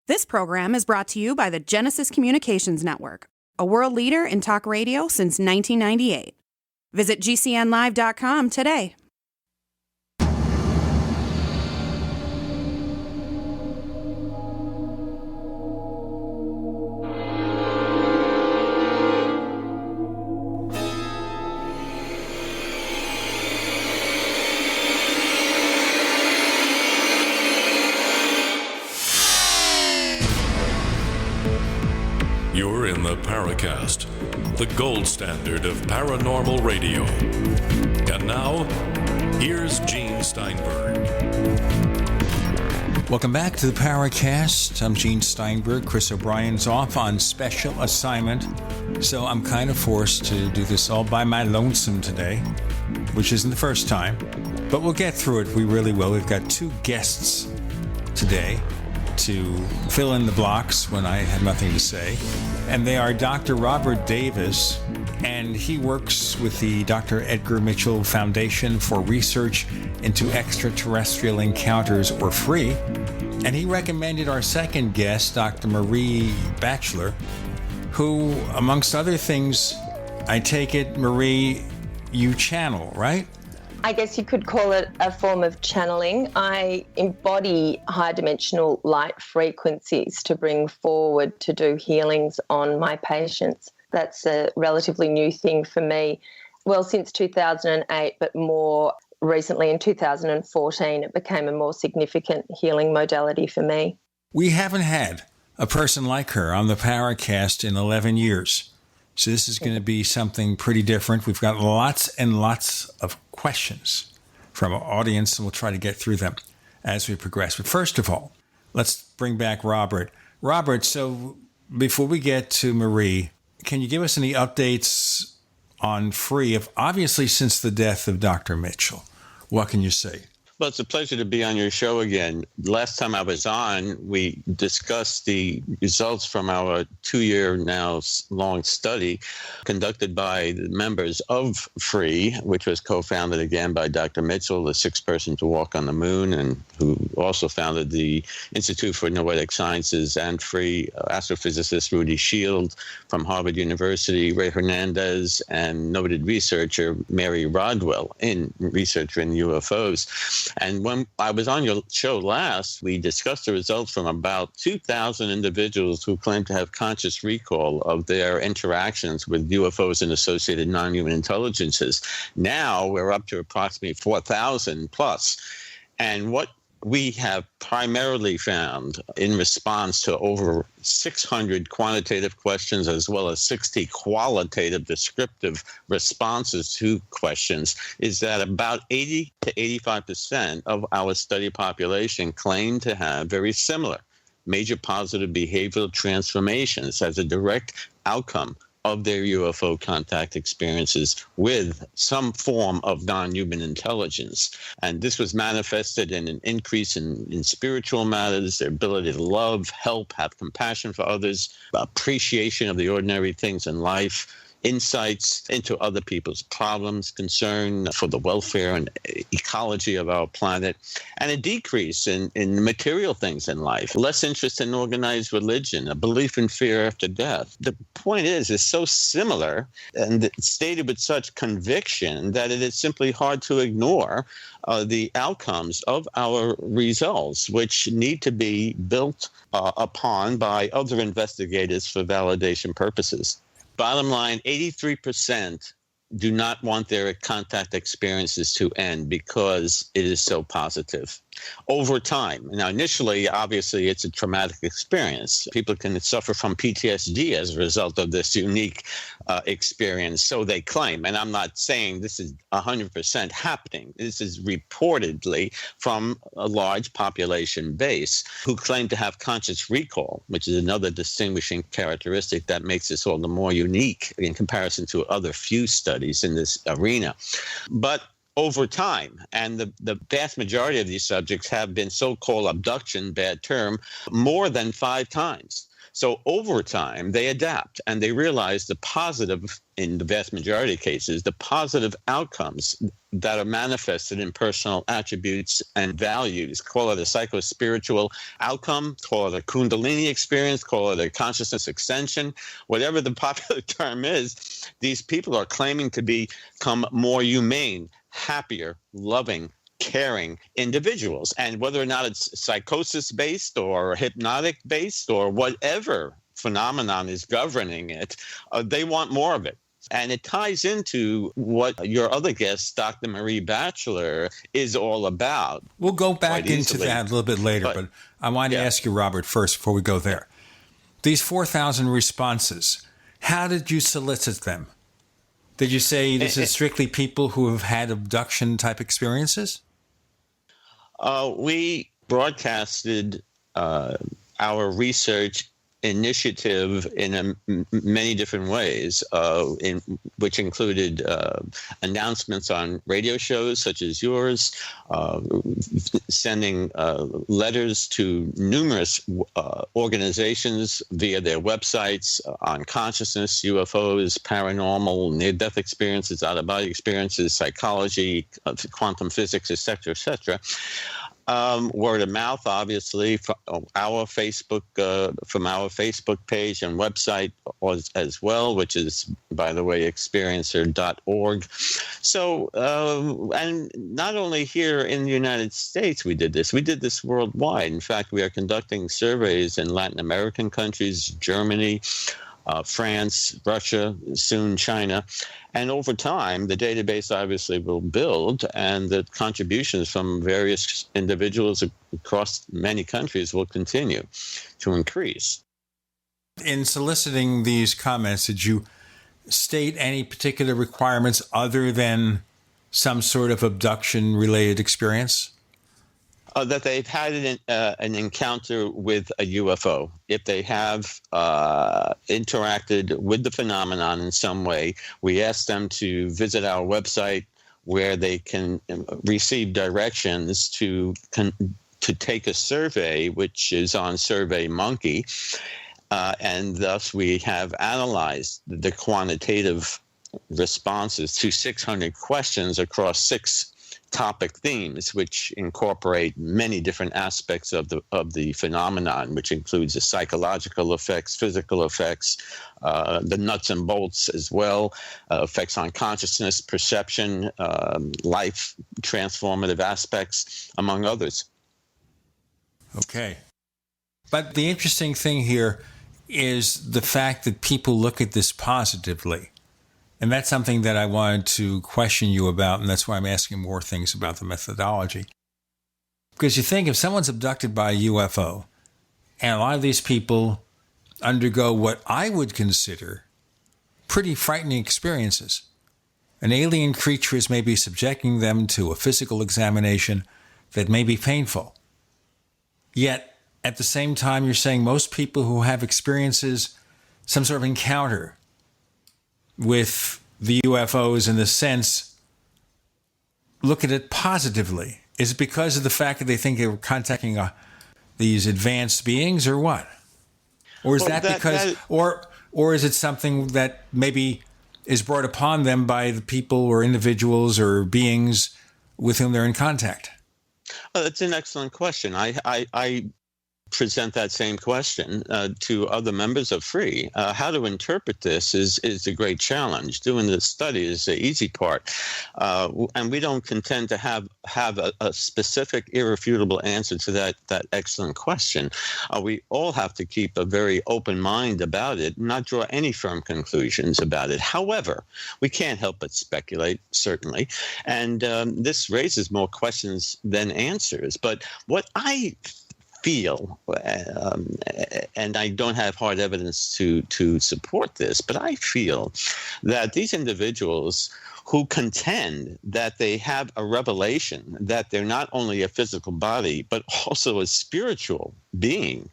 This program is brought to you by the Genesis Communications Network, a world leader in talk radio since 1998. Visit GCNlive.com today. You're in the Paracast, the gold standard of paranormal radio. And now, here's Gene Steinberg. Welcome back to the Paracast. I'm Gene Steinberg. Chris O'Brien's off on special assignment, so I'm kind of forced to do this all by my lonesome today, which isn't the first time, but we'll get through it. We really will. We've got two guests today to fill in the blocks when I had nothing to say. And they are Dr. Robert Davis, and he works with the Dr. Edgar Mitchell Foundation for research into extraterrestrial encounters, or FREE. And he recommended our second guest, Dr. Maree Batchelor, who, amongst other things, I take it, Maree, you channel, right? I guess you could call it a form of channeling. I embody high-dimensional light frequencies to bring forward to do healings on my patients. That's a relatively new thing for me. Well, since 2008, but more recently in 2014, it became a more significant healing modality for me. We haven't had a person like her on the Paracast in 11 years. So this is going to be something pretty different. We've got lots and lots of questions from our audience, and we'll try to get through them as we progress. But first of all, let's bring back Robert. Robert, so before we get to Maree, can you give us any updates on FREE? Obviously, since the death of Dr. Mitchell, what can you say? Well, it's a pleasure to be on your show again. Last time I was on, we discussed the results from our 2-year now long study conducted by the members of FREE, which was co-founded again by Dr. Mitchell, the sixth person to walk on the moon, and who also founded the Institute for Noetic Sciences, and FREE, astrophysicist Rudy Shield from Harvard University, Ray Hernandez, and noted researcher Mary Rodwell, researcher in UFOs. And when I was on your show last, we discussed the results from about 2,000 individuals who claim to have conscious recall of their interactions with UFOs and associated non-human intelligences. Now we're up to approximately 4,000 plus. And what we have primarily found in response to over 600 quantitative questions as well as 60 qualitative descriptive responses to questions is that about 80 to 85% of our study population claim to have very similar major positive behavioral transformations as a direct outcome of their UFO contact experiences with some form of non-human intelligence. And this was manifested in an increase in spiritual matters, their ability to love, help, have compassion for others, appreciation of the ordinary things in life, insights into other people's problems, concern for the welfare and ecology of our planet, and a decrease in material things in life, less interest in organized religion, a belief in fear after death. The point is, it's so similar and stated with such conviction that it is simply hard to ignore the outcomes of our results, which need to be built upon by other investigators for validation purposes. Bottom line, 83% do not want their contact experiences to end because it is so positive. Over time. Now, initially, obviously, it's a traumatic experience. People can suffer from PTSD as a result of this unique experience, so they claim. And I'm not saying this is 100% happening. This is reportedly from a large population base who claim to have conscious recall, which is another distinguishing characteristic that makes this all the more unique in comparison to other few studies in this arena. But over time, and the vast majority of these subjects have been so-called abduction, bad term, more than 5 times. So over time, they adapt and they realize the positive, in the vast majority of cases, the positive outcomes that are manifested in personal attributes and values. Call it a psycho-spiritual outcome, call it a kundalini experience, call it a consciousness ascension, whatever the popular term is. These people are claiming to become more humane, happier, loving, caring individuals. And whether or not it's psychosis-based or hypnotic-based or whatever phenomenon is governing it, they want more of it. And it ties into what your other guest, Dr. Maree Batchelor, is all about. We'll go back into that a little bit later, but I wanted to ask you, Robert, first before we go there. These 4,000 responses, how did you solicit them? Did you say this is strictly people who have had abduction-type experiences? We broadcasted our research initiative in many different ways, which included announcements on radio shows such as yours, sending letters to numerous organizations via their websites on consciousness, UFOs, paranormal, near-death experiences, out-of-body experiences, psychology, quantum physics, etc., etc. Word of mouth, obviously, from our Facebook page and website as well, which is, by the way, experiencer.org. So, and not only here in the United States we did this worldwide. In fact, we are conducting surveys in Latin American countries, Germany, France, Russia, soon China. And over time, the database obviously will build, and the contributions from various individuals across many countries will continue to increase. In soliciting these comments, did you state any particular requirements other than some sort of abduction-related experience? That they've had an encounter with a UFO. If they have interacted with the phenomenon in some way, we ask them to visit our website where they can receive directions to take a survey, which is on SurveyMonkey. And thus we have analyzed the quantitative responses to 600 questions across 6 topic themes, which incorporate many different aspects of the phenomenon, which includes the psychological effects, physical effects, the nuts and bolts as well, effects on consciousness, perception, life, transformative aspects, among others. Okay. But the interesting thing here is the fact that people look at this positively. And that's something that I wanted to question you about, and that's why I'm asking more things about the methodology. Because you think if someone's abducted by a UFO, and a lot of these people undergo what I would consider pretty frightening experiences. An alien creature is maybe subjecting them to a physical examination that may be painful. Yet, at the same time, you're saying most people who have experiences, some sort of encounter with the UFOs in the sense, look at it positively. Is it because of the fact that they think they were contacting these advanced beings, or what? Or is or is it something that maybe is brought upon them by the people or individuals or beings with whom they're in contact? Oh, that's an excellent question. I present that same question to other members of FREE. How to interpret this is a great challenge. Doing the study is the easy part. And we don't contend to have a specific, irrefutable answer to that excellent question. We all have to keep a very open mind about it, not draw any firm conclusions about it. However, we can't help but speculate, certainly. And this raises more questions than answers. But what I feel, and I don't have hard evidence to support this, but I feel that these individuals who contend that they have a revelation that they're not only a physical body, but also a spiritual being,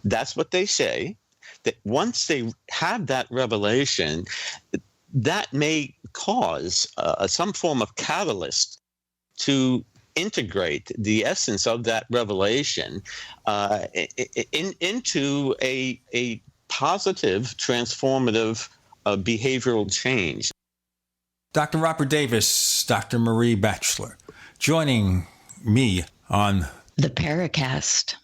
that's what they say, that once they have that revelation, that may cause some form of catalyst to integrate the essence of that revelation into a positive, transformative behavioral change. Dr. Robert Davis, Dr. Maree Batchelor, joining me on the Paracast.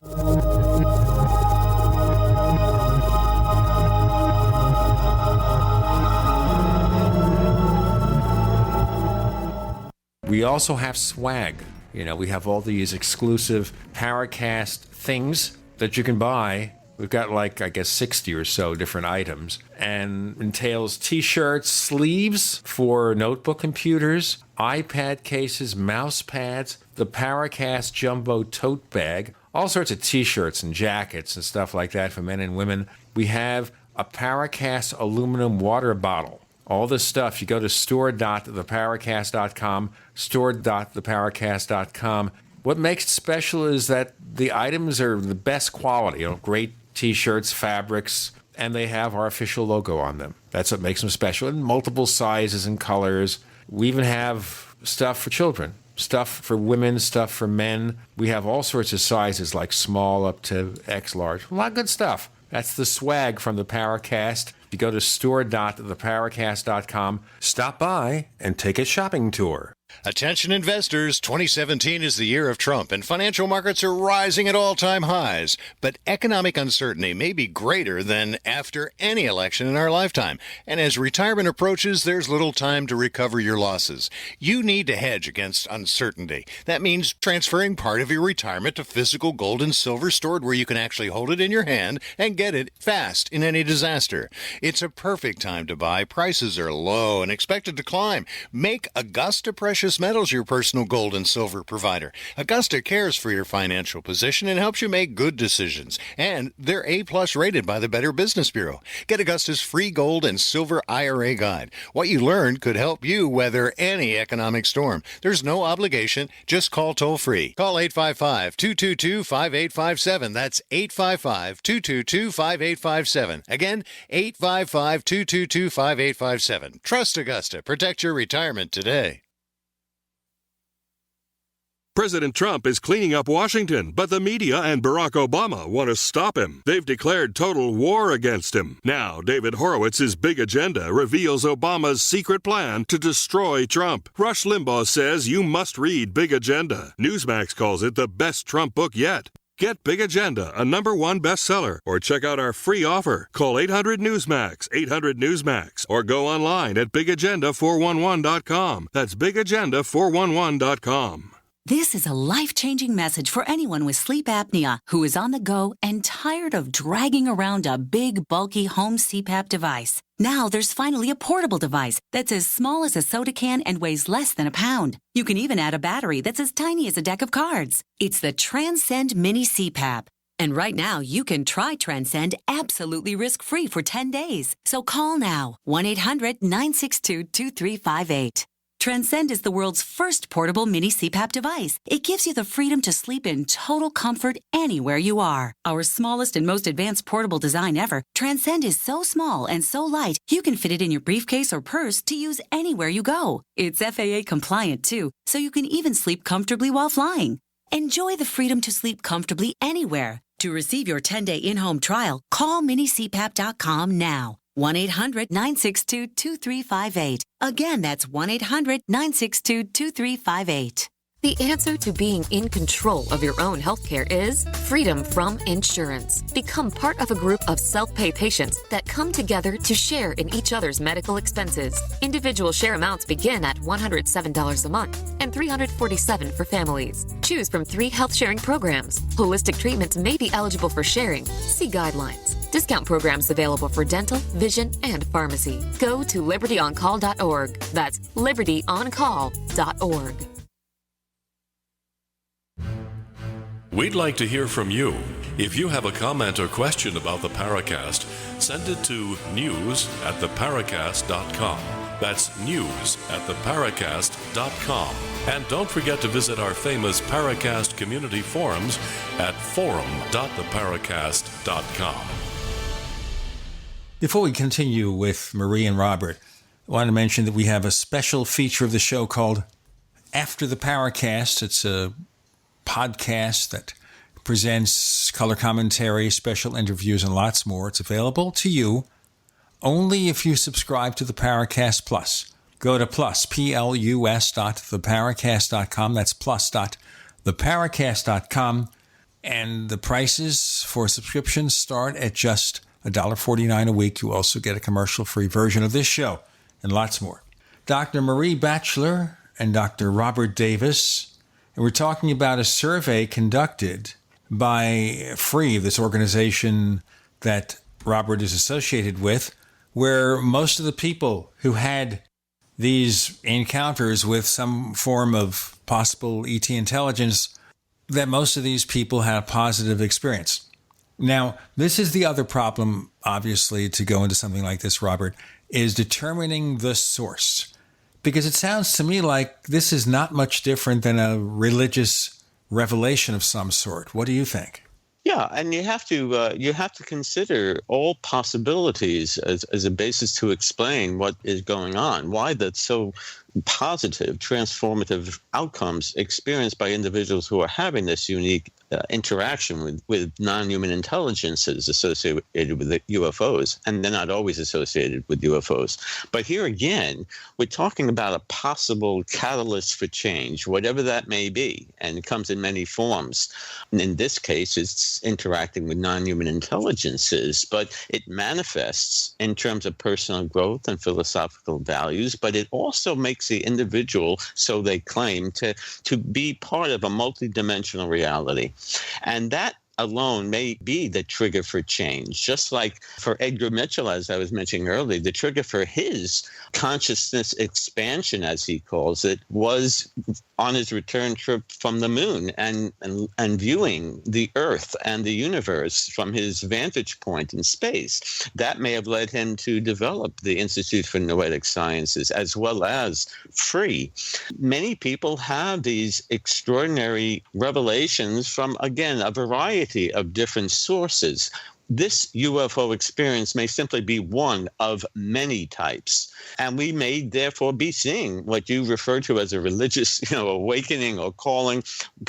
We also have swag. You know, we have all these exclusive Paracast things that you can buy. We've got like, I guess, 60 or so different items, and entails t-shirts, sleeves for notebook computers, iPad cases, mouse pads, the Paracast Jumbo tote bag, all sorts of t-shirts and jackets and stuff like that for men and women. We have a Paracast aluminum water bottle. All this stuff, you go to store.theparacast.com, store.theparacast.com. What makes it special is that the items are the best quality, great t-shirts, fabrics, and they have our official logo on them. That's what makes them special, in multiple sizes and colors. We even have stuff for children, stuff for women, stuff for men. We have all sorts of sizes, like small up to X large. A lot of good stuff. That's the swag from the Paracast. You go to store.theparacast.com, stop by, and take a shopping tour. Attention investors, 2017 is the year of Trump, and financial markets are rising at all-time highs. But economic uncertainty may be greater than after any election in our lifetime. And as retirement approaches, there's little time to recover your losses. You need to hedge against uncertainty. That means transferring part of your retirement to physical gold and silver stored where you can actually hold it in your hand and get it fast in any disaster. It's a perfect time to buy. Prices are low and expected to climb. Make Augusta Precious Metals your personal gold and silver provider. Augusta cares for your financial position and helps you make good decisions. And they're A+ rated by the Better Business Bureau. Get Augusta's free gold and silver IRA guide. What you learned could help you weather any economic storm. There's no obligation. Just call toll-free. Call 855-222-5857. That's 855-222-5857. Again, 855-222-5857. Trust Augusta. Protect your retirement today. President Trump is cleaning up Washington, but the media and Barack Obama want to stop him. They've declared total war against him. Now, David Horowitz's Big Agenda reveals Obama's secret plan to destroy Trump. Rush Limbaugh says you must read Big Agenda. Newsmax calls it the best Trump book yet. Get Big Agenda, a #1 bestseller, or check out our free offer. Call 800-NEWSMAX, 800-NEWSMAX, or go online at bigagenda411.com. That's bigagenda411.com. This is a life-changing message for anyone with sleep apnea who is on the go and tired of dragging around a big, bulky home CPAP device. Now there's finally a portable device that's as small as a soda can and weighs less than a pound. You can even add a battery that's as tiny as a deck of cards. It's the Transcend Mini CPAP. And right now, you can try Transcend absolutely risk-free for 10 days. So call now, 1-800-962-2358. Transcend is the world's first portable mini CPAP device. It gives you the freedom to sleep in total comfort anywhere you are. Our smallest and most advanced portable design ever, Transcend is so small and so light, you can fit it in your briefcase or purse to use anywhere you go. It's FAA compliant too, so you can even sleep comfortably while flying. Enjoy the freedom to sleep comfortably anywhere. To receive your 10-day in-home trial, call minicpap.com now. 1-800-962-2358. Again, that's 1-800-962-2358. The answer to being in control of your own healthcare is freedom from insurance. Become part of a group of self-pay patients that come together to share in each other's medical expenses. Individual share amounts begin at $107 a month and $347 for families. Choose from 3 health-sharing programs. Holistic treatments may be eligible for sharing. See guidelines. Discount programs available for dental, vision, and pharmacy. Go to libertyoncall.org. That's libertyoncall.org. We'd like to hear from you. If you have a comment or question about the Paracast, send it to news@theparacast.com. That's news@theparacast.com. And don't forget to visit our famous Paracast community forums at forum.theparacast.com. Before we continue with Maree and Robert, I want to mention that we have a special feature of the show called After the Paracast. It's a podcast that presents color commentary, special interviews, and lots more. It's available to you only if you subscribe to the Paracast Plus. Go to plus.theparacast.com. That's plus.theparacast.com. And the prices for subscriptions start at just $1.49 a week. You also get a commercial-free version of this show and lots more. Dr. Maree Batchelor and Dr. Robert Davis, and we're talking about a survey conducted by FREE, this organization that Robert is associated with, where most of the people who had these encounters with some form of possible ET intelligence, that most of these people had a positive experience. Now, this is the other problem, obviously, to go into something like this, Robert, is determining the source. Because it sounds to me like this is not much different than a religious revelation of some sort. What do you think? Yeah, and you have to consider all possibilities as a basis to explain what is going on, why that's so positive, transformative outcomes experienced by individuals who are having this unique interaction with non-human intelligences associated with the UFOs, and they're not always associated with UFOs. But here again, we're talking about a possible catalyst for change, whatever that may be, and it comes in many forms. And in this case, it's interacting with non-human intelligences, but it manifests in terms of personal growth and philosophical values, but it also makes the individual, so they claim, to be part of a multidimensional reality. And that alone may be the trigger for change. Just like for Edgar Mitchell, as I was mentioning earlier, the trigger for his consciousness expansion, as he calls it, was on his return trip from the moon and viewing the Earth and the universe from his vantage point in space. That may have led him to develop the Institute for Noetic Sciences, as well as FREE. Many people have these extraordinary revelations from, again, a variety of different sources. This UFO experience may simply be one of many types, and we may therefore be seeing what you refer to as a religious, awakening or calling.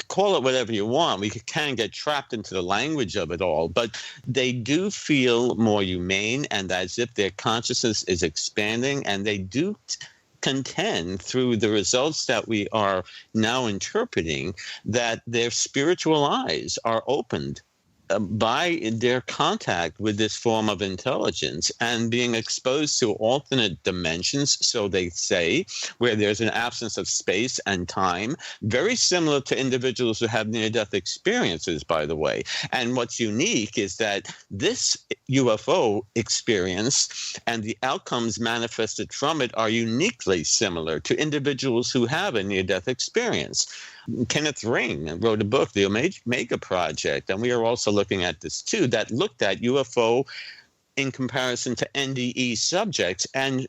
Call it whatever you want. We can get trapped into the language of it all, but they do feel more humane and as if their consciousness is expanding, and they do contend through the results that we are now interpreting that their spiritual eyes are opened by their contact with this form of intelligence and being exposed to alternate dimensions, so they say, where there's an absence of space and time, very similar to individuals who have near-death experiences, by the way. And what's unique is that this UFO experience and the outcomes manifested from it are uniquely similar to individuals who have a near-death experience. Kenneth Ring wrote a book, The Omega Project, and we are also looking at this too, that looked at UFO in comparison to NDE subjects and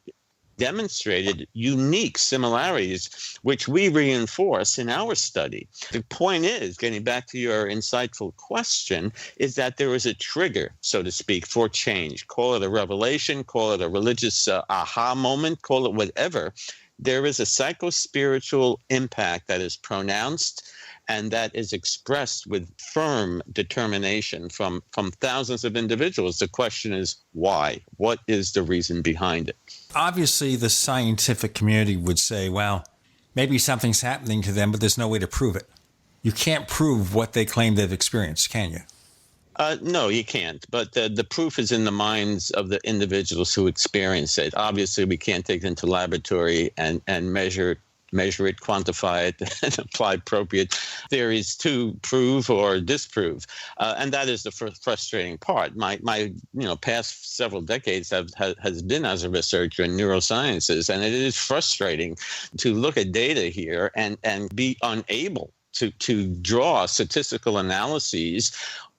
demonstrated unique similarities, which we reinforce in our study. The point is, getting back to your insightful question, is that there is a trigger, so to speak, for change. Call it a revelation, call it a religious aha moment, call it whatever. There is a psycho-spiritual impact that is pronounced and that is expressed with firm determination from thousands of individuals. The question is, why? What is the reason behind it? Obviously, the scientific community would say, well, maybe something's happening to them, but there's no way to prove it. You can't prove what they claim they've experienced, can you? No, you can't. But the proof is in the minds of the individuals who experience it. Obviously, we can't take it into laboratory and measure it, quantify it, and apply appropriate theories to prove or disprove. And that is the frustrating part. My past several decades has been as a researcher in neurosciences, and it is frustrating to look at data here and be unable to draw statistical analyses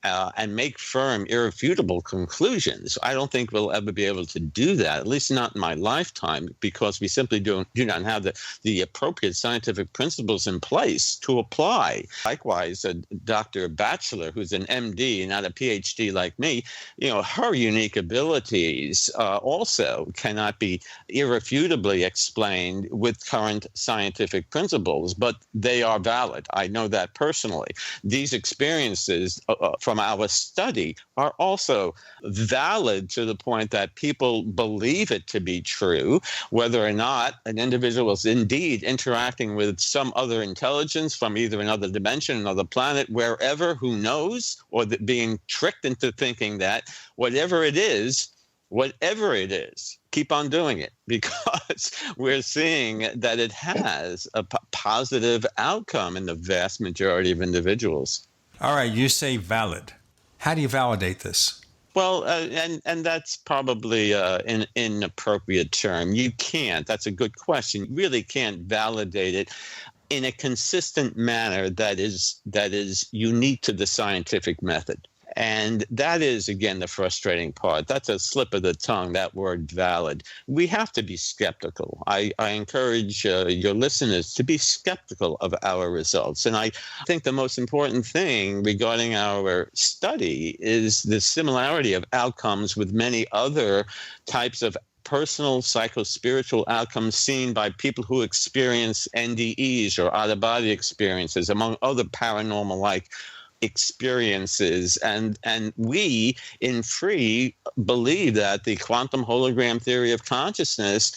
and make firm, irrefutable conclusions. I don't think we'll ever be able to do that, at least not in my lifetime, because we simply do not have the appropriate scientific principles in place to apply. Likewise, Dr. Batchelor, who's an MD, not a PhD like me, her unique abilities also cannot be irrefutably explained with current scientific principles, but they are valid. I know that personally. These experiences from our study are also valid to the point that people believe it to be true, whether or not an individual is indeed interacting with some other intelligence from either another dimension, another planet, wherever, who knows, or being tricked into thinking that whatever it is, keep on doing it, because we're seeing that it has a positive outcome in the vast majority of individuals. All right, you say valid. How do you validate this? Well, and that's probably an inappropriate term. You can't. That's a good question. You really can't validate it in a consistent manner that is unique to the scientific method. And that is, again, the frustrating part. That's a slip of the tongue, that word valid. We have to be skeptical. I encourage your listeners to be skeptical of our results. And I think the most important thing regarding our study is the similarity of outcomes with many other types of personal psycho-spiritual outcomes seen by people who experience NDEs or out-of-body experiences, among other paranormal-like experiences. And we in Free believe that the quantum hologram theory of consciousness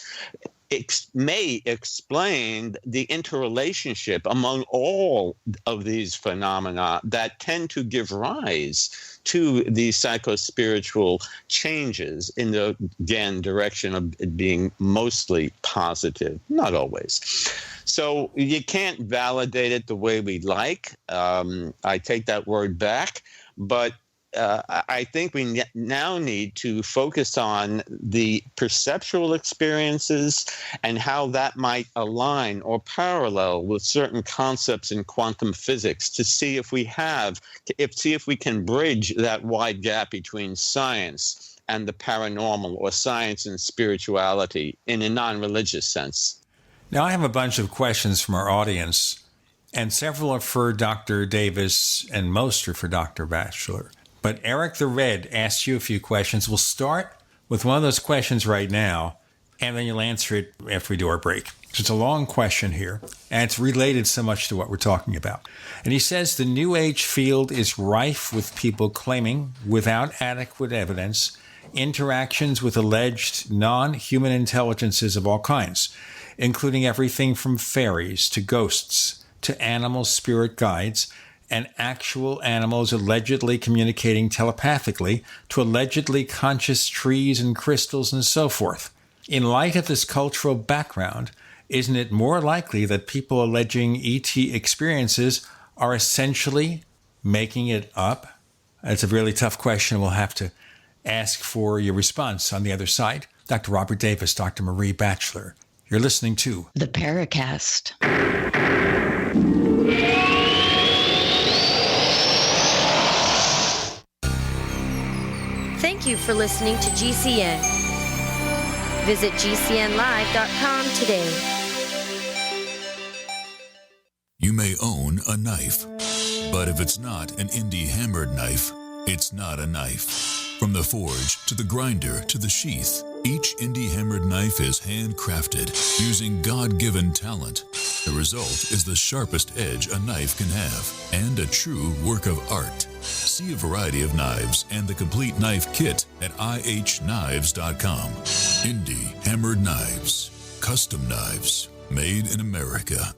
may explain the interrelationship among all of these phenomena that tend to give rise to these psycho-spiritual changes in the, again, direction of it being mostly positive, not always. So you can't validate it the way we like. I take that word back, but I think we now need to focus on the perceptual experiences and how that might align or parallel with certain concepts in quantum physics to see if we can bridge that wide gap between science and the paranormal, or science and spirituality in a non-religious sense. Now, I have a bunch of questions from our audience, and several are for Dr. Davis and most are for Dr. Batchelor. But Eric the Red asked you a few questions. We'll start with one of those questions right now, and then you'll answer it after we do our break. So it's a long question here, and it's related so much to what we're talking about. And he says the New Age field is rife with people claiming, without adequate evidence, interactions with alleged non-human intelligences of all kinds, including everything from fairies to ghosts to animal spirit guides, and actual animals allegedly communicating telepathically to allegedly conscious trees and crystals and so forth. In light of this cultural background, isn't it more likely that people alleging ET experiences are essentially making it up? That's a really tough question. We'll have to ask for your response on the other side. Dr. Robert Davis, Dr. Maree Batchelor. You're listening to The Paracast. Thank you for listening to GCN. Visit GCNlive.com today. You may own a knife, but if it's not an indie hammered knife, it's not a knife. From the forge to the grinder to the sheath, each indie hammered knife is handcrafted using God-given talent. The result is the sharpest edge a knife can have and a true work of art. See a variety of knives and the complete knife kit at ihknives.com. Indie hammered knives, custom knives, made in America.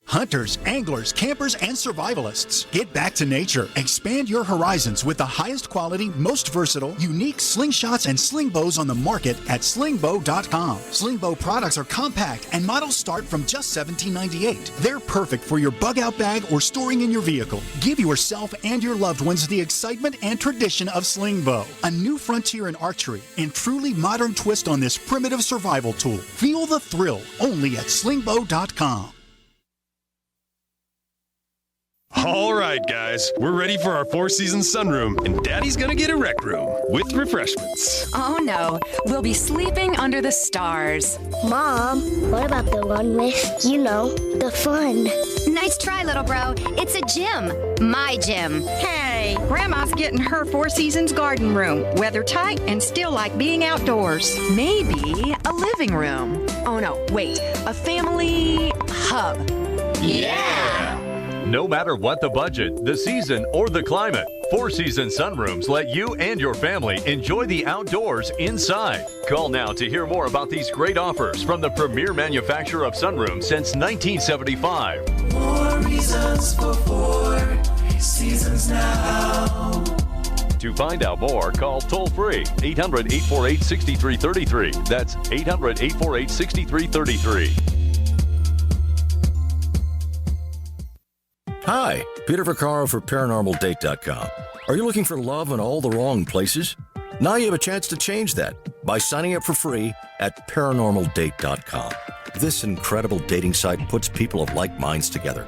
Hunters, anglers, campers, and survivalists. Get back to nature. Expand your horizons with the highest quality, most versatile, unique slingshots and sling bows on the market at slingbow.com. Slingbow products are compact and models start from just $17.98. They're perfect for your bug-out bag or storing in your vehicle. Give yourself and your loved ones the excitement and tradition of Slingbow, a new frontier in archery and truly modern twist on this primitive survival tool. Feel the thrill only at slingbow.com. All right, guys, we're ready for our Four Seasons sunroom, and Daddy's gonna get a rec room with refreshments. Oh no, we'll be sleeping under the stars. Mom, what about the one with, the fun? Nice try, little bro. It's a gym. My gym. Hey, Grandma's getting her Four Seasons garden room, weather tight and still like being outdoors. Maybe a living room. Oh no, wait, a family hub. Yeah! No matter what the budget, the season, or the climate, Four Seasons sunrooms let you and your family enjoy the outdoors inside. Call now to hear more about these great offers from the premier manufacturer of sunrooms since 1975. More reasons for Four Seasons now. To find out more, call toll-free 800-848-6333. That's 800-848-6333. Hi, Peter Vaccaro for ParanormalDate.com. Are you looking for love in all the wrong places? Now you have a chance to change that by signing up for free at ParanormalDate.com. This incredible dating site puts people of like minds together.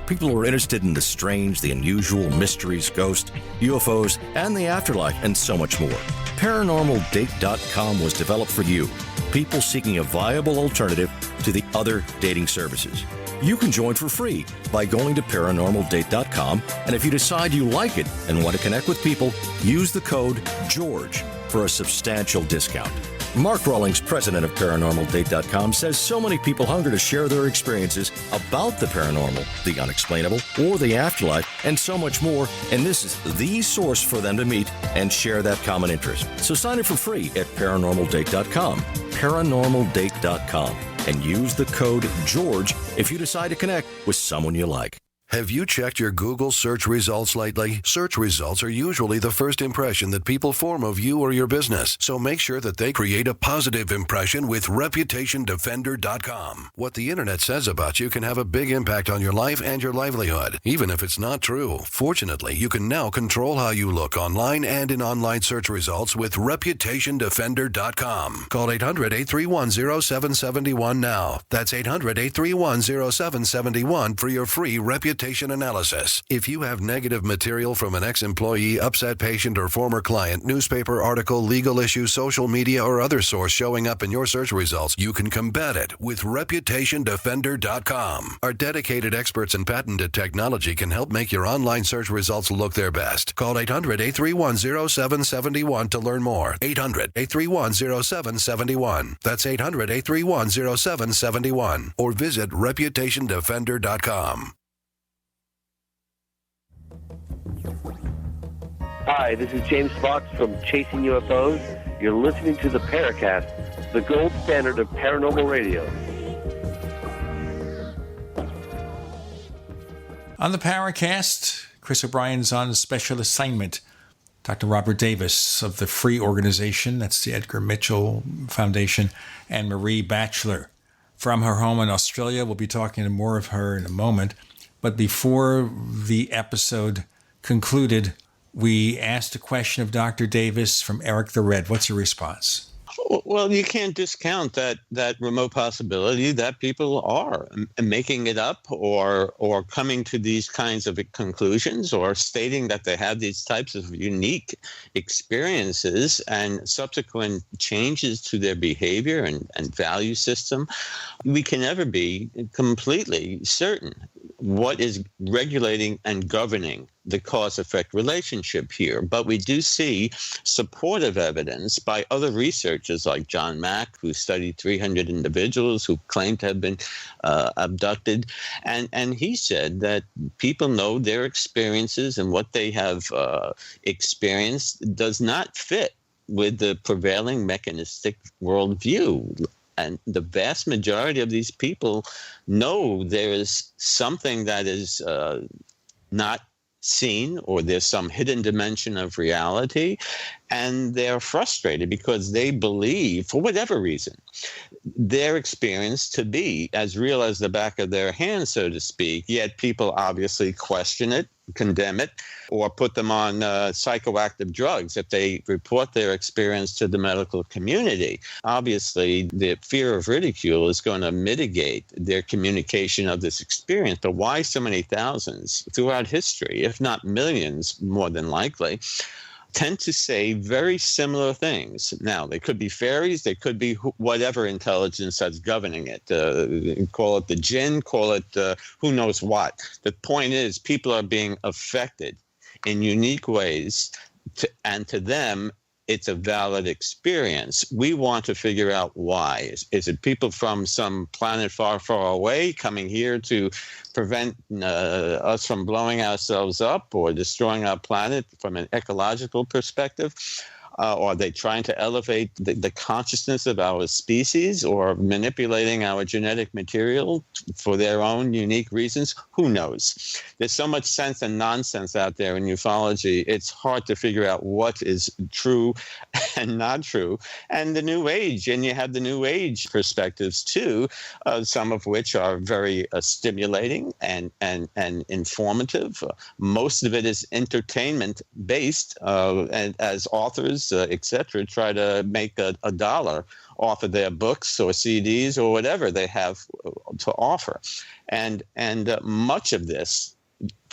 People who are interested in the strange, the unusual, mysteries, ghosts, UFOs, and the afterlife, and so much more. ParanormalDate.com was developed for you, people seeking a viable alternative to the other dating services. You can join for free by going to ParanormalDate.com, and if you decide you like it and want to connect with people, use the code GEORGE for a substantial discount. Mark Rawlings, president of ParanormalDate.com, says so many people hunger to share their experiences about the paranormal, the unexplainable, or the afterlife, and so much more, and this is the source for them to meet and share that common interest. So sign up for free at ParanormalDate.com, ParanormalDate.com, and use the code GEORGE if you decide to connect with someone you like. Have you checked your Google search results lately? Search results are usually the first impression that people form of you or your business, so make sure that they create a positive impression with ReputationDefender.com. What the internet says about you can have a big impact on your life and your livelihood, even if it's not true. Fortunately, you can now control how you look online and in online search results with ReputationDefender.com. Call 800-831-0771 now. That's 800-831-0771 for your free reputation analysis. If you have negative material from an ex-employee, upset patient, or former client, newspaper article, legal issue, social media, or other source showing up in your search results, you can combat it with ReputationDefender.com. Our dedicated experts in patented technology can help make your online search results look their best. Call 800-831-0771 to learn more. 800-831-0771. That's 800-831-0771. Or visit ReputationDefender.com. Hi, this is James Fox from Chasing UFOs. You're listening to the Paracast, the gold standard of paranormal radio. On the Paracast, Chris O'Brien's on special assignment. Dr. Robert Davis of the free organization, that's the Edgar Mitchell Foundation, and Maree Batchelor from her home in Australia. We'll be talking to more of her in a moment. But before the episode concluded, we asked a question of Dr. Davis from Eric the Red. What's your response? Well, you can't discount that remote possibility that people are making it up or coming to these kinds of conclusions or stating that they have these types of unique experiences and subsequent changes to their behavior and value system. We can never be completely certain what is regulating and governing the cause-effect relationship here. But we do see supportive evidence by other researchers like John Mack, who studied 300 individuals who claimed to have been abducted. And he said that people know their experiences and what they have experienced does not fit with the prevailing mechanistic worldview. And the vast majority of these people know there is something that is not seen, or there's some hidden dimension of reality, and they're frustrated because they believe, for whatever reason, their experience to be as real as the back of their hand, so to speak, yet people obviously question it, condemn it or put them on psychoactive drugs if they report their experience to the medical community. Obviously, the fear of ridicule is going to mitigate their communication of this experience. But why so many thousands throughout history, if not millions, more than likely, tend to say very similar things. Now, they could be fairies, they could be whatever intelligence that's governing it. Call it the jinn, call it who knows what. The point is, people are being affected in unique ways, and to them, it's a valid experience. We want to figure out why. Is it people from some planet far, far away coming here to prevent us from blowing ourselves up or destroying our planet from an ecological perspective? Or are they trying to elevate the consciousness of our species or manipulating our genetic material for their own unique reasons? Who knows? There's so much sense and nonsense out there in ufology. It's hard to figure out what is true and not true. And the New Age, and you have the New Age perspectives too, some of which are very stimulating and informative. Most of it is entertainment based, and as authors, etc., try to make a dollar off of their books or CDs or whatever they have to offer. And much of this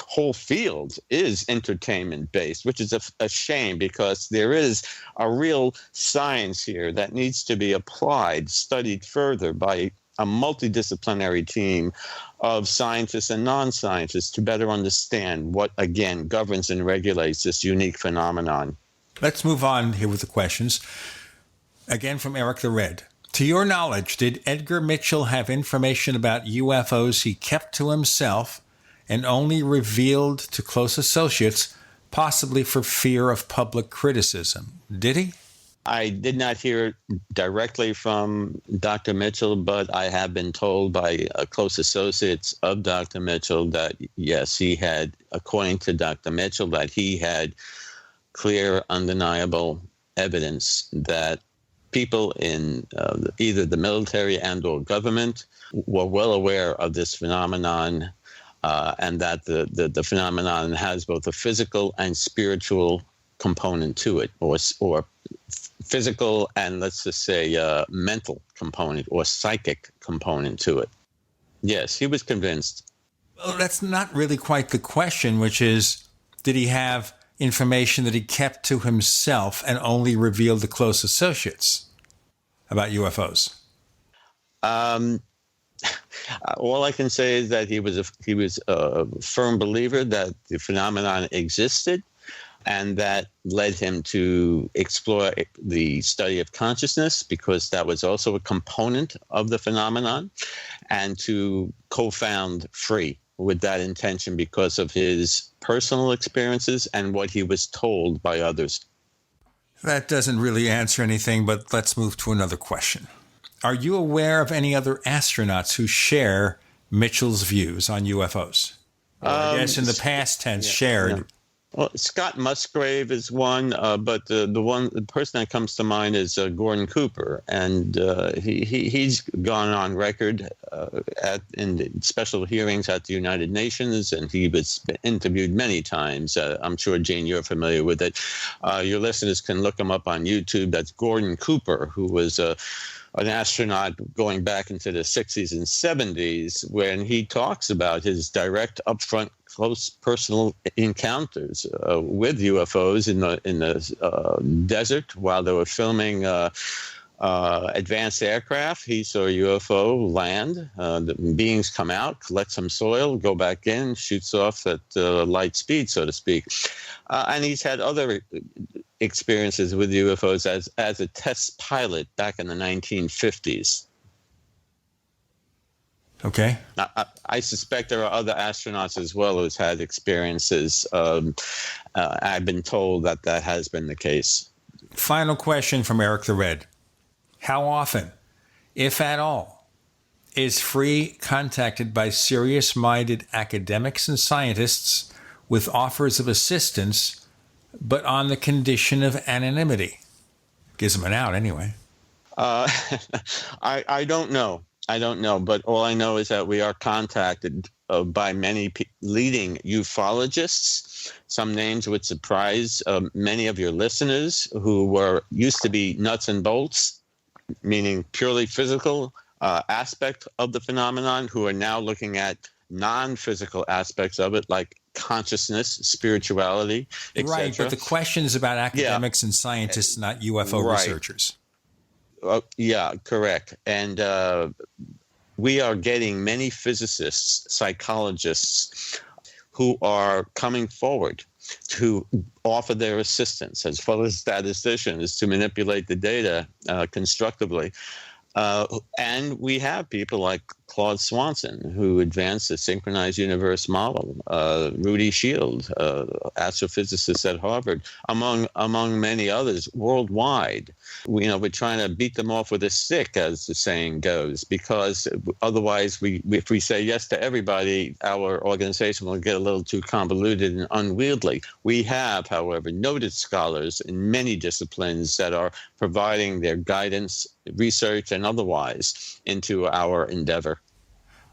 whole field is entertainment based, which is a shame, because there is a real science here that needs to be applied, studied further by a multidisciplinary team of scientists and non-scientists to better understand what, again, governs and regulates this unique phenomenon. Let's move on here with the questions. Again from Eric the Red. To your knowledge, did Edgar Mitchell have information about UFOs he kept to himself and only revealed to close associates, possibly for fear of public criticism? Did he? I did not hear directly from Dr. Mitchell, but I have been told by close associates of Dr. Mitchell that, yes, he had, according to Dr. Mitchell, that he had clear, undeniable evidence that people in either the military and or government were well aware of this phenomenon, and that the phenomenon has both a physical and spiritual component to it, or physical and, let's just say, mental component or psychic component to it. Yes, he was convinced. Well, that's not really quite the question, which is, did he have information that he kept to himself and only revealed to close associates about UFOs? All I can say is that he was a firm believer that the phenomenon existed, and that led him to explore the study of consciousness, because that was also a component of the phenomenon, and to co-found FREE with that intention because of his personal experiences and what he was told by others. That doesn't really answer anything, but let's move to another question. Are you aware of any other astronauts who share Mitchell's views on UFOs? Or I guess in the past tense, shared. Yeah. Well, Scott Musgrave is one, but the person that comes to mind is Gordon Cooper, and he's gone on record in special hearings at the United Nations, and he was interviewed many times. I'm sure, Jane, you're familiar with it. Your listeners can look him up on YouTube. That's Gordon Cooper, who was an astronaut going back into the 60s and 70s, when he talks about his direct, upfront, close personal encounters with UFOs in the desert while they were filming advanced aircraft. He saw a UFO land. The beings come out, collect some soil, go back in, shoots off at light speed, so to speak. And he's had other experiences with UFOs as a test pilot back in the 1950s. Okay. I suspect there are other astronauts as well who's had experiences. I've been told that has been the case. Final question from Eric the Red. How often, if at all, is FREE contacted by serious-minded academics and scientists with offers of assistance, but on the condition of anonymity? Gives them an out anyway. I don't know. I don't know, but all I know is that we are contacted by many leading ufologists. Some names would surprise many of your listeners who used to be nuts and bolts, meaning purely physical aspect of the phenomenon, who are now looking at non-physical aspects of it, like consciousness, spirituality, etc. Right, but the question is about academics and scientists, not UFO researchers. Yeah, correct. And we are getting many physicists, psychologists who are coming forward to offer their assistance, as well as statisticians, to manipulate the data constructively. And we have people like Claude Swanson, who advanced the synchronized universe model, Rudy Shield, astrophysicist at Harvard, among many others worldwide. We're trying to beat them off with a stick, as the saying goes, because otherwise, if we say yes to everybody, our organization will get a little too convoluted and unwieldy. We have, however, noted scholars in many disciplines that are providing their guidance, research, and otherwise into our endeavor.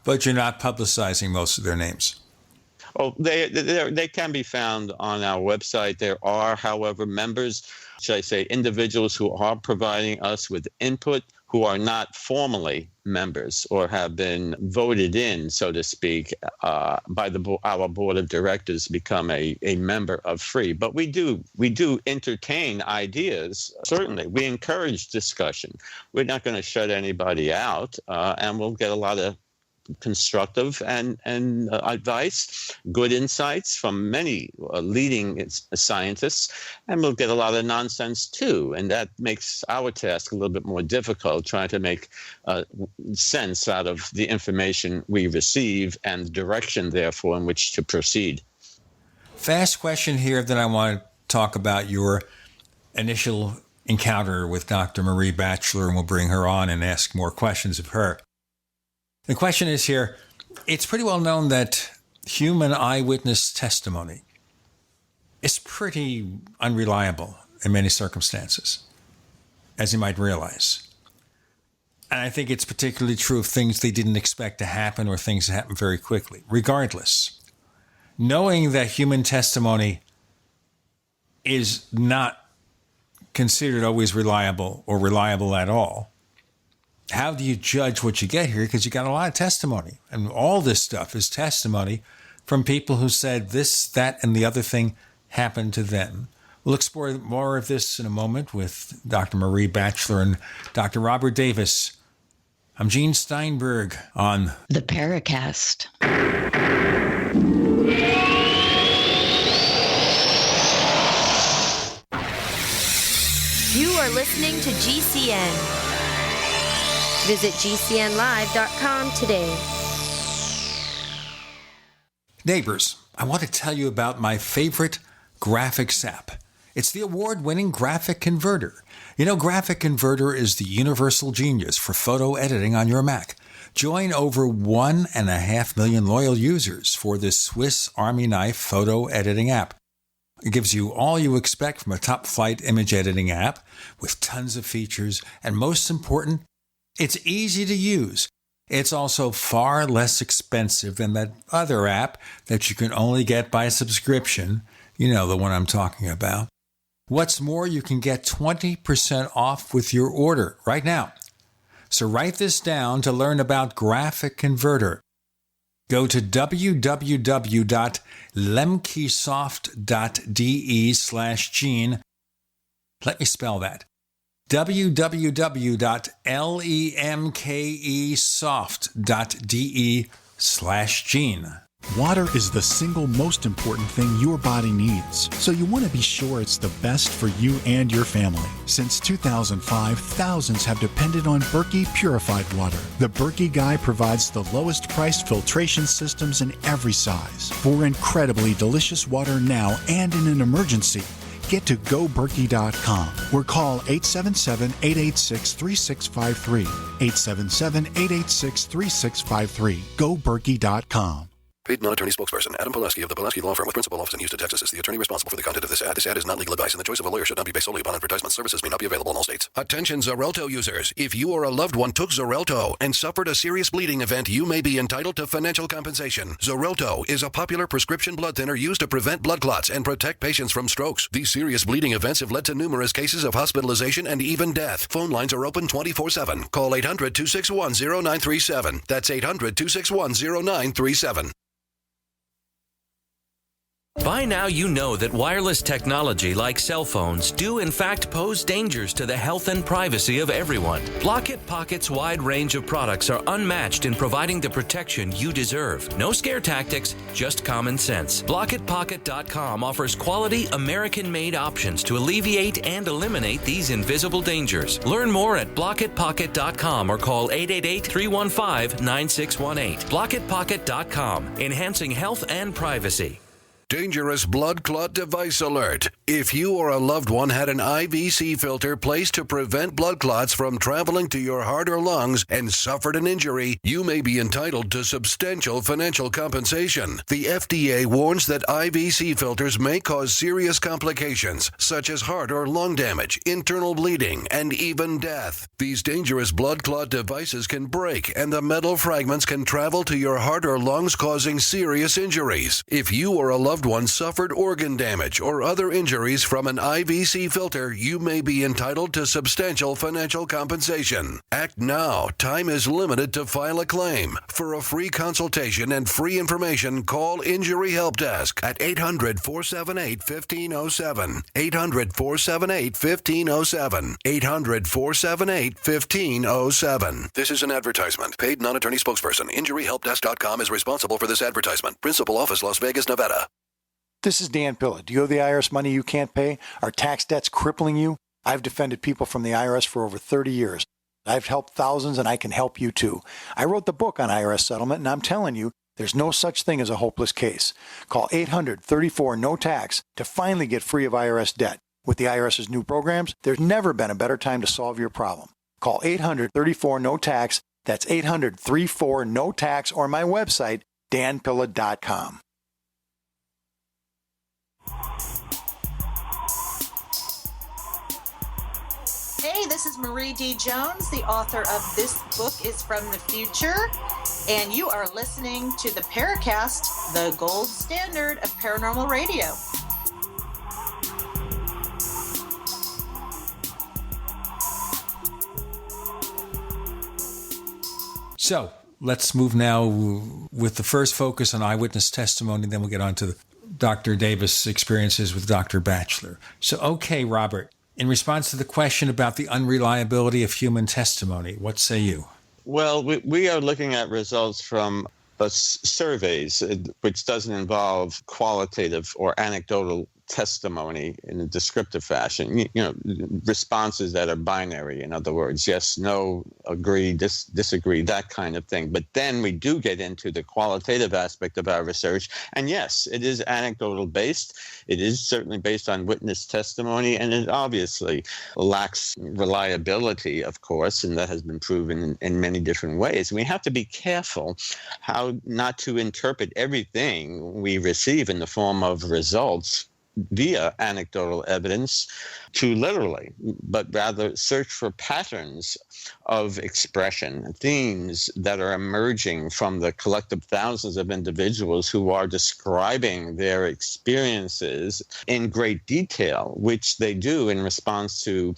But you're not publicizing most of their names. Oh, they can be found on our website. There are, however, members, should I say, individuals who are providing us with input, who are not formally members or have been voted in, so to speak, by our board of directors to become a member of FREE. But we do entertain ideas. Certainly, we encourage discussion. We're not going to shut anybody out, and we'll get a lot of constructive and advice, good insights from many leading scientists, and we'll get a lot of nonsense too. And that makes our task a little bit more difficult, trying to make sense out of the information we receive and the direction, therefore, in which to proceed. Fast question here. Then I want to talk about your initial encounter with Dr. Maree Batchelor, and we'll bring her on and ask more questions of her. The question is here, it's pretty well known that human eyewitness testimony is pretty unreliable in many circumstances, as you might realize. And I think it's particularly true of things they didn't expect to happen or things that happen very quickly. Regardless, knowing that human testimony is not considered always reliable or reliable at all, how do you judge what you get here? Because you got a lot of testimony. And all this stuff is testimony from people who said this, that, and the other thing happened to them. We'll explore more of this in a moment with Dr. Maree Batchelor and Dr. Robert Davis. I'm Gene Steinberg on the Paracast. You are listening to GCN. Visit GCNlive.com today. Neighbors, I want to tell you about my favorite graphics app. It's the award-winning Graphic Converter. You know, Graphic Converter is the universal genius for photo editing on your Mac. Join over 1.5 million loyal users for this Swiss Army knife photo editing app. It gives you all you expect from a top-flight image editing app with tons of features, and most important, it's easy to use. It's also far less expensive than that other app that you can only get by subscription. You know, the one I'm talking about. What's more, you can get 20% off with your order right now. So write this down to learn about Graphic Converter. Go to www.lemkesoft.de/Gene. Let me spell that. www.lemkesoft.de/Gene. Water is the single most important thing your body needs, so you want to be sure it's the best for you and your family. Since 2005, thousands have depended on Berkey purified water. The Berkey Guy provides the lowest priced filtration systems in every size. For incredibly delicious water now and in an emergency, get to GoBerkey.com or call 877-886-3653. 877-886-3653. GoBerkey.com. Paid non-attorney spokesperson Adam Pulaski of the Pulaski Law Firm with principal office in Houston, Texas is the attorney responsible for the content of this ad. This ad is not legal advice, and the choice of a lawyer should not be based solely upon advertisement. Services may not be available in all states. Attention Xarelto users. If you or a loved one took Xarelto and suffered a serious bleeding event, you may be entitled to financial compensation. Xarelto is a popular prescription blood thinner used to prevent blood clots and protect patients from strokes. These serious bleeding events have led to numerous cases of hospitalization and even death. Phone lines are open 24/7. Call 800-261-0937. That's 800-261-0937. By now you know that wireless technology like cell phones do in fact pose dangers to the health and privacy of everyone. Block-It Pocket's wide range of products are unmatched in providing the protection you deserve. No scare tactics, just common sense. BlockItPocket.com offers quality American-made options to alleviate and eliminate these invisible dangers. Learn more at BlockItPocket.com or call 888-315-9618. BlockItPocket.com, enhancing health and privacy. Dangerous blood clot device alert. If you or a loved one had an IVC filter placed to prevent blood clots from traveling to your heart or lungs and suffered an injury, you may be entitled to substantial financial compensation. The FDA warns that IVC filters may cause serious complications, such as heart or lung damage, internal bleeding, and even death. These dangerous blood clot devices can break, and the metal fragments can travel to your heart or lungs, causing serious injuries. If you or a loved one suffered organ damage or other injuries from an IVC filter, you may be entitled to substantial financial compensation. Act now. Time is limited to file a claim. For a free consultation and free information, call Injury Help Desk at 800-478-1507. 800-478-1507. 800-478-1507. This is an advertisement. Paid non-attorney spokesperson. InjuryHelpDesk.com is responsible for this advertisement. Principal office, Las Vegas, Nevada. This is Dan Pilla. Do you owe the IRS money you can't pay? Are tax debts crippling you? I've defended people from the IRS for over 30 years. I've helped thousands, and I can help you too. I wrote the book on IRS settlement, and I'm telling you, there's no such thing as a hopeless case. Call 800-34-NO-TAX to finally get free of IRS debt. With the IRS's new programs, there's never been a better time to solve your problem. Call 800-34-NO-TAX. That's 800-34-NO-TAX, or my website, danpilla.com. Hey, this is Maree D. Jones, the author of This Book is from the Future, and you are listening to the Paracast, the gold standard of paranormal radio. So let's move now with the first focus on eyewitness testimony, then we'll get on to Dr. Davis' experiences with Dr. Batchelor. So, okay, Robert, in response to the question about the unreliability of human testimony, what say you? Well, we are looking at results from surveys, which doesn't involve qualitative or anecdotal testimony in a descriptive fashion. You know, responses that are binary, in other words, yes, no, agree, disagree, that kind of thing. But then we do get into the qualitative aspect of our research. And yes, it is anecdotal based. It is certainly based on witness testimony, and it obviously lacks reliability, of course, and that has been proven in many different ways. We have to be careful how not to interpret everything we receive in the form of results via anecdotal evidence too literally, but rather search for patterns of expression, themes that are emerging from the collective thousands of individuals who are describing their experiences in great detail, which they do in response to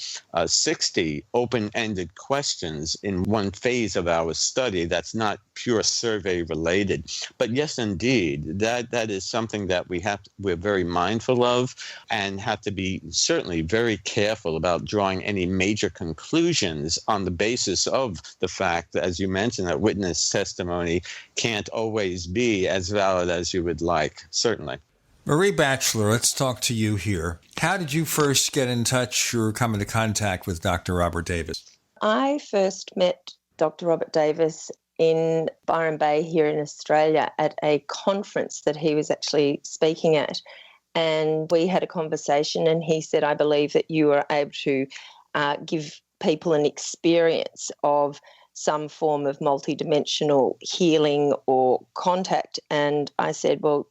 60 open-ended questions in one phase of our study that's not pure survey related. But yes, indeed, that is something that we're very mindful of and have to be certainly very careful about drawing any major conclusions on the basis of the fact that, as you mentioned, that witness testimony can't always be as valid as you would like, certainly. Maree Batchelor, let's talk to you here. How did you first get in touch or come into contact with Dr. Robert Davis? I first met Dr. Robert Davis in Byron Bay here in Australia at a conference that he was actually speaking at. And we had a conversation, and he said, I believe that you are able to give people an experience of some form of multidimensional healing or contact. And I said, well,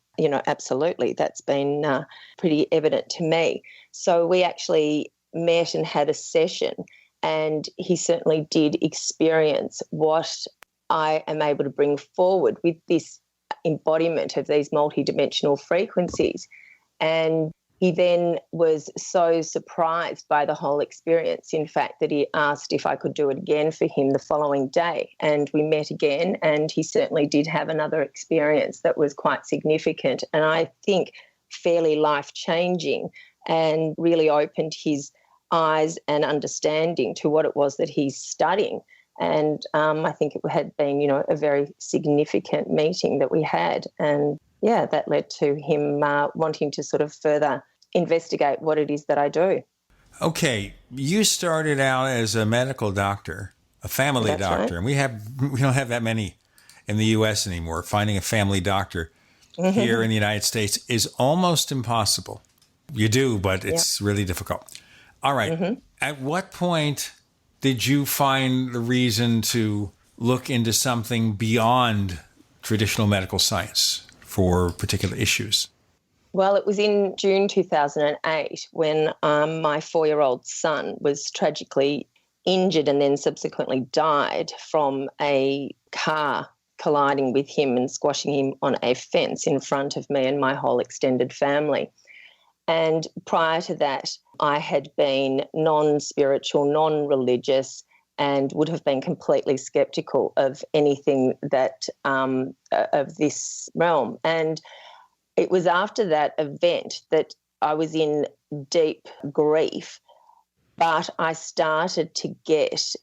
absolutely, that's been pretty evident to me. So we actually met and had a session, and he certainly did experience what I am able to bring forward with this embodiment of these multidimensional frequencies. And he then was so surprised by the whole experience, in fact, that he asked if I could do it again for him the following day. And we met again, and he certainly did have another experience that was quite significant, and I think fairly life-changing, and really opened his eyes and understanding to what it was that he's studying. And I think it had been, a very significant meeting that we had. And yeah, that led to him wanting to sort of further investigate what it is that I do. Okay, you started out as a medical doctor, a family That's doctor, right. and we don't have that many in the U.S. anymore. Finding a family doctor here in the United States is almost impossible. You do, but it's really difficult. All right. At what point did you find the reason to look into something beyond traditional medical science for particular issues? Well, it was in June 2008 when my 4-year-old son was tragically injured and then subsequently died from a car colliding with him and squashing him on a fence in front of me and my whole extended family. And prior to that, I had been non-spiritual, non-religious, and would have been completely skeptical of anything that of this realm. And it was after that event that I was in deep grief, but I started to get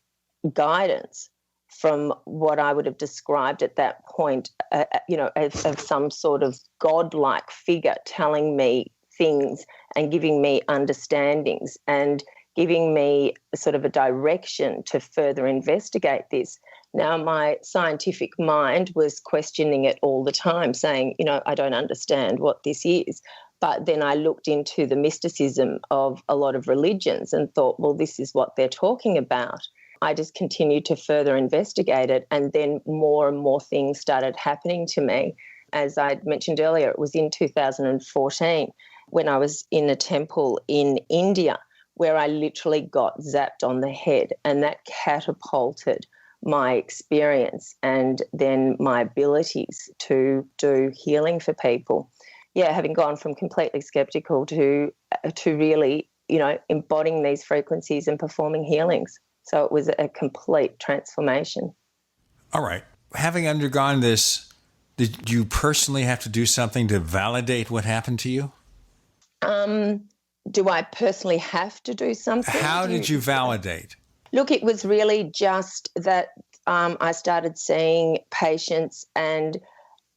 guidance from what I would have described at that point, of some sort of godlike figure telling me things and giving me understandings and giving me sort of a direction to further investigate this. Now, my scientific mind was questioning it all the time, saying, I don't understand what this is. But then I looked into the mysticism of a lot of religions and thought, well, this is what they're talking about. I just continued to further investigate it, and then more and more things started happening to me. As I mentioned earlier, it was in 2014 when I was in a temple in India where I literally got zapped on the head, and that catapulted my experience and then my abilities to do healing for people. Yeah, having gone from completely skeptical to really, embodying these frequencies and performing healings. So it was a complete transformation. All right. Having undergone this, did you personally have to do something to validate what happened to you? Do I personally have to do something? How did you validate? Look, it was really just that I started seeing patients and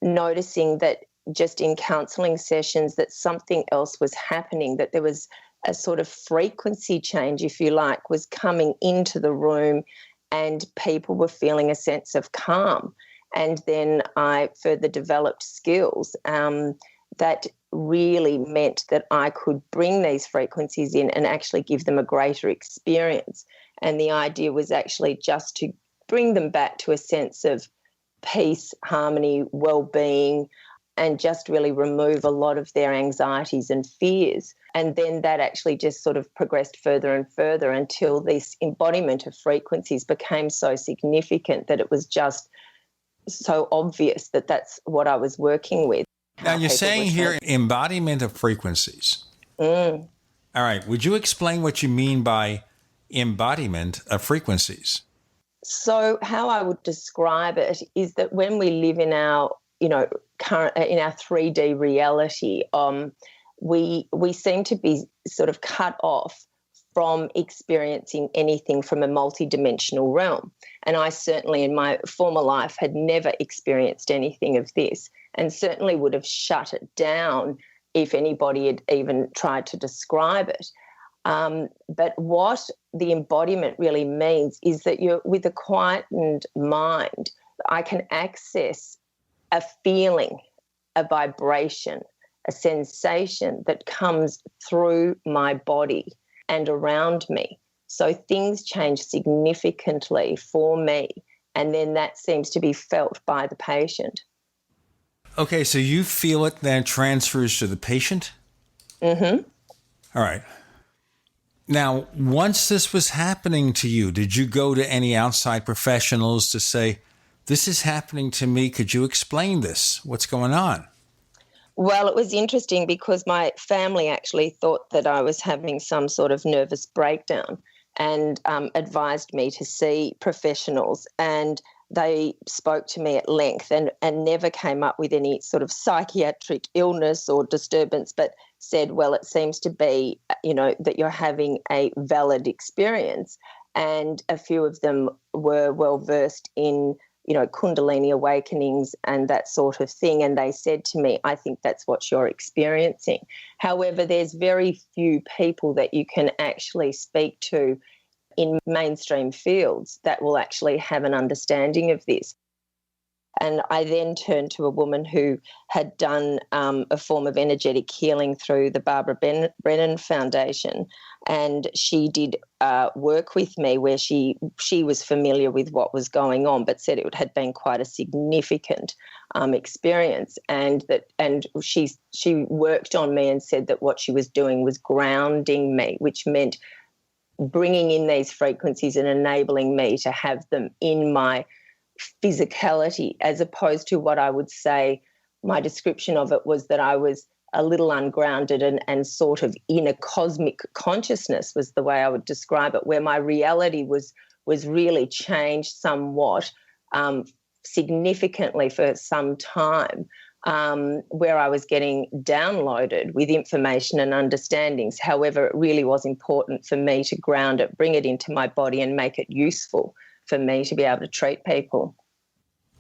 noticing that just in counselling sessions that something else was happening, that there was a sort of frequency change, if you like, was coming into the room and people were feeling a sense of calm. And then I further developed skills that really meant that I could bring these frequencies in and actually give them a greater experience. And the idea was actually just to bring them back to a sense of peace, harmony, well-being, and just really remove a lot of their anxieties and fears. And then that actually just sort of progressed further and further until this embodiment of frequencies became so significant that it was just so obvious that that's what I was working with. Now, you're saying here embodiment of frequencies. All right. Would you explain what you mean by embodiment of frequencies? So how I would describe it is that when we live in our, current in our 3D reality, we seem to be sort of cut off from experiencing anything from a multidimensional realm. And I certainly in my former life had never experienced anything of this, and certainly would have shut it down if anybody had even tried to describe it. But what the embodiment really means is that you're with a quietened mind, I can access a feeling, a vibration, a sensation that comes through my body and around me. So things change significantly for me and then that seems to be felt by the patient. Okay, so you feel it, then transfers to the patient? Mm-hmm. All right. Now, once this was happening to you, did you go to any outside professionals to say, this is happening to me, could you explain this? What's going on? Well, it was interesting because my family actually thought that I was having some sort of nervous breakdown and advised me to see professionals, and they spoke to me at length and never came up with any sort of psychiatric illness or disturbance, but said, well, it seems to be, that you're having a valid experience. And a few of them were well versed in, kundalini awakenings and that sort of thing. And they said to me, I think that's what you're experiencing. However, there's very few people that you can actually speak to in mainstream fields that will actually have an understanding of this. And I then turned to a woman who had done a form of energetic healing through the Maree Batchelor Foundation, and she did work with me where she was familiar with what was going on, but said it had been quite a significant experience, and she worked on me and said that what she was doing was grounding me, which meant bringing in these frequencies and enabling me to have them in my physicality, as opposed to what I would say my description of it was that I was a little ungrounded and sort of in a cosmic consciousness was the way I would describe it, where my reality was really changed somewhat significantly for some time, where I was getting downloaded with information and understandings. However, it really was important for me to ground it, bring it into my body and make it useful for me to be able to treat people.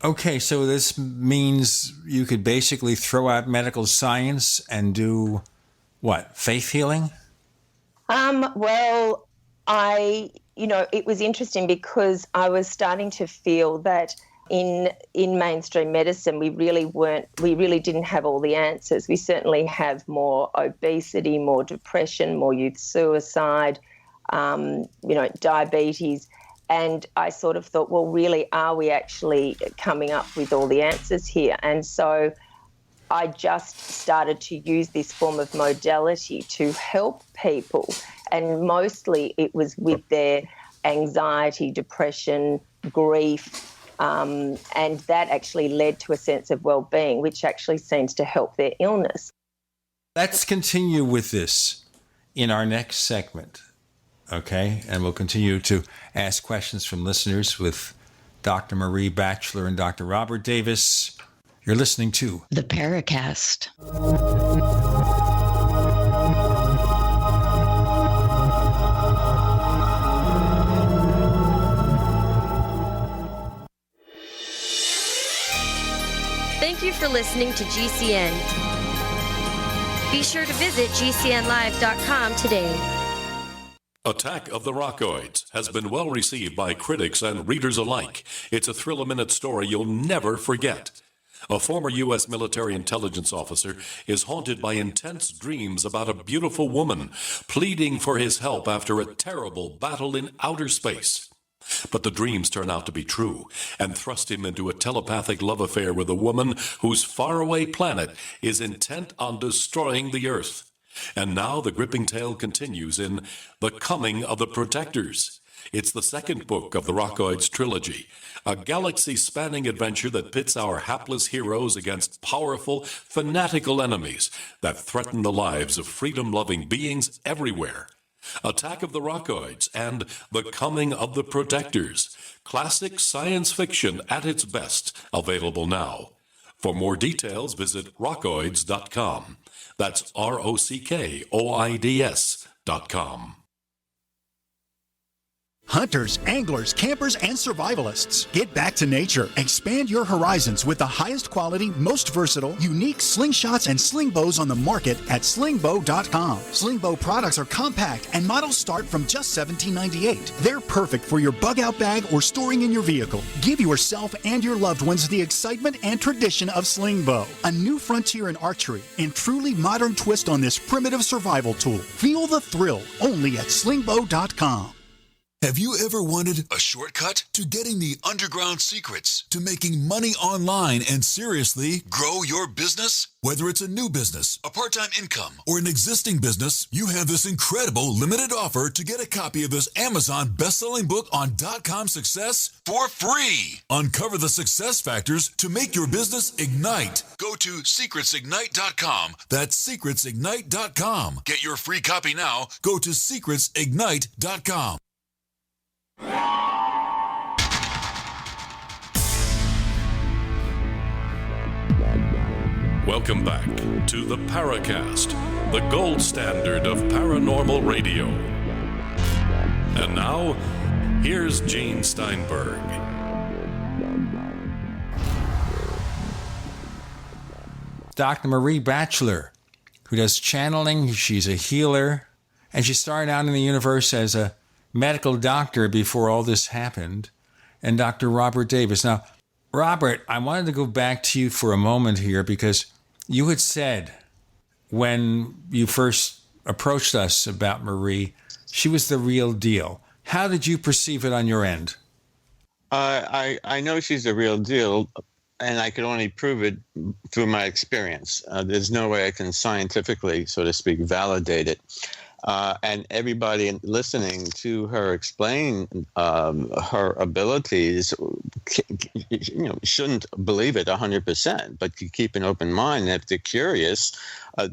Okay, so this means you could basically throw out medical science and do what, faith healing? Well, it was interesting because I was starting to feel that in mainstream medicine, we really didn't have all the answers. We certainly have more obesity, more depression, more youth suicide, diabetes. And I sort of thought, well, really, are we actually coming up with all the answers here? And so I just started to use this form of modality to help people. And mostly it was with their anxiety, depression, grief, and that actually led to a sense of well-being, which actually seems to help their illness. Let's continue with this in our next segment. Okay, and we'll continue to ask questions from listeners with Dr. Maree Batchelor and Dr. Robert Davis. You're listening to The Paracast. Thank you for listening to GCN. Be sure to visit GCNlive.com today. Attack of the Rockoids has been well received by critics and readers alike. It's a thrill-a-minute story you'll never forget. A former U.S. military intelligence officer is haunted by intense dreams about a beautiful woman pleading for his help after a terrible battle in outer space. But the dreams turn out to be true and thrust him into a telepathic love affair with a woman whose faraway planet is intent on destroying the Earth. And now the gripping tale continues in The Coming of the Protectors. It's the second book of the Rockoids trilogy, a galaxy-spanning adventure that pits our hapless heroes against powerful, fanatical enemies that threaten the lives of freedom-loving beings everywhere. Attack of the Rockoids and The Coming of the Protectors, classic science fiction at its best, available now. For more details, visit rockoids.com. That's ROCKOIDS.com. Hunters, anglers, campers, and survivalists. Get back to nature. Expand your horizons with the highest quality, most versatile, unique slingshots and sling bows on the market at slingbow.com. Sling bow products are compact and models start from just $17.98. They're perfect for your bug out bag or storing in your vehicle. Give yourself and your loved ones the excitement and tradition of sling bow. A new frontier in archery and truly modern twist on this primitive survival tool. Feel the thrill only at slingbow.com. Have you ever wanted a shortcut to getting the underground secrets to making money online and seriously grow your business? Whether it's a new business, a part-time income, or an existing business, you have this incredible limited offer to get a copy of this Amazon best-selling book on .com success for free. Uncover the success factors to make your business ignite. Go to secretsignite.com. That's secretsignite.com. Get your free copy now. Go to secretsignite.com. Welcome back to the Paracast, the gold standard of paranormal radio. And now, here's Gene Steinberg. Dr. Maree Batchelor, who does channeling. She's a healer, and she started out in the universe as a medical doctor before all this happened, and Dr. Robert Davis. Now, Robert, I wanted to go back to you for a moment here because you had said when you first approached us about Maree, she was the real deal. How did you perceive it on your end? I know she's the real deal, and I could only prove it through my experience. There's no way I can scientifically, so to speak, validate it. And everybody listening to her explain her abilities, shouldn't believe it 100%, but keep an open mind. If they're curious,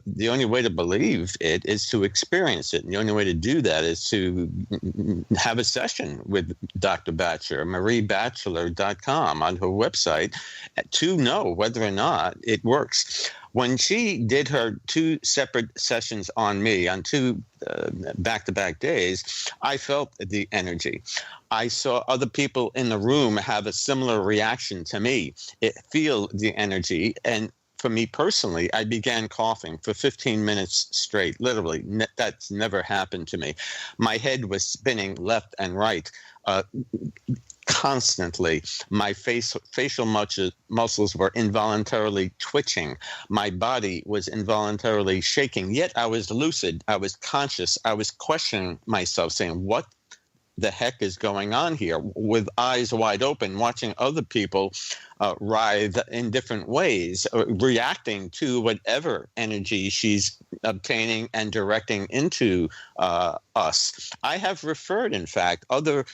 the only way to believe it is to experience it. And the only way to do that is to have a session with Dr. Batchelor, MareeBatchelor.com on her website, to know whether or not it works. When she did her 2 separate sessions on me on 2 back-to-back days, I felt the energy. I saw other people in the room have a similar reaction to me, feel the energy. And for me personally, I began coughing for 15 minutes straight, literally. That's never happened to me. My head was spinning left and right. Constantly. My facial muscles were involuntarily twitching. My body was involuntarily shaking. Yet I was lucid. I was conscious. I was questioning myself, saying, what the heck is going on here? With eyes wide open, watching other people writhe in different ways, reacting to whatever energy she's obtaining and directing into us. I have referred, in fact, other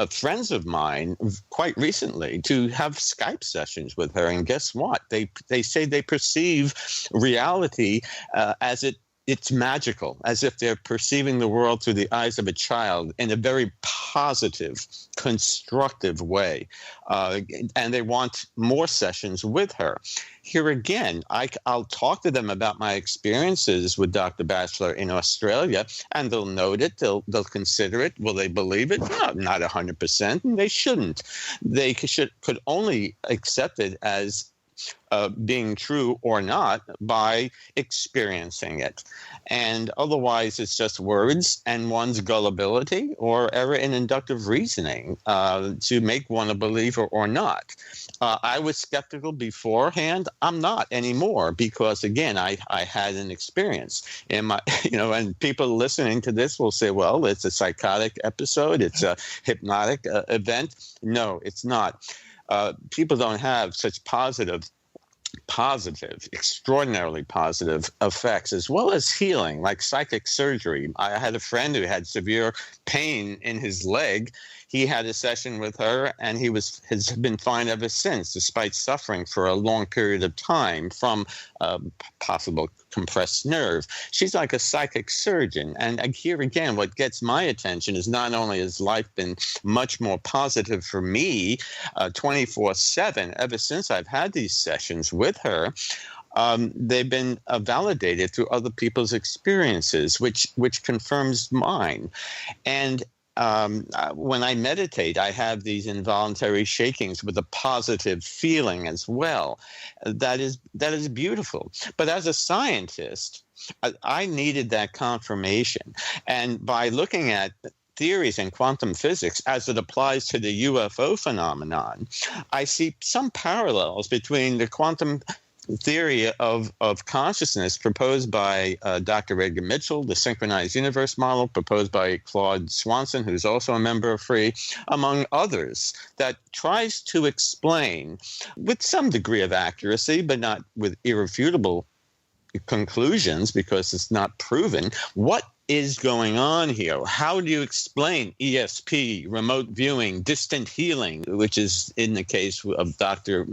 friends of mine quite recently to have Skype sessions with her, and guess what? They say they perceive reality as it's magical, as if they're perceiving the world through the eyes of a child in a very positive, constructive way. And they want more sessions with her. Here again, I'll talk to them about my experiences with Dr. Batchelor in Australia, and they'll note it, they'll consider it. Will they believe it? No, not 100%, and they shouldn't. They could only accept it as being true or not by experiencing it. And otherwise, it's just words and one's gullibility or error in inductive reasoning to make one a believer or not. I was skeptical beforehand. I'm not anymore because, again, I had an experience. And people listening to this will say, well, it's a psychotic episode. It's a hypnotic event. No, it's not. People don't have such positive, extraordinarily positive effects, as well as healing, like psychic surgery. I had a friend who had severe pain in his leg. He had a session with her, and has been fine ever since, despite suffering for a long period of time from possible compressed nerve. She's like a psychic surgeon. And here again, what gets my attention is not only has life been much more positive for me 24/7, ever since I've had these sessions with her, they've been validated through other people's experiences, which confirms mine. And when I meditate, I have these involuntary shakings with a positive feeling as well. That is beautiful. But as a scientist, I needed that confirmation. And by looking at theories in quantum physics as it applies to the UFO phenomenon, I see some parallels between the quantum theory of consciousness proposed by Dr. Edgar Mitchell, the synchronized universe model proposed by Claude Swanson, who's also a member of FREE, among others, that tries to explain with some degree of accuracy, but not with irrefutable conclusions because it's not proven, what is going on here? How do you explain ESP, remote viewing, distant healing, which is in the case of Dr.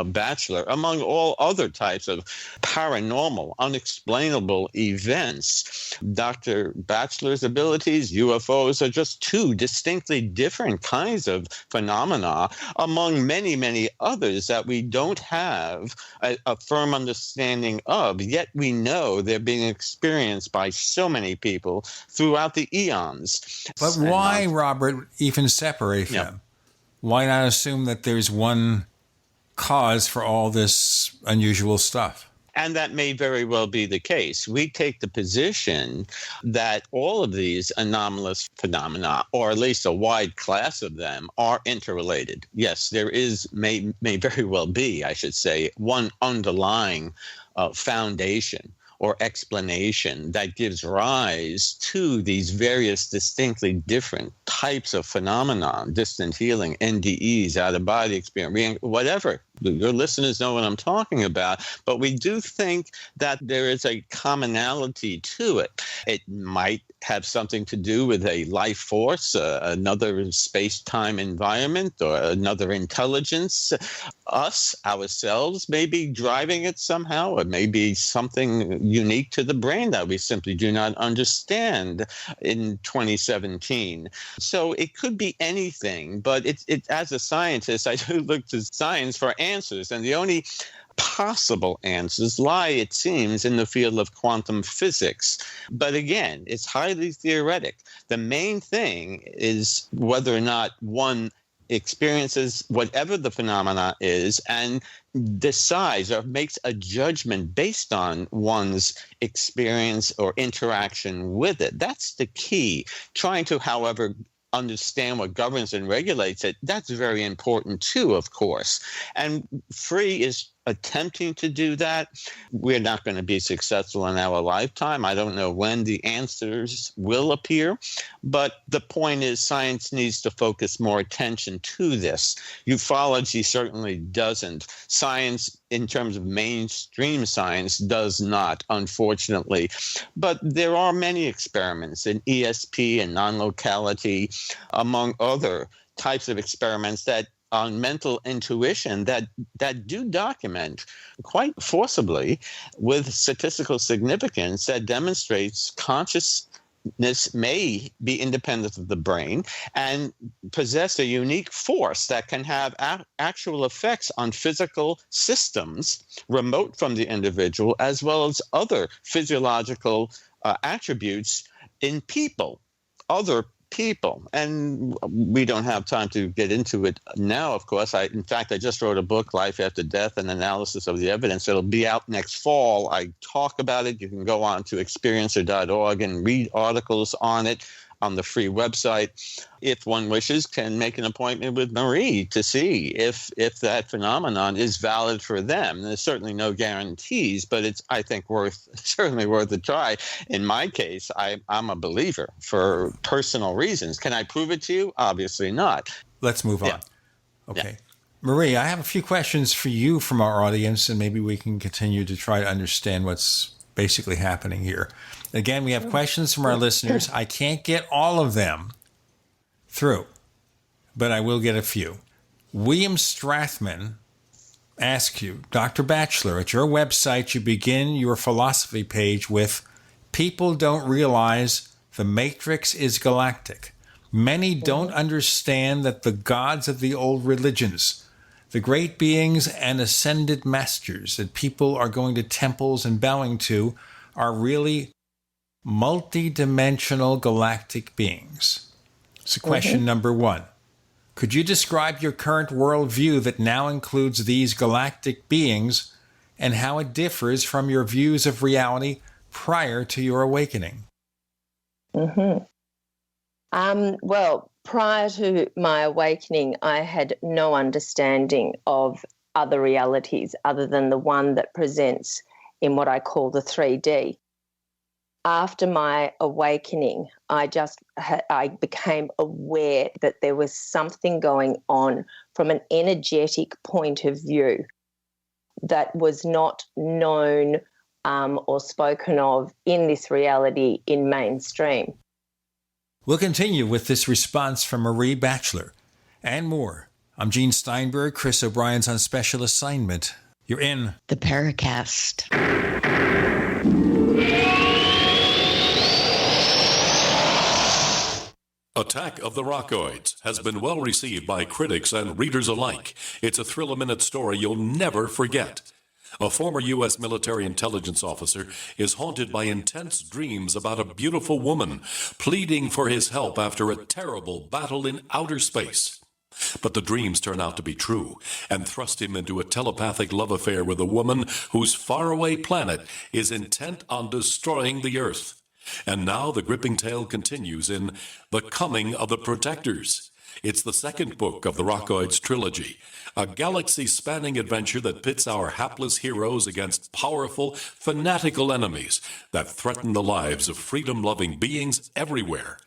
Batchelor, among all other types of paranormal, unexplainable events? Dr. Batchelor's abilities, UFOs, are just two distinctly different kinds of phenomena among many, many others that we don't have a firm understanding of, yet we know they're being experienced by so many people throughout the eons. But why, Robert, even separate them? Why not assume that there's one cause for all this unusual stuff? And that may very well be the case. We take the position that all of these anomalous phenomena, or at least a wide class of them, are interrelated. Yes, there may very well be, I should say, one underlying foundation or explanation that gives rise to these various distinctly different types of phenomenon, distant healing, NDEs, out-of-body experience, whatever. Your listeners know what I'm talking about, but we do think that there is a commonality to it. It might have something to do with a life force, another space-time environment, or another intelligence. Us, ourselves, may be driving it somehow. It may be something unique to the brain that we simply do not understand in 2017. So it could be anything, but it as a scientist, I do look to science for answers, and the only possible answers lie, it seems, in the field of quantum physics. But again, it's highly theoretic. The main thing is whether or not one experiences whatever the phenomena is and decides or makes a judgment based on one's experience or interaction with it. That's the key. Trying to, however, understand what governs and regulates it, that's very important too, of course. And FREE is attempting to do that. We're not going to be successful in our lifetime. I don't know when the answers will appear, but the point is science needs to focus more attention to this. Ufology certainly doesn't. Science, in terms of mainstream science, does not, unfortunately. But there are many experiments in ESP and non-locality, among other types of experiments that on mental intuition that do document quite forcibly with statistical significance that demonstrates consciousness may be independent of the brain and possess a unique force that can have actual effects on physical systems remote from the individual, as well as other physiological attributes in people, other people. And we don't have time to get into it now, of course. In fact, I just wrote a book, Life After Death, an analysis of the evidence. It'll be out next fall. I talk about it. You can go on to experiencer.org and read articles on it on the FREE website. If one wishes, can make an appointment with Maree to see if that phenomenon is valid for them. There's certainly no guarantees, but it's, I think, certainly worth a try. In my case, I'm a believer for personal reasons. Can I prove it to you? Obviously not. Let's move on. Okay. Yeah. Maree, I have a few questions for you from our audience, and maybe we can continue to try to understand what's basically happening here. Again, we have questions from our listeners. I can't get all of them through, but I will get a few. William Strathman asks you, Dr. Batchelor, at your website, you begin your philosophy page with, people don't realize the Matrix is galactic. Many don't understand that the gods of the old religions, the great beings and ascended masters that people are going to temples and bowing to, are really multi-dimensional galactic beings. So question number one. Could you describe your current worldview that now includes these galactic beings and how it differs from your views of reality prior to your awakening? Well, prior to my awakening, I had no understanding of other realities other than the one that presents in what I call the 3D. After my awakening, I became aware that there was something going on from an energetic point of view that was not known or spoken of in this reality in mainstream. We'll continue with this response from Maree Batchelor and more. I'm Gene Steinberg. Chris O'Brien's on special assignment. You're in the Paracast. Attack of the Rockoids has been well received by critics and readers alike. It's a thrill-a-minute story you'll never forget. A former U.S. military intelligence officer is haunted by intense dreams about a beautiful woman pleading for his help after a terrible battle in outer space. But the dreams turn out to be true and thrust him into a telepathic love affair with a woman whose faraway planet is intent on destroying the Earth. And now the gripping tale continues in The Coming of the Protectors. It's the second book of the Rockoids trilogy, a galaxy-spanning adventure that pits our hapless heroes against powerful, fanatical enemies that threaten the lives of freedom-loving beings everywhere.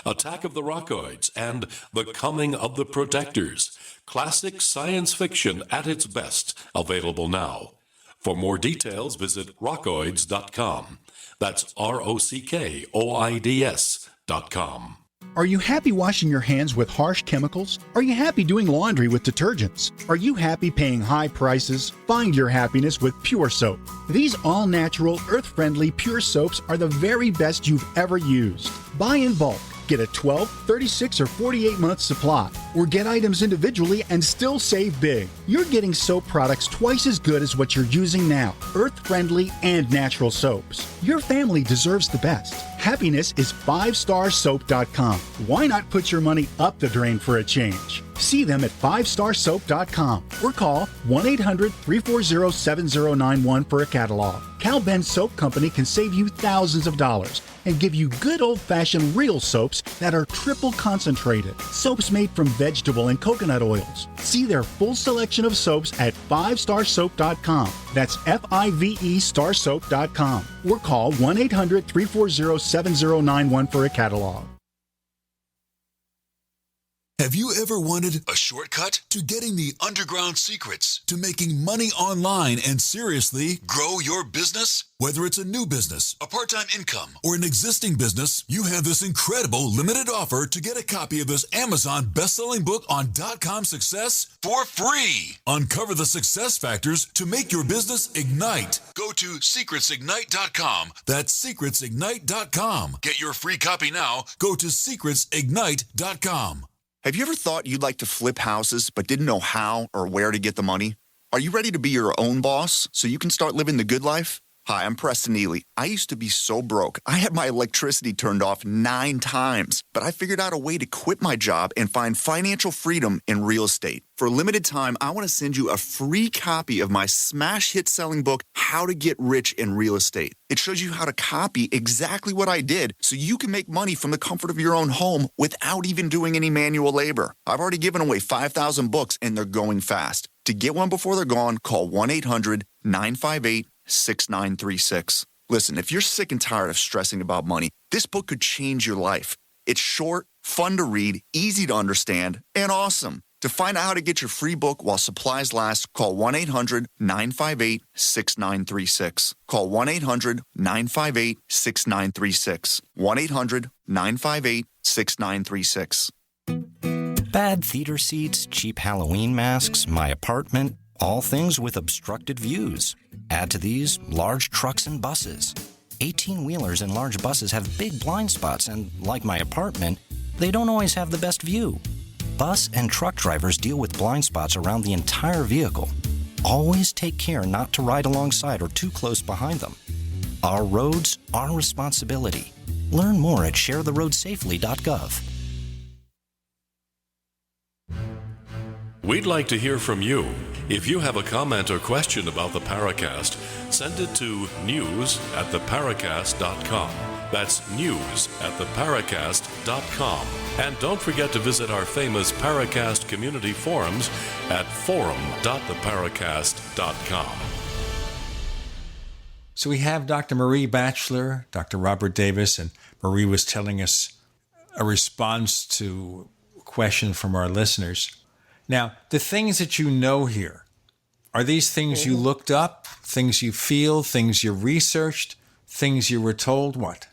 Attack of the Rockoids and The Coming of the Protectors. Classic science fiction at its best, available now. For more details, visit rockoids.com. That's ROCKOIDS.com. Are you happy washing your hands with harsh chemicals? Are you happy doing laundry with detergents? Are you happy paying high prices? Find your happiness with Pure Soap. These all-natural, earth-friendly Pure Soaps are the very best you've ever used. Buy in bulk. Get a 12, 36, or 48-month supply, or get items individually and still save big. You're getting soap products twice as good as what you're using now, earth-friendly and natural soaps. Your family deserves the best. Happiness is 5starsoap.com. Why not put your money up the drain for a change? See them at 5starsoap.com or call 1-800-340-7091 for a catalog. Cal Ben Soap Company can save you thousands of dollars and give you good old-fashioned real soaps that are triple concentrated. Soaps made from vegetable and coconut oils. See their full selection of soaps at 5starsoap.com. That's F-I-V-E starsoap.com. Or call 1-800-340-7091 for a catalog. Have you ever wanted a shortcut to getting the underground secrets to making money online and seriously grow your business? Whether it's a new business, a part-time income, or an existing business, you have this incredible limited offer to get a copy of this Amazon best-selling book on .com success for free. Uncover the success factors to make your business ignite. Go to secretsignite.com. That's secretsignite.com. Get your free copy now. Go to secretsignite.com. Have you ever thought you'd like to flip houses but didn't know how or where to get the money? Are you ready to be your own boss so you can start living the good life? Hi, I'm Preston Neely. I used to be so broke. I had my electricity turned off 9 times, but I figured out a way to quit my job and find financial freedom in real estate. For a limited time, I want to send you a free copy of my smash hit selling book, How to Get Rich in Real Estate. It shows you how to copy exactly what I did so you can make money from the comfort of your own home without even doing any manual labor. I've already given away 5,000 books and they're going fast. To get one before they're gone, call 1-800-958-6936. Listen, if you're sick and tired of stressing about money, this book could change your life. It's short, fun to read, easy to understand, and awesome. To find out how to get your free book while supplies last, call 1-800-958-6936. Call 1-800-958-6936. 1-800-958-6936. Bad theater seats, cheap Halloween masks, my apartment, all things with obstructed views. Add to these large trucks and buses. 18-wheelers and large buses have big blind spots, and like my apartment, they don't always have the best view. Bus and truck drivers deal with blind spots around the entire vehicle. Always take care not to ride alongside or too close behind them. Our roads, our responsibility. Learn more at sharetheroadsafely.gov. We'd like to hear from you. If you have a comment or question about the Paracast, send it to news@theparacast.com. That's news@theparacast.com. And don't forget to visit our famous Paracast community forums at forum.theparacast.com. So we have Dr. Maree Batchelor, Dr. Robert Davis, and Maree was telling us a response to a question from our listeners. Now, the things that you know here, are these things you looked up, things you feel, things you researched, things you were told? What?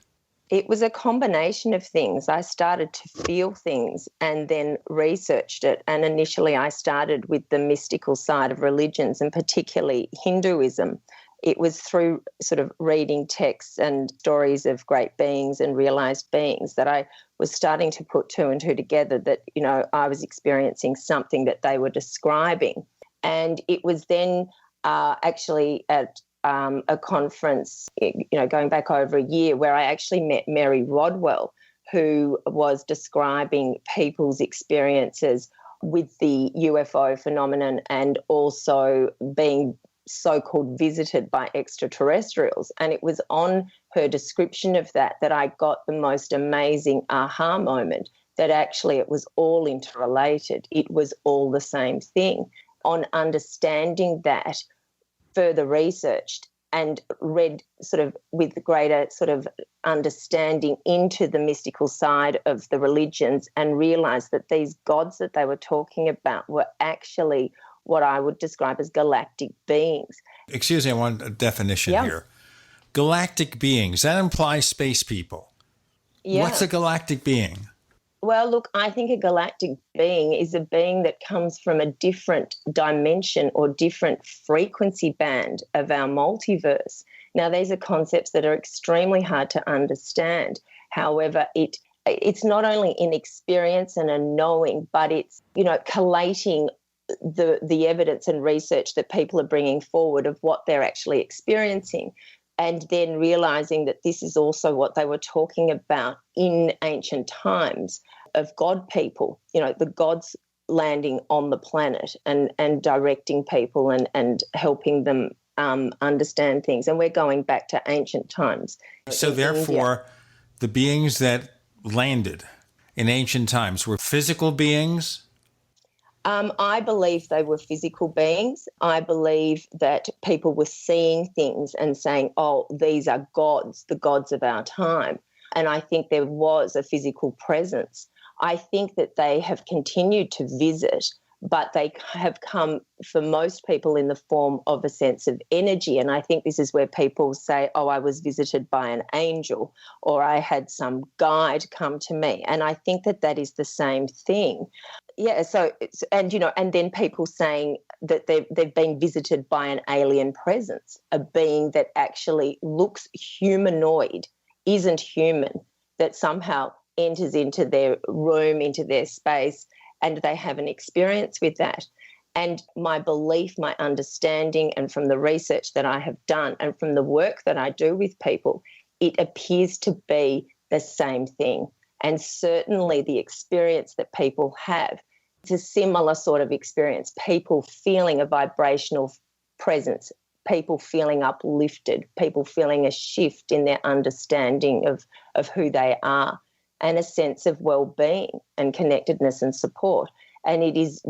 It was a combination of things. I started to feel things and then researched it. And initially I started with the mystical side of religions, and particularly Hinduism. It was through sort of reading texts and stories of great beings and realized beings that I was starting to put two and two together, that, you know, I was experiencing something that they were describing. And it was then actually at a conference, you know, going back over a year, where I actually met Mary Rodwell, who was describing people's experiences with the UFO phenomenon and also being so-called visited by extraterrestrials. And it was on her description of that I got the most amazing aha moment, that actually it was all interrelated. It was all the same thing. On understanding that, further researched and read sort of with greater sort of understanding into the mystical side of the religions, and realised that these gods that they were talking about were actually what I would describe as galactic beings. Excuse me, I want a definition here. Galactic beings, that implies space people. Yeah. What's a galactic being? Well, look, I think a galactic being is a being that comes from a different dimension or different frequency band of our multiverse. Now, these are concepts that are extremely hard to understand. However, it's not only in experience and a knowing, but it's, you know, collating the evidence and research that people are bringing forward of what they're actually experiencing, and then realizing that this is also what they were talking about in ancient times of God people, you know, the gods landing on the planet and directing people and helping them understand things. And we're going back to ancient times. So therefore, the beings that landed in ancient times were physical beings? I believe they were physical beings. I believe that people were seeing things and saying, oh, these are gods, the gods of our time. And I think there was a physical presence. I think that they have continued to visit, but they have come for most people in the form of a sense of energy. And I think this is where people say, oh, I was visited by an angel, or I had some guide come to me. And I think that that is the same thing. Yeah, so, and, you know, and then people saying that they've been visited by an alien presence, a being that actually looks humanoid, isn't human, that somehow enters into their room, into their space, and they have an experience with that. And my belief, my understanding, and from the research that I have done and from the work that I do with people, it appears to be the same thing. And certainly the experience that people have, it's a similar sort of experience, people feeling a vibrational presence, people feeling uplifted, people feeling a shift in their understanding of who they are, and a sense of well-being and connectedness and support. And it is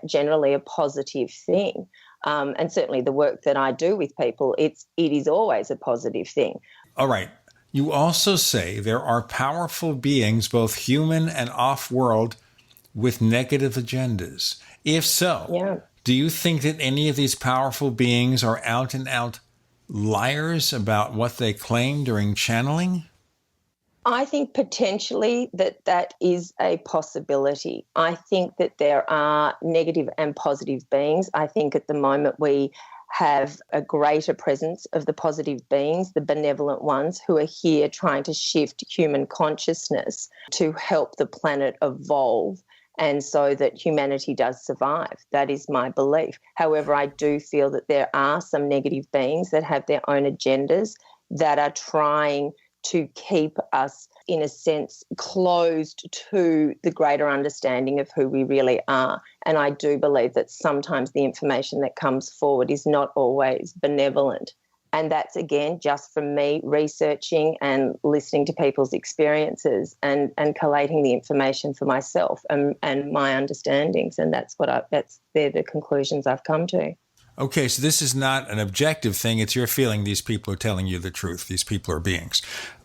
generally a positive thing. And certainly the work that I do with people, it is always a positive thing. All right. You also say there are powerful beings, both human and off-world, with negative agendas. If so, do you think that any of these powerful beings are out-and-out liars about what they claim during channeling? I think potentially that is a possibility. I think that there are negative and positive beings. I think at the moment we have a greater presence of the positive beings, the benevolent ones, who are here trying to shift human consciousness to help the planet evolve, and so that humanity does survive. That is my belief. However, I do feel that there are some negative beings that have their own agendas that are trying to keep us, in a sense, closed to the greater understanding of who we really are. And I do believe that sometimes the information that comes forward is not always benevolent. And that's, again, just from me researching and listening to people's experiences and collating the information for myself and my understandings. And they're the conclusions I've come to. Okay, so this is not an objective thing. It's your feeling these people are telling you the truth. These people are beings.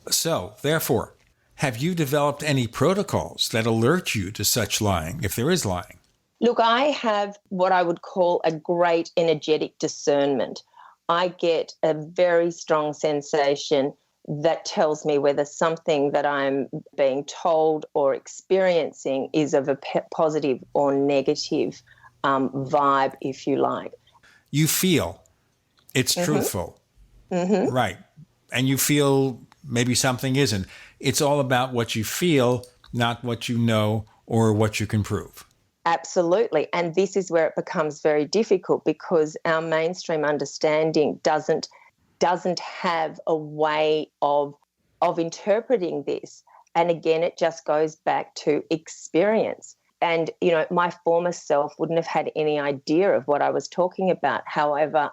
So, therefore, have you developed any protocols that alert you to such lying, if there is lying? Look, I have what I would call a great energetic discernment. I get a very strong sensation that tells me whether something that I'm being told or experiencing is of a positive or negative vibe, if you like. You feel it's truthful. Mm-hmm. Right. And you feel maybe something isn't. It's all about what you feel, not what you know or what you can prove. Absolutely. And this is where it becomes very difficult because our mainstream understanding doesn't have a way of interpreting this. And again, it just goes back to experience. And, my former self wouldn't have had any idea of what I was talking about. However,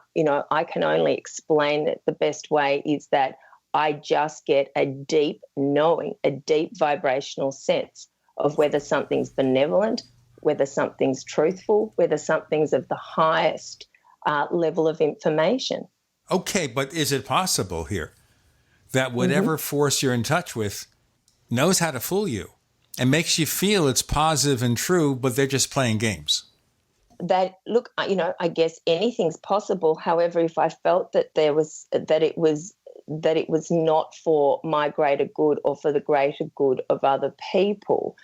I can only explain that the best way is that I just get a deep knowing, a deep vibrational sense of whether something's benevolent, whether something's truthful, whether something's of the highest level of information. Okay, but is it possible here that whatever force you're in touch with knows how to fool you and makes you feel it's positive and true, but they're just playing games? Look, I guess anything's possible. However, if I felt that it was not for my greater good or for the greater good of other people,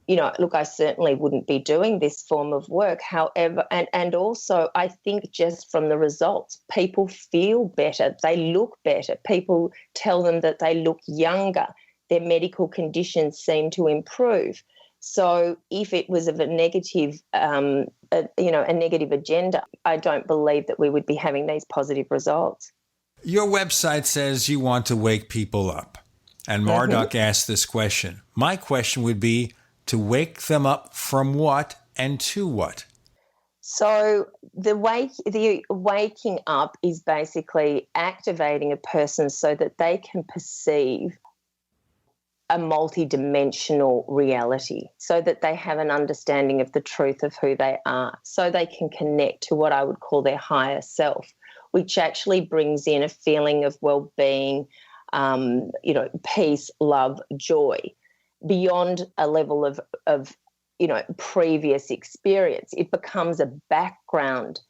look, I certainly wouldn't be doing this form of work. However, and also I think just from the results, people feel better. They look better. People tell them that they look younger. Their medical conditions seem to improve. So if it was of a negative, a negative agenda, I don't believe that we would be having these positive results. Your website says you want to wake people up. And Marduk asked this question. My question would be, to wake them up from what and to what? So the waking up is basically activating a person so that they can perceive a multidimensional reality, so that they have an understanding of the truth of who they are, so they can connect to what I would call their higher self, which actually brings in a feeling of well-being, peace, love, joy, beyond a level of previous experience. It becomes a background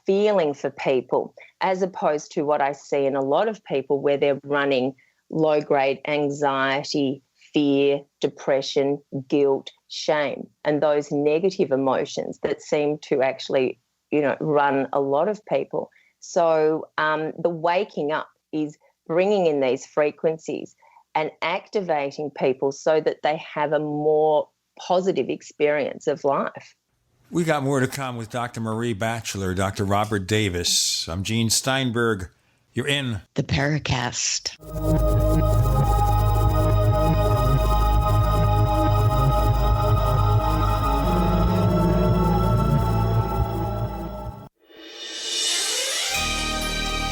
feeling for people, as opposed to what I see in a lot of people where they're running low-grade anxiety, fear, depression, guilt, shame, and those negative emotions that seem to actually, run a lot of people. So the waking up is bringing in these frequencies and activating people so that they have a more positive experience of life. We got more to come with Dr. Maree Batchelor, Dr. Robert Davis. I'm Gene Steinberg. You're in the Paracast.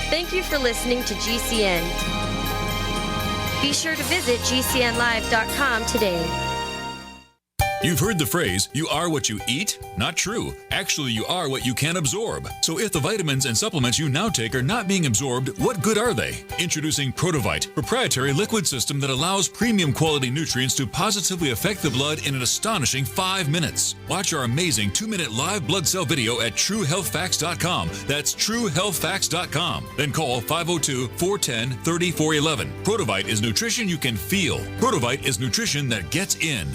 Thank you for listening to GCN. Be sure to visit GCNlive.com today. You've heard the phrase, you are what you eat? Not true. Actually, you are what you can absorb. So if the vitamins and supplements you now take are not being absorbed, what good are they? Introducing Protovite, proprietary liquid system that allows premium quality nutrients to positively affect the blood in an astonishing 5 minutes. Watch our amazing 2-minute live blood cell video at TrueHealthFacts.com. That's TrueHealthFacts.com. Then call 502-410-3411. Protovite is nutrition you can feel. Protovite is nutrition that gets in.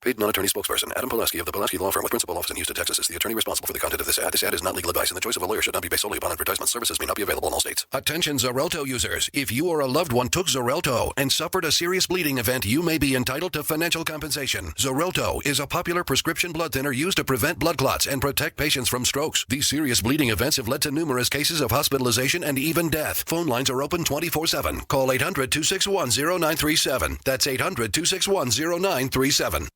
Paid non-attorney spokesperson Adam Pulaski of the Pulaski Law Firm with principal office in Houston, Texas is the attorney responsible for the content of this ad. This ad is not legal advice, and the choice of a lawyer should not be based solely upon advertisement. Services may not be available in all states. Attention Xarelto users. If you or a loved one took Xarelto and suffered a serious bleeding event, you may be entitled to financial compensation. Xarelto is a popular prescription blood thinner used to prevent blood clots and protect patients from strokes. These serious bleeding events have led to numerous cases of hospitalization and even death. Phone lines are open 24/7. Call 800-261-0937. That's 800-261-0937.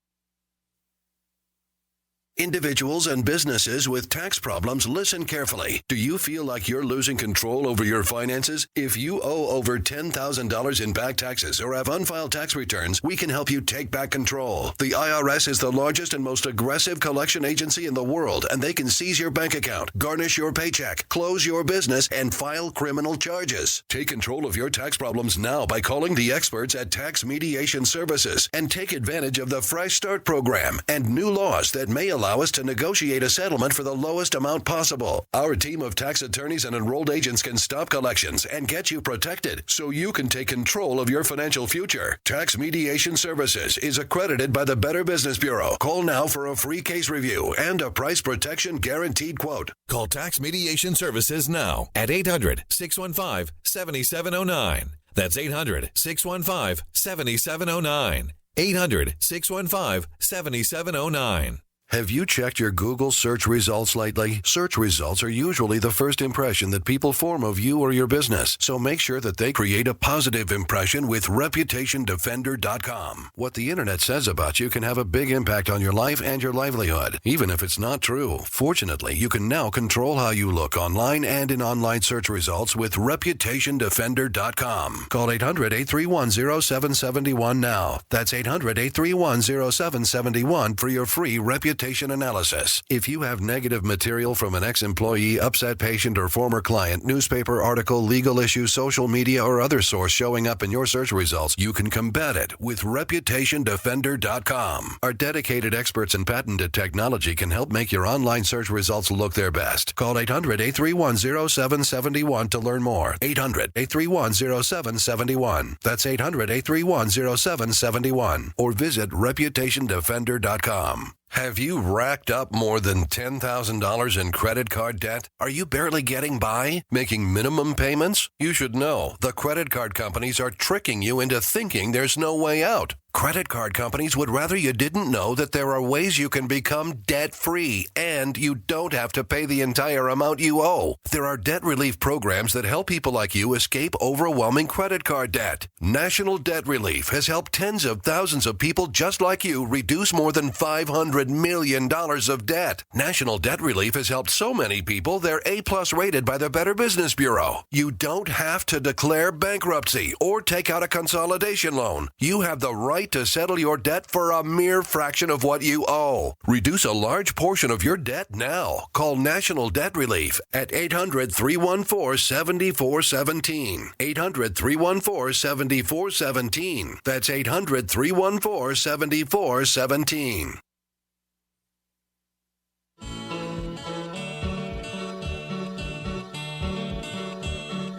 Individuals and businesses with tax problems, listen carefully. Do you feel like you're losing control over your finances? If you owe over $10,000 in back taxes or have unfiled tax returns, we can help you take back control. The IRS is the largest and most aggressive collection agency in the world, and they can seize your bank account, garnish your paycheck, close your business, and file criminal charges. Take control of your tax problems now by calling the experts at Tax Mediation Services and take advantage of the Fresh Start program and new laws that may allow us to negotiate a settlement for the lowest amount possible. Our team of tax attorneys and enrolled agents can stop collections and get you protected so you can take control of your financial future. Tax Mediation Services is accredited by the Better Business Bureau. Call now for a free case review and a price protection guaranteed quote. Call Tax Mediation Services now at 800-615-7709. That's 800-615-7709. 800-615-7709. Have you checked your Google search results lately? Search results are usually the first impression that people form of you or your business, so make sure that they create a positive impression with ReputationDefender.com. What the internet says about you can have a big impact on your life and your livelihood, even if it's not true. Fortunately, you can now control how you look online and in online search results with ReputationDefender.com. Call 800-831-0771 now. That's 800-831-0771 for your free reputation analysis. If you have negative material from an ex-employee, upset patient, or former client, newspaper article, legal issue, social media, or other source showing up in your search results, you can combat it with ReputationDefender.com. Our dedicated experts in patented technology can help make your online search results look their best. Call 800-831-0771 to learn more. 800-831-0771. That's 800-831-0771. Or visit ReputationDefender.com. Have you racked up more than $10,000 in credit card debt? Are you barely getting by, making minimum payments? You should know the credit card companies are tricking you into thinking there's no way out. Credit card companies would rather you didn't know that there are ways you can become debt-free and you don't have to pay the entire amount you owe. There are debt relief programs that help people like you escape overwhelming credit card debt. National Debt Relief has helped tens of thousands of people just like you reduce more than $500 million of debt. National Debt Relief has helped so many people they're A+ rated by the Better Business Bureau. You don't have to declare bankruptcy or take out a consolidation loan. You have the right to settle your debt for a mere fraction of what you owe. Reduce a large portion of your debt now. Call National Debt Relief at 800-314-7417. 800-314-7417. That's 800-314-7417.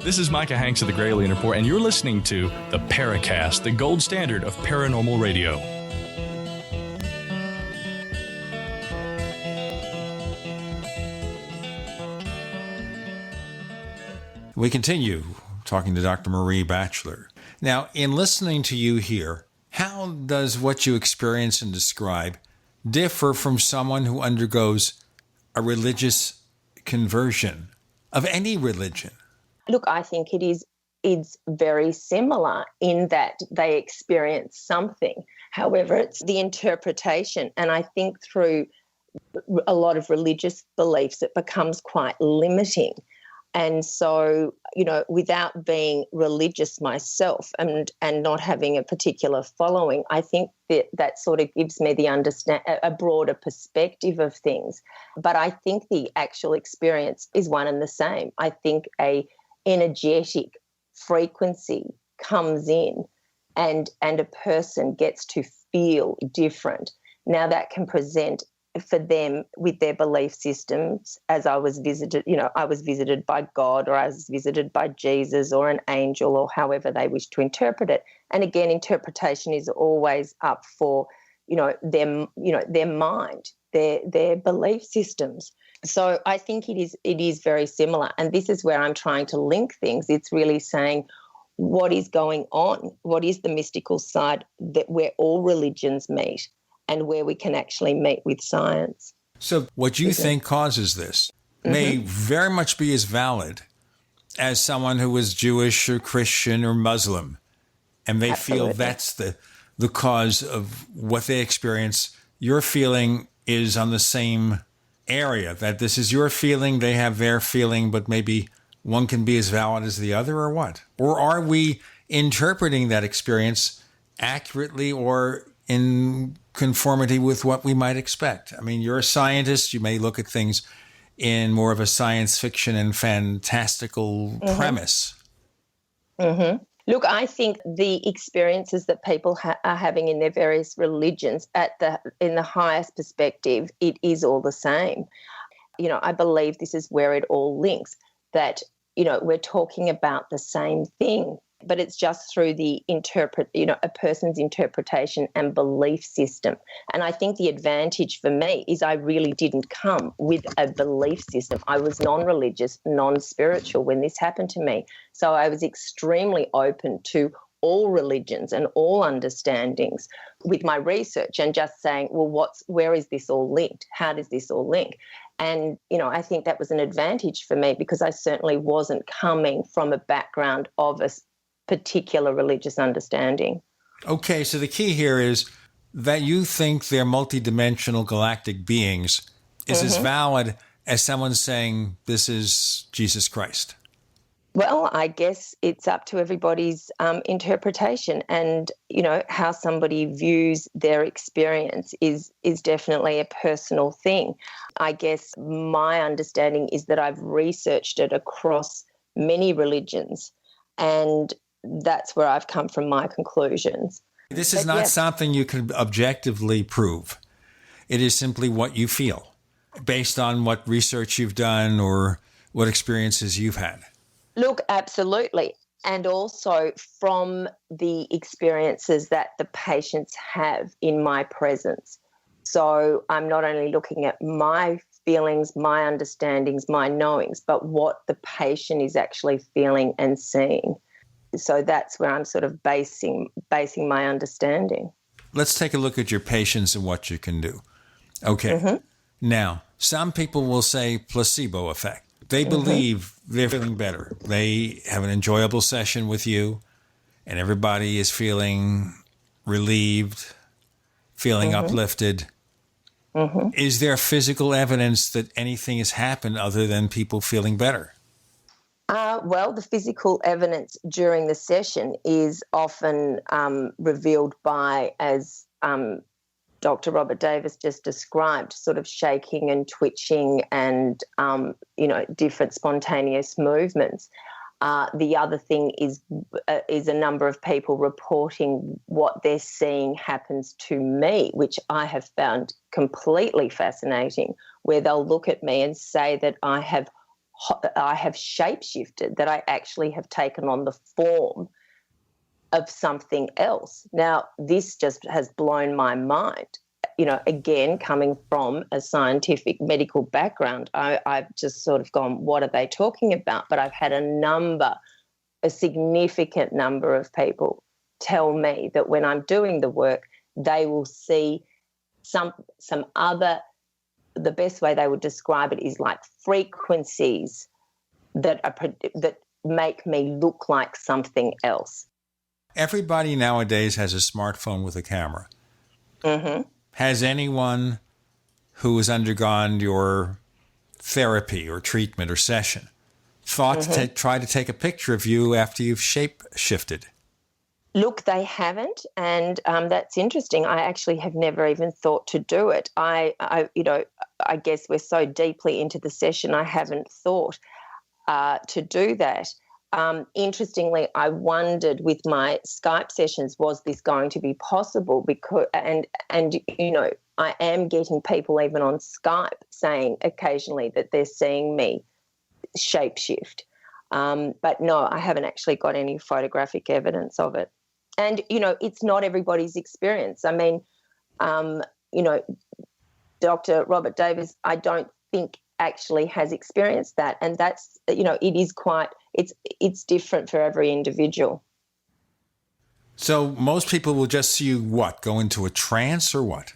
This is Micah Hanks of the Gray Alien Report, and you're listening to the Paracast, the gold standard of paranormal radio. We continue talking to Dr. Maree Batchelor. Now, in listening to you here, how does what you experience and describe differ from someone who undergoes a religious conversion of any religion? Look, I think it's very similar in that they experience something. However, it's the interpretation. And I think through a lot of religious beliefs, it becomes quite limiting. And so, without being religious myself and not having a particular following, I think that sort of gives me a broader perspective of things. But I think the actual experience is one and the same. I think a energetic frequency comes in and a person gets to feel different. Now that can present for them with their belief systems, as I was visited by God, or I was visited by Jesus or an angel, or however they wish to interpret it. And again, interpretation is always up for, their mind, their belief systems. So I think it is very similar. And this is where I'm trying to link things. It's really saying what is going on, what is the mystical side that where all religions meet and where we can actually meet with science. So what you think causes this may very much be as valid as someone who is Jewish or Christian or Muslim, and they feel that's the cause of what they experience. You're feeling is on the same area, that this is your feeling, they have their feeling, but maybe one can be as valid as the other, or what? Or are we interpreting that experience accurately or in conformity with what we might expect? I mean, you're a scientist. You may look at things in more of a science fiction and fantastical premise. Mm-hmm. Look, I think the experiences that people are having in their various religions in the highest perspective, it is all the same. You know, I believe this is where it all links, that, you know, we're talking about the same thing, but it's just through a person's interpretation and belief system. And I think the advantage for me is I really didn't come with a belief system. I was non-religious, non-spiritual when this happened to me. So I was extremely open to all religions and all understandings with my research and just saying, well, where is this all linked? How does this all link? And, you know, I think that was an advantage for me because I certainly wasn't coming from a background of a particular religious understanding. Okay, so the key here is that you think they're multidimensional galactic beings is as valid as someone saying this is Jesus Christ. Well, I guess it's up to everybody's interpretation, and, you know, how somebody views their experience is definitely a personal thing. I guess my understanding is that I've researched it across many religions, and that's where I've come from my conclusions. This is not something you can objectively prove. It is simply what you feel based on what research you've done or what experiences you've had. Look, absolutely. And also from the experiences that the patients have in my presence. So I'm not only looking at my feelings, my understandings, my knowings, but what the patient is actually feeling and seeing. So that's where I'm sort of basing my understanding. Let's take a look at your patients and what you can do. Okay. Now, some people will say placebo effect. They believe they're feeling better. They have an enjoyable session with you, and everybody is feeling relieved, feeling uplifted. Is there physical evidence that anything has happened other than people feeling better? Well, the physical evidence during the session is often revealed by, as Dr. Robert Davis just described, sort of shaking and twitching and, different spontaneous movements. The other thing is a number of people reporting what they're seeing happens to me, which I have found completely fascinating, where they'll look at me and say that I have shape-shifted, that I actually have taken on the form of something else. Now, this just has blown my mind. You know, again, coming from a scientific medical background, I've just sort of gone, what are they talking about? But I've had a significant number of people tell me that when I'm doing the work, they will see some other, the best way they would describe it is like frequencies that make me look like something else. Everybody nowadays has a smartphone with a camera. Has anyone who has undergone your therapy or treatment or session thought to try to take a picture of you after you've shape-shifted? Look, they haven't, and that's interesting. I actually have never even thought to do it. I guess we're so deeply into the session, I haven't thought to do that. Interestingly, I wondered with my Skype sessions, was this going to be possible? Because and I am getting people even on Skype saying occasionally that they're seeing me shapeshift. But no, I haven't actually got any photographic evidence of it. And, it's not everybody's experience. I mean, Dr. Robert Davis, I don't think actually has experienced that. And that's, it is quite, it's different for every individual. So most people will just see you, go into a trance or what?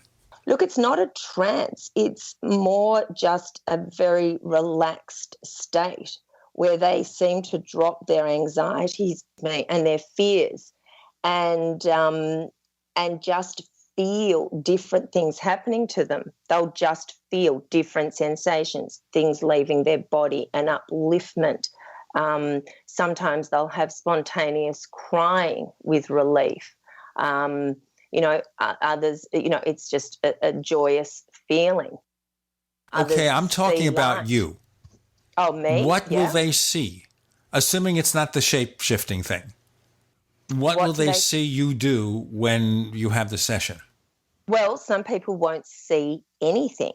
Look, it's not a trance. It's more just a very relaxed state where they seem to drop their anxieties and their fears and just feel different things happening to them. They'll just feel different sensations, things leaving their body, an upliftment. Sometimes they'll have spontaneous crying with relief. Others, it's just a joyous feeling. Okay, I'm talking about you. Oh, me? What will they see? Assuming it's not the shape-shifting thing. What will they see you do when you have the session? Well, some people won't see anything,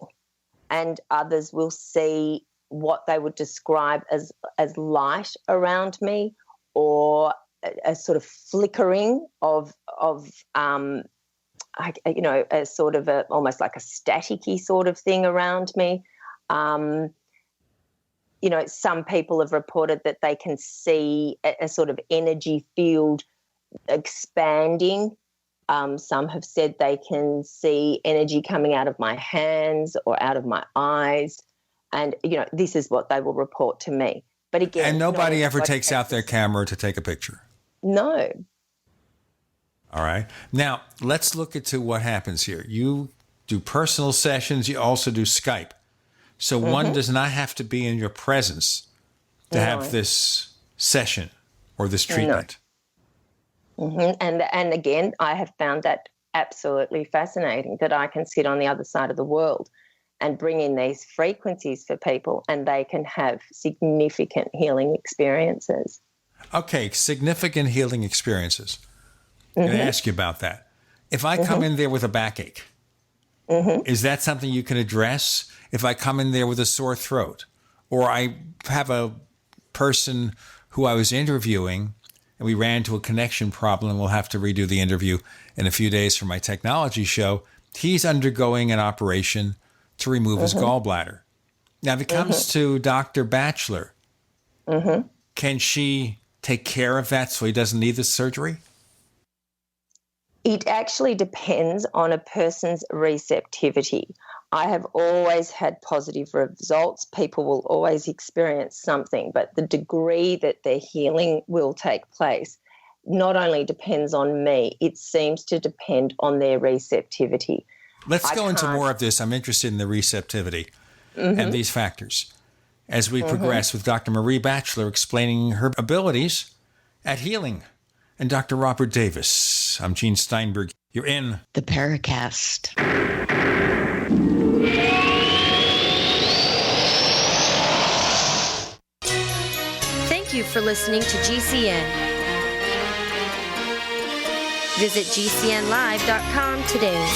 and others will see what they would describe as light around me, or a sort of flickering of a sort of almost like a staticky sort of thing around me. Some people have reported that they can see a sort of energy field expanding. Some have said they can see energy coming out of my hands or out of my eyes. And, this is what they will report to me. But again... And nobody ever takes out their camera to take a picture? No. All right. Now, let's look into what happens here. You do personal sessions. You also do Skype. So one does not have to be in your presence to have this session or this treatment. No. And again, I have found that absolutely fascinating, that I can sit on the other side of the world and bring in these frequencies for people, and they can have significant healing experiences. Okay, significant healing experiences. I'm going to ask you about that. If I come in there with a backache, is that something you can address? If I come in there with a sore throat, or I have a person who I was interviewing and we ran into a connection problem and we'll have to redo the interview in a few days for my technology show, he's undergoing an operation to remove his gallbladder. Now, if it comes to Dr. Batchelor, can she take care of that so he doesn't need the surgery? It actually depends on a person's receptivity. I have always had positive results. People will always experience something, but the degree that their healing will take place not only depends on me, it seems to depend on their receptivity. Let's go into more of this. I'm interested in the receptivity and these factors as we progress with Dr. Maree Batchelor explaining her abilities at healing. And Dr. Robert Davis. I'm Gene Steinberg. You're in the Paracast. Thank you for listening to GCN. Visit GCNlive.com today.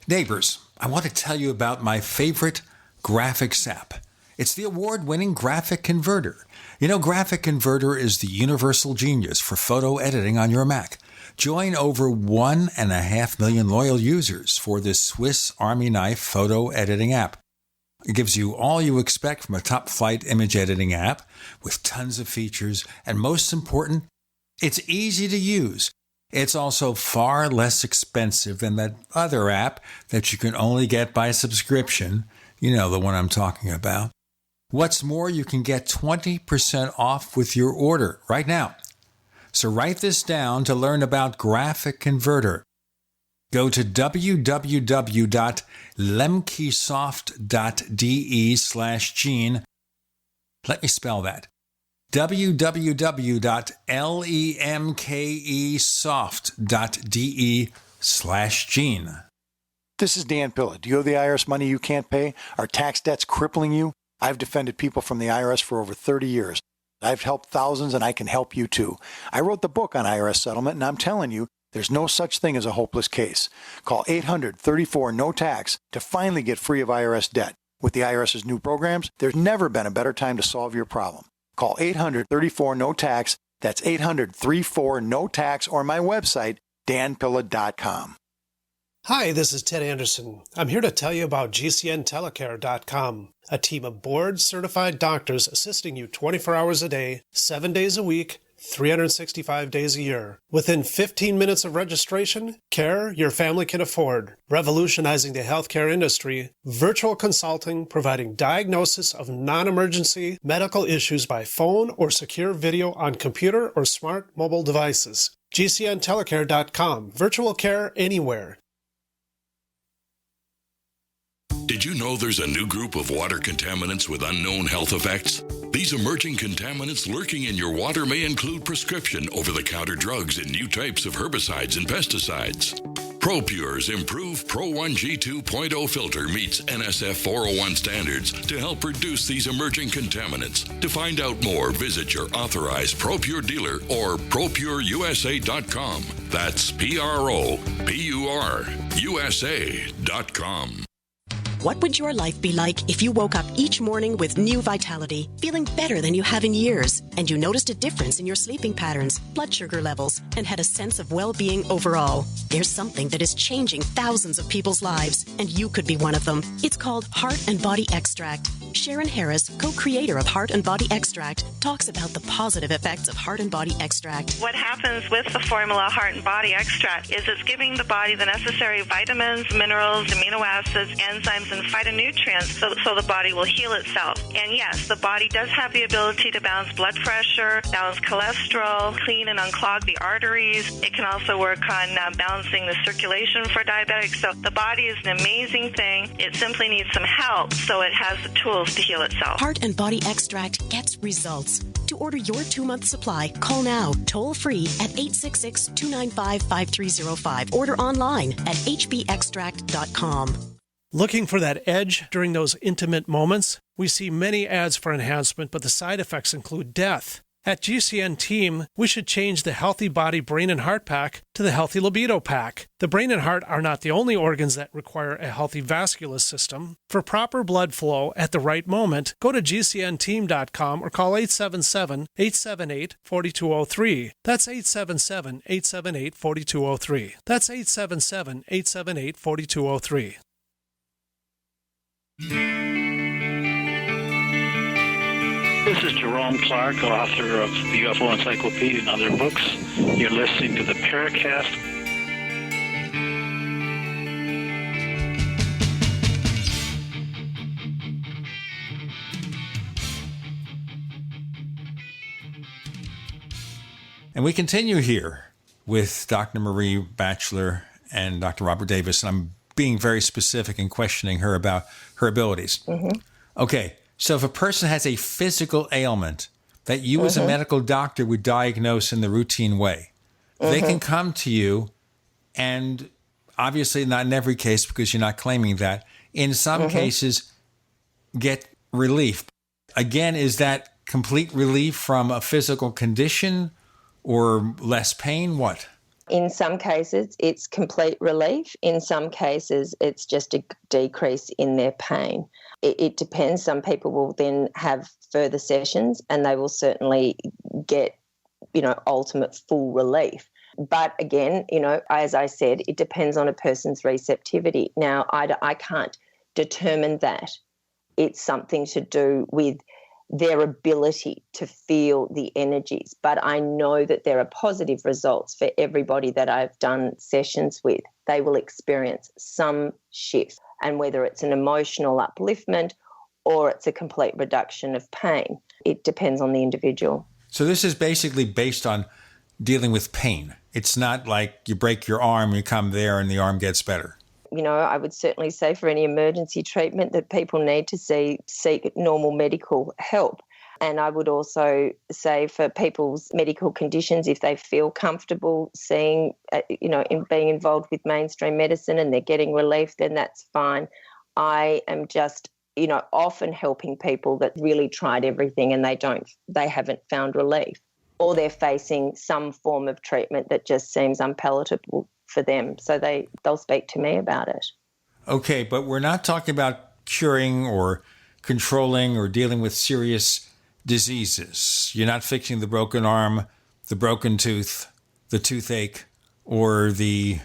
Neighbors, I want to tell you about my favorite graphics app. It's the award-winning Graphic Converter. You know, Graphic Converter is the universal genius for photo editing on your Mac. Join over 1.5 million loyal users for this Swiss Army knife photo editing app. It gives you all you expect from a top-flight image editing app with tons of features, and most important, it's easy to use. It's also far less expensive than that other app that you can only get by subscription. You know the one I'm talking about. What's more, you can get 20% off with your order right now. So write this down to learn about Graphic Converter. Go to www.lemkesoft.de/Gene. Let me spell that. www.lemkesoft.de/Gene. This is Dan Pilla. Do you owe the IRS money you can't pay? Are tax debts crippling you? I've defended people from the IRS for over 30 years. I've helped thousands, and I can help you too. I wrote the book on IRS settlement, and I'm telling you, there's no such thing as a hopeless case. Call 800-34-NO-TAX to finally get free of IRS debt. With the IRS's new programs, there's never been a better time to solve your problem. Call 800-34-NO-TAX. That's 800-34-NO-TAX, or my website, danpilla.com. Hi, this is Ted Anderson. I'm here to tell you about GCNtelecare.com, a team of board-certified doctors assisting you 24 hours a day, 7 days a week, 365 days a year. Within 15 minutes of registration, care your family can afford. Revolutionizing the healthcare industry, virtual consulting providing diagnosis of non-emergency medical issues by phone or secure video on computer or smart mobile devices. GCNtelecare.com. Virtual care anywhere. Did you know there's a new group of water contaminants with unknown health effects? These emerging contaminants lurking in your water may include prescription, over-the-counter drugs, and new types of herbicides and pesticides. ProPure's improved Pro 1G 2.0 filter meets NSF 401 standards to help reduce these emerging contaminants. To find out more, visit your authorized ProPure dealer or ProPureUSA.com. That's PROPURUSA.com. What would your life be like if you woke up each morning with new vitality, feeling better than you have in years, and you noticed a difference in your sleeping patterns, blood sugar levels, and had a sense of well-being overall? There's something that is changing thousands of people's lives, and you could be one of them. It's called Heart and Body Extract. Sharon Harris, co-creator of Heart and Body Extract, talks about the positive effects of Heart and Body Extract. What happens with the formula Heart and Body Extract is it's giving the body the necessary vitamins, minerals, amino acids, enzymes, and phytonutrients so the body will heal itself. And yes, the body does have the ability to balance blood pressure, balance cholesterol, clean and unclog the arteries. It can also work on balancing the circulation for diabetics. So the body is an amazing thing. It simply needs some help so it has the tools to heal itself. Heart and Body Extract gets results. To order your 2-month supply, call now, toll free at 866-295-5305. Order online at hbextract.com. Looking for that edge during those intimate moments? We see many ads for enhancement, but the side effects include death. At GCN Team, we should change the Healthy Body Brain and Heart Pack to the Healthy Libido Pack. The brain and heart are not the only organs that require a healthy vascular system. For proper blood flow at the right moment, go to GCNteam.com or call 877-878-4203. That's 877-878-4203. That's 877-878-4203. This is Jerome Clark, author of the UFO Encyclopedia and other books. You're listening to the Paracast. And we continue here with Dr. Maree Batchelor and Dr. Robert Davis, and I'm being very specific and questioning her about her abilities. Mm-hmm. Okay. So if a person has a physical ailment that you as a medical doctor would diagnose in the routine way, they can come to you, and obviously not in every case because you're not claiming that, in some cases get relief. Again, is that complete relief from a physical condition or less pain? What? In some cases, it's complete relief. In some cases, it's just a decrease in their pain. It depends. Some people will then have further sessions and they will certainly get, ultimate full relief. But again, as I said, it depends on a person's receptivity. Now, I can't determine that. It's something to do with their ability to feel the energies. But I know that there are positive results for everybody that I've done sessions with. They will experience some shift, and whether it's an emotional upliftment or it's a complete reduction of pain, it depends on the individual. So this is basically based on dealing with pain. It's not like you break your arm, you come there and the arm gets better. I would certainly say for any emergency treatment that people need to seek normal medical help. And I would also say for people's medical conditions, if they feel comfortable seeing, in being involved with mainstream medicine and they're getting relief, then that's fine. I am just, often helping people that really tried everything and they haven't found relief, or they're facing some form of treatment that just seems unpalatable for them. So they'll speak to me about it. Okay, but we're not talking about curing or controlling or dealing with serious diseases. You're not fixing the broken arm, the broken tooth, the toothache, or the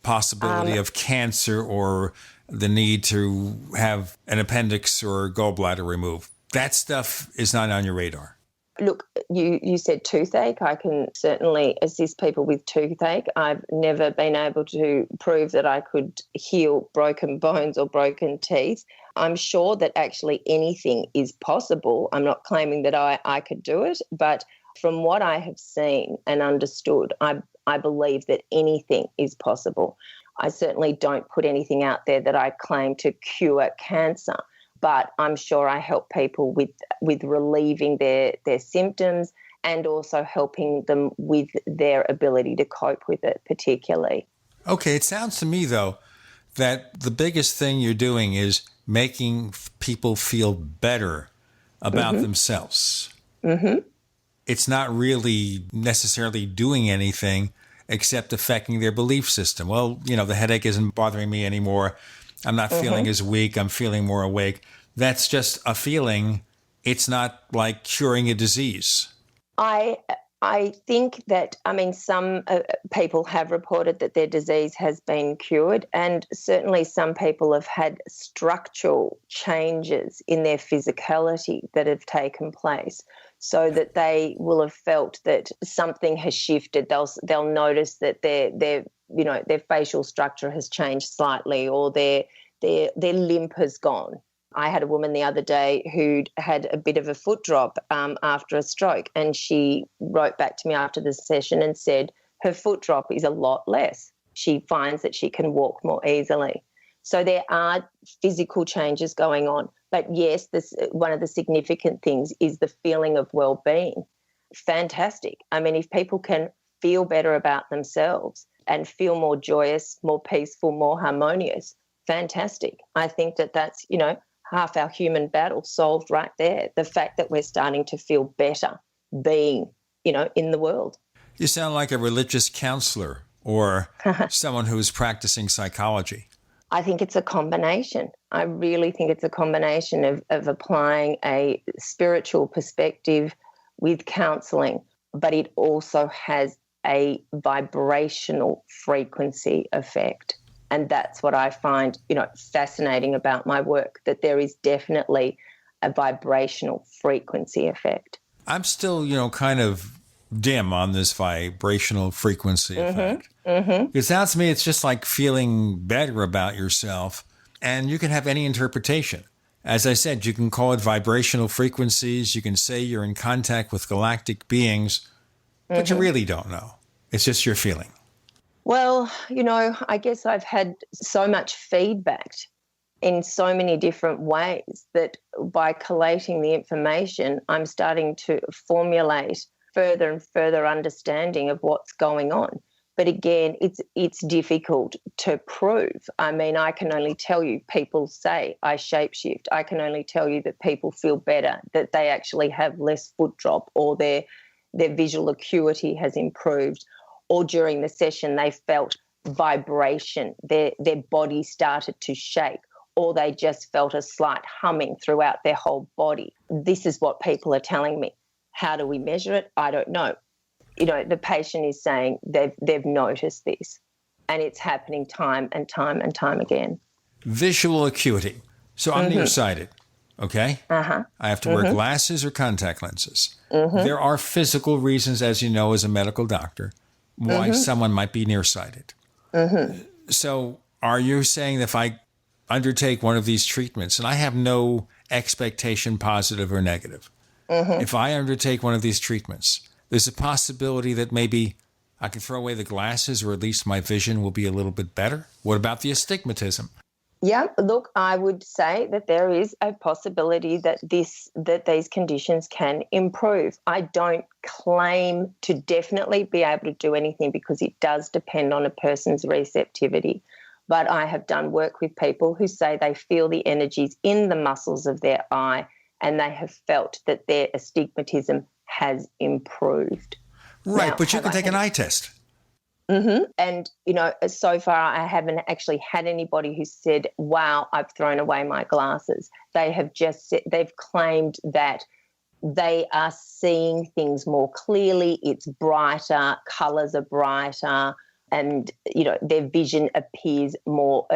possibility of cancer or the need to have an appendix or gallbladder removed. That stuff is not on your radar. Look, you said toothache. I can certainly assist people with toothache. I've never been able to prove that I could heal broken bones or broken teeth. I'm sure that actually anything is possible. I'm not claiming that I could do it, but from what I have seen and understood, I believe that anything is possible. I certainly don't put anything out there that I claim to cure cancer, but I'm sure I help people with relieving their symptoms and also helping them with their ability to cope with it particularly. Okay, it sounds to me, though, that the biggest thing you're doing is making people feel better about themselves. Mm-hmm. It's not really necessarily doing anything except affecting their belief system. Well, the headache isn't bothering me anymore. I'm not feeling as weak. I'm feeling more awake. That's just a feeling. It's not like curing a disease. I think that, some people have reported that their disease has been cured, and certainly some people have had structural changes in their physicality that have taken place, so that they will have felt that something has shifted. They'll notice that their facial structure has changed slightly, or their limp has gone. I had a woman the other day who'd had a bit of a foot drop after a stroke, and she wrote back to me after the session and said her foot drop is a lot less. She finds that she can walk more easily. So there are physical changes going on. But yes, one of the significant things is the feeling of well-being. Fantastic. If people can feel better about themselves and feel more joyous, more peaceful, more harmonious, fantastic. I think that that's, half our human battle solved right there. The fact that we're starting to feel better being, in the world. You sound like a religious counselor or someone who is practicing psychology. I think it's a combination. I really think it's a combination of applying a spiritual perspective with counseling, but it also has a vibrational frequency effect. And that's what I find, fascinating about my work, that there is definitely a vibrational frequency effect. I'm still, kind of dim on this vibrational frequency effect. Mm-hmm. It sounds to me it's just like feeling better about yourself, and you can have any interpretation. As I said, you can call it vibrational frequencies. You can say you're in contact with galactic beings, but you really don't know. It's just your feeling. Well, I guess I've had so much feedback in so many different ways that by collating the information, I'm starting to formulate further and further understanding of what's going on. But again, it's difficult to prove. I can only tell you people say I shapeshift. I can only tell you that people feel better, that they actually have less foot drop, or their visual acuity has improved, or during the session they felt vibration, their body started to shake, or they just felt a slight humming throughout their whole body. This is what people are telling me. How do we measure it? I don't know. The patient is saying they've noticed this, and it's happening time and time and time again. Visual acuity. So I'm nearsighted, okay? I have to wear glasses or contact lenses. There are physical reasons, as you know, as a medical doctor, why someone might be nearsighted. So are you saying that if I undertake one of these treatments, and I have no expectation, positive or negative, if I undertake one of these treatments, there's a possibility that maybe I can throw away the glasses, or at least my vision will be a little bit better? What about the astigmatism? Yeah, look, I would say that there is a possibility that these conditions can improve. I don't claim to definitely be able to do anything, because it does depend on a person's receptivity. But I have done work with people who say they feel the energies in the muscles of their eye, and they have felt that their astigmatism has improved. Right, now, but you can take an eye test. And, so far I haven't actually had anybody who said, wow, I've thrown away my glasses. They have just said, they've claimed that they are seeing things more clearly. It's brighter, colours are brighter, and, their vision appears more,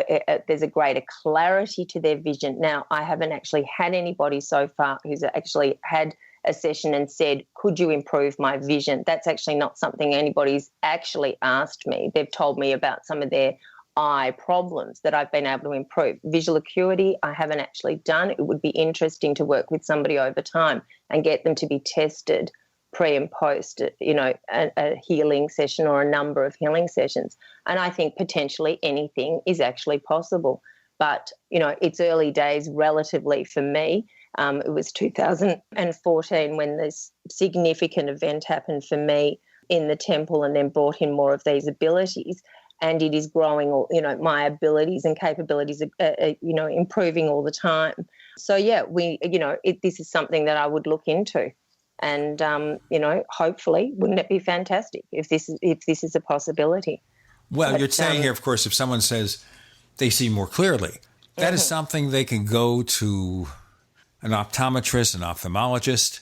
there's a greater clarity to their vision. Now, I haven't actually had anybody so far who's actually had a session and said, could you improve my vision? That's actually not something anybody's actually asked me. They've told me about some of their eye problems that I've been able to improve. Visual acuity, I haven't actually done. It would be interesting to work with somebody over time and get them to be tested pre and post, a healing session or a number of healing sessions. And I think potentially anything is actually possible. But, it's early days relatively for me. It was 2014 when this significant event happened for me in the temple, and then brought in more of these abilities. And it is growing, my abilities and capabilities are improving all the time. So, yeah, this is something that I would look into. And, hopefully, wouldn't it be fantastic if this is a possibility? Well, you're saying here, of course, if someone says they see more clearly, that is something they can go to an optometrist, an ophthalmologist,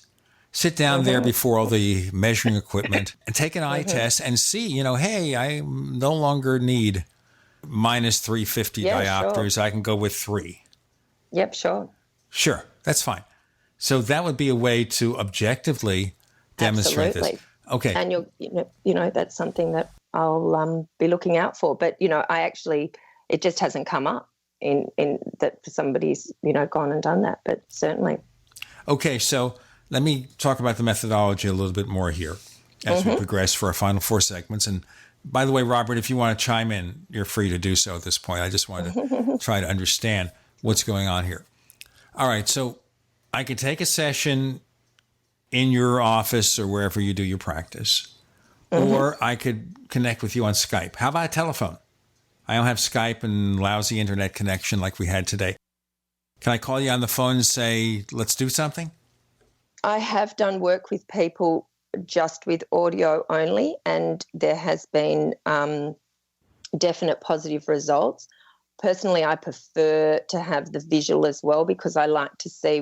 sit down there before all the measuring equipment and take an eye test and see, hey, I no longer need minus 350 diopters. Sure. I can go with 3. Yep, sure. Sure, that's fine. So that would be a way to objectively demonstrate this. Okay. And that's something that I'll be looking out for. But, it just hasn't come up in that somebody's, gone and done that, but certainly. Okay, so let me talk about the methodology a little bit more here as we progress for our final 4 segments. And by the way, Robert, if you want to chime in, you're free to do so at this point. I just wanted to try to understand what's going on here. All right, so I could take a session in your office or wherever you do your practice, or I could connect with you on Skype. How about a telephone? I don't have Skype and lousy internet connection like we had today. Can I call you on the phone and say, let's do something? I have done work with people just with audio only, and there has been definite positive results. Personally, I prefer to have the visual as well, because I like to see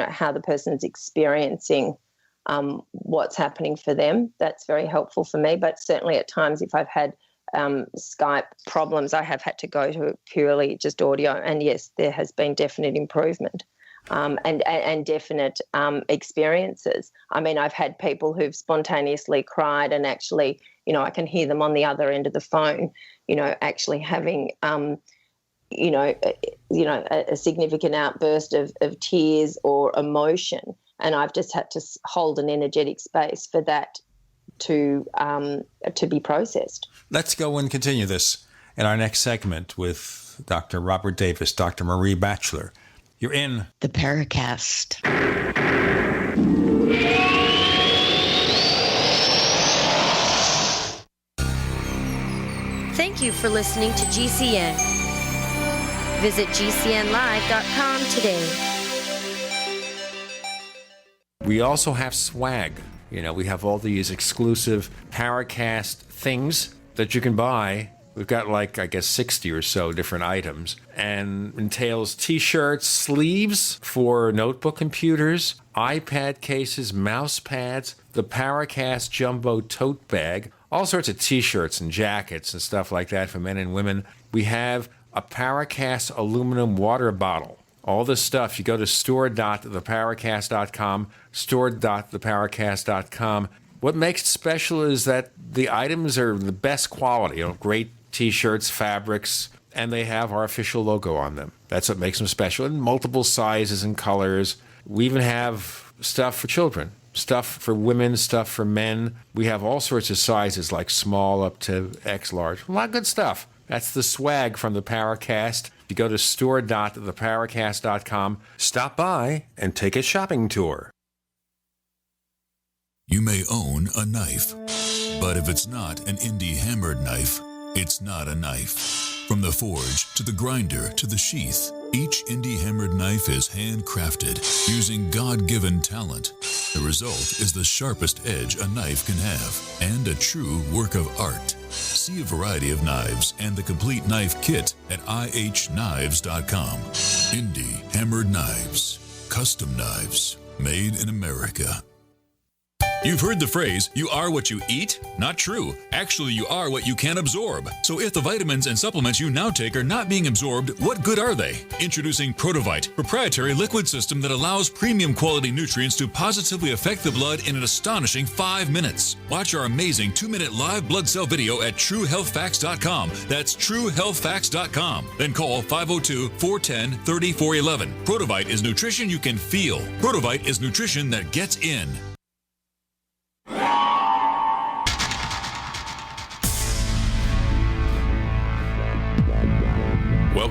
how the person's experiencing what's happening for them. That's very helpful for me. But certainly at times, if I've had Skype problems, I have had to go to purely just audio. And yes, there has been definite improvement and definite experiences. I mean, I've had people who've spontaneously cried, and actually, I can hear them on the other end of the phone, actually having, a significant outburst of tears or emotion. And I've just had to hold an energetic space for that to be processed. Let's go and continue this in our next segment with Dr. Robert Davis, Dr. Maree Batchelor. You're in the Paracast. Thank you for listening to GCN. Visit GCNlive.com today. We also have swag. We have all these exclusive Paracast things that you can buy. We've got 60 or so different items, and entails T-shirts, sleeves for notebook computers, iPad cases, mouse pads, the Paracast Jumbo tote bag, all sorts of T-shirts and jackets and stuff like that for men and women. We have a Paracast aluminum water bottle. All this stuff, you go to store.theparacast.com, store.theparacast.com. What makes it special is that the items are the best quality, great T-shirts, fabrics, and they have our official logo on them. That's what makes them special, in multiple sizes and colors. We even have stuff for children, stuff for women, stuff for men. We have all sorts of sizes, like small up to X large. A lot of good stuff. That's the swag from the Paracast. You go to store.theparacast.com, stop by, and take a shopping tour. You may own a knife, but if it's not an indie hammered knife, it's not a knife. From the forge to the grinder to the sheath, each indie hammered knife is handcrafted using God-given talent. The result is the sharpest edge a knife can have, and a true work of art. See a variety of knives and the complete knife kit at ihknives.com. Indie hammered knives, custom knives, made in America. You've heard the phrase, you are what you eat? Not true. Actually, you are what you can absorb. So if the vitamins and supplements you now take are not being absorbed, what good are they? Introducing Protovite, proprietary liquid system that allows premium quality nutrients to positively affect the blood in an astonishing 5 minutes. Watch our amazing 2-minute live blood cell video at TrueHealthFacts.com. That's TrueHealthFacts.com. Then call 502-410-3411. Protovite is nutrition you can feel. Protovite is nutrition that gets in.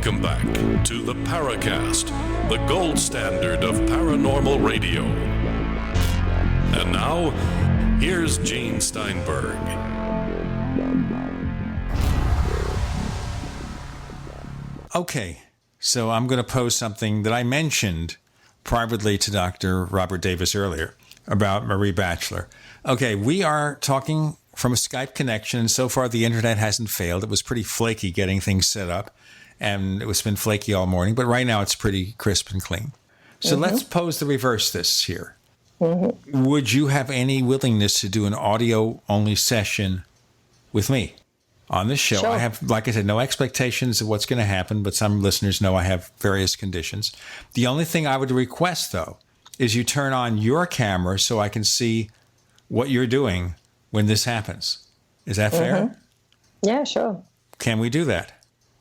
Welcome back to the Paracast, the gold standard of paranormal radio. And now, here's Gene Steinberg. Okay, so I'm going to pose something that I mentioned privately to Dr. Robert Davis earlier about Maree Batchelor. Okay, we are talking from a Skype connection, and so far the internet hasn't failed. It was pretty flaky getting things set up, and it's been flaky all morning, but right now it's pretty crisp and clean. So let's pose the reverse this here. Would you have any willingness to do an audio-only session with me on this show? Sure. I have, like I said, no expectations of what's going to happen, but some listeners know I have various conditions. The only thing I would request, though, is you turn on your camera so I can see what you're doing when this happens. Is that fair? Yeah, sure. Can we do that?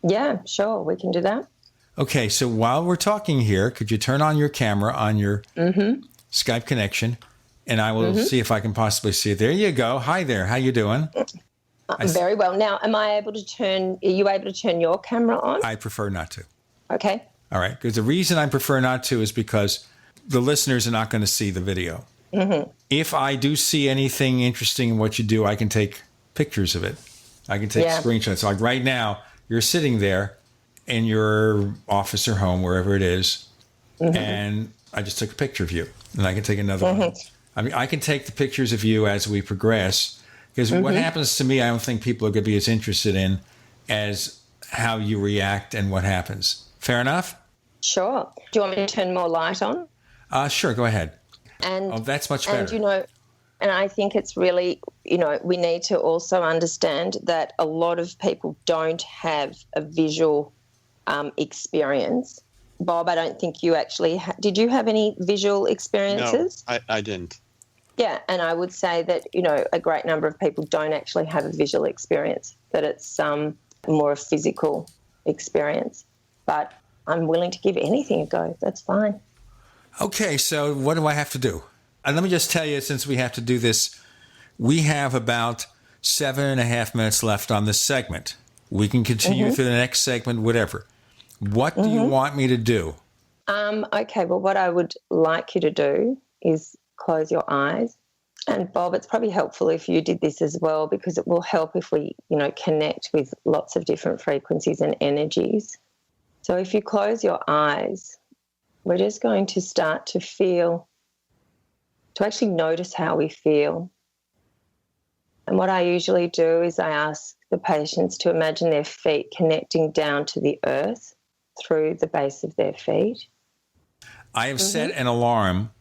Yeah, sure. We can do that. Okay, so while we're talking here, could you turn on your camera on your Skype connection, and I will see if I can possibly see it. There you go. Hi there. How you doing? Very well. Now, are you able to turn your camera on? I prefer not to. Okay. All right, because the reason I prefer not to is because the listeners are not going to see the video. If I do see anything interesting in what you do, I can take pictures of it. I can take screenshots. Like right now, you're sitting there in your office or home, wherever it is, and I just took a picture of you, and I can take another one. I mean, I can take the pictures of you as we progress, because what happens to me, I don't think people are going to be as interested in as how you react and what happens. Fair enough? Sure. Do you want me to turn more light on? Sure, go ahead. And that's much better. And, and I think it's really, we need to also understand that a lot of people don't have a visual experience. Bob, I don't think you actually did you have any visual experiences? No, I didn't. Yeah, and I would say that, a great number of people don't actually have a visual experience, that it's more a physical experience. But I'm willing to give anything a go. That's fine. Okay, so what do I have to do? And let me just tell you, since we have to do this, we have about 7.5 minutes left on this segment. We can continue through the next segment, whatever. What do you want me to do? Okay, well, what I would like you to do is close your eyes. And Bob, it's probably helpful if you did this as well, because it will help if we, connect with lots of different frequencies and energies. So if you close your eyes, we're just going to start to actually notice how we feel. And what I usually do is I ask the patients to imagine their feet connecting down to the earth through the base of their feet. I have set an alarm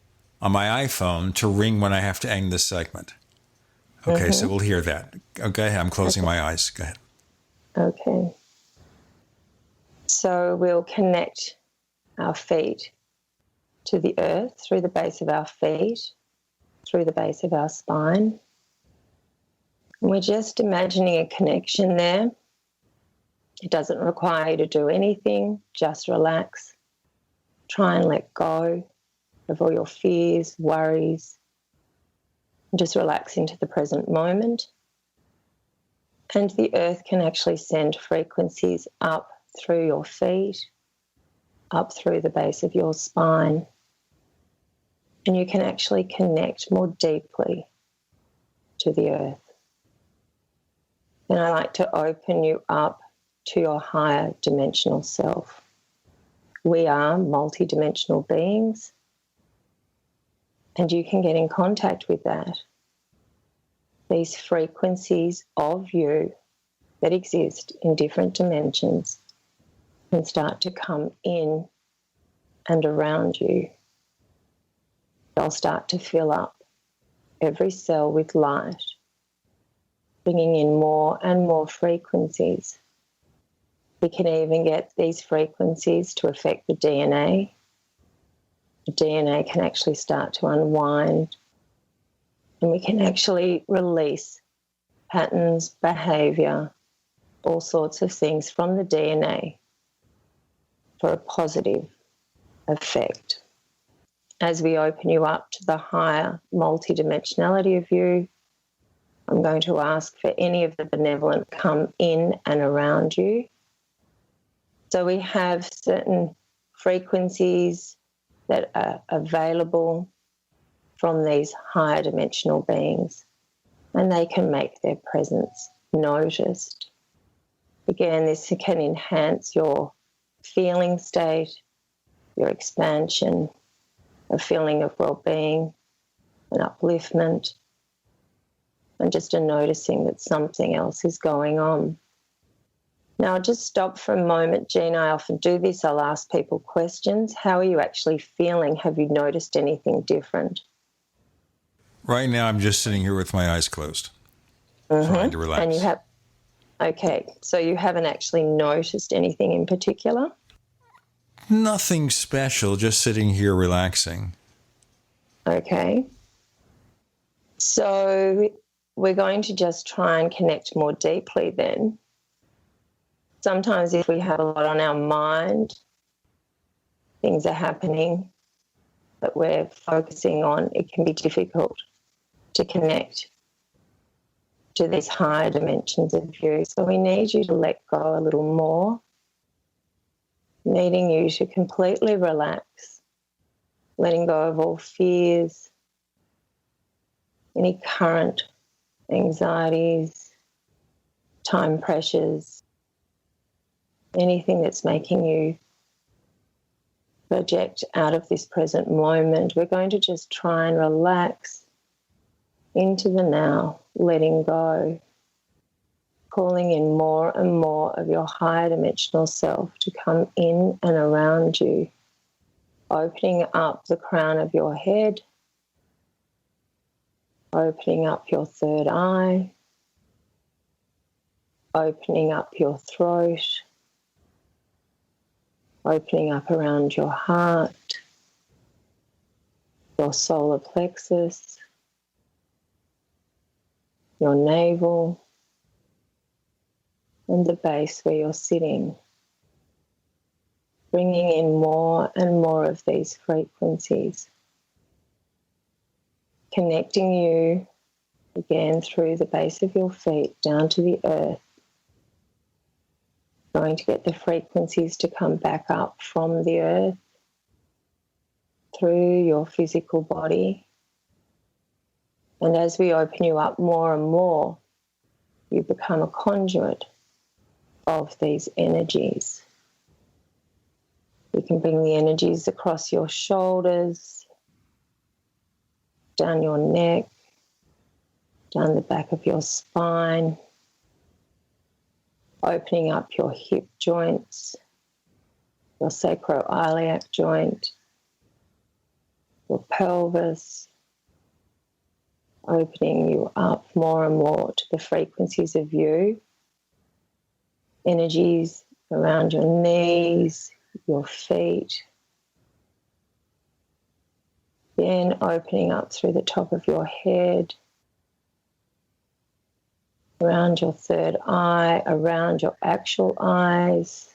on my iPhone to ring when I have to end this segment. Okay, so we'll hear that. Okay, I'm closing my eyes. Go ahead. Okay. So we'll connect our feet to the earth through the base of our feet, through the base of our spine. And we're just imagining a connection there. It doesn't require you to do anything, just relax. Try and let go of all your fears, worries, and just relax into the present moment. And the earth can actually send frequencies up through your feet, up through the base of your spine. And you can actually connect more deeply to the earth. Then I like to open you up to your higher dimensional self. We are multi-dimensional beings, and you can get in contact with that. These frequencies of you that exist in different dimensions can start to come in and around you. They'll start to fill up every cell with light, bringing in more and more frequencies. We can even get these frequencies to affect the DNA. The DNA can actually start to unwind, and we can actually release patterns, behavior, all sorts of things from the DNA for a positive effect. As we open you up to the higher multidimensionality of you, I'm going to ask for any of the benevolent come in and around you. So we have certain frequencies that are available from these higher dimensional beings, and they can make their presence noticed. Again, this can enhance your feeling state, your expansion, a feeling of well-being, an upliftment, and just a noticing that something else is going on. Now, I'll just stop for a moment, Jean. I often do this. I'll ask people questions. How are you actually feeling? Have you noticed anything different? Right now, I'm just sitting here with my eyes closed, trying to relax. And you have, okay, so you haven't actually noticed anything in particular? Nothing special, just sitting here relaxing. Okay. So we're going to just try and connect more deeply then. Sometimes if we have a lot on our mind, things are happening that we're focusing on, it can be difficult to connect to these higher dimensions of you. So we need you to let go a little more, needing you to completely relax, letting go of all fears, any current anxieties, time pressures, anything that's making you project out of this present moment. We're going to just try and relax into the now, letting go, calling in more and more of your higher dimensional self to come in and around you, opening up the crown of your head, opening up your third eye, opening up your throat, opening up around your heart, your solar plexus, your navel, and the base where you're sitting, bringing in more and more of these frequencies, connecting you again through the base of your feet down to the earth, going to get the frequencies to come back up from the earth through your physical body. And as we open you up more and more, you become a conduit of these energies. You can bring the energies across your shoulders, down your neck, down the back of your spine, opening up your hip joints, your sacroiliac joint, your pelvis, opening you up more and more to the frequencies of you, energies around your knees, your feet, then opening up through the top of your head, around your third eye, around your actual eyes,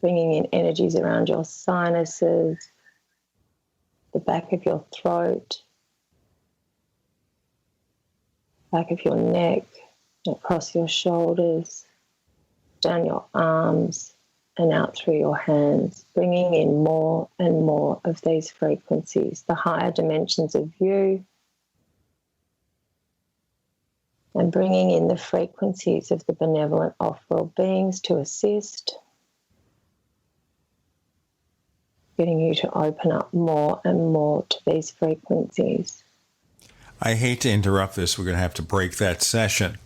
bringing in energies around your sinuses, the back of your throat, back of your neck, across your shoulders, down your arms, and out through your hands, bringing in more and more of these frequencies, the higher dimensions of you, and bringing in the frequencies of the benevolent off-world beings to assist, getting you to open up more and more to these frequencies. I hate to interrupt this. We're going to have to break that session.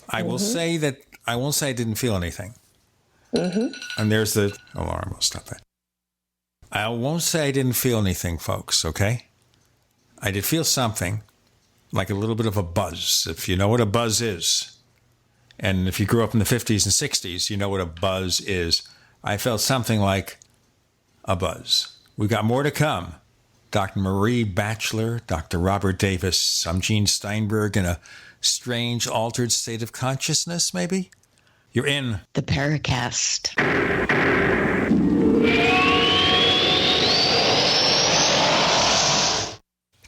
I will say that I won't say I didn't feel anything. And there's the alarm. We'll stop that. I won't say I didn't feel anything, folks, okay? I did feel something, like a little bit of a buzz, if you know what a buzz is. And if you grew up in the 50s and 60s, you know what a buzz is. I felt something like a buzz. We've got more to come. Dr. Maree Batchelor, Dr. Robert Davis. I'm Gene Steinberg in a strange, altered state of consciousness, maybe? You're in the Paracast.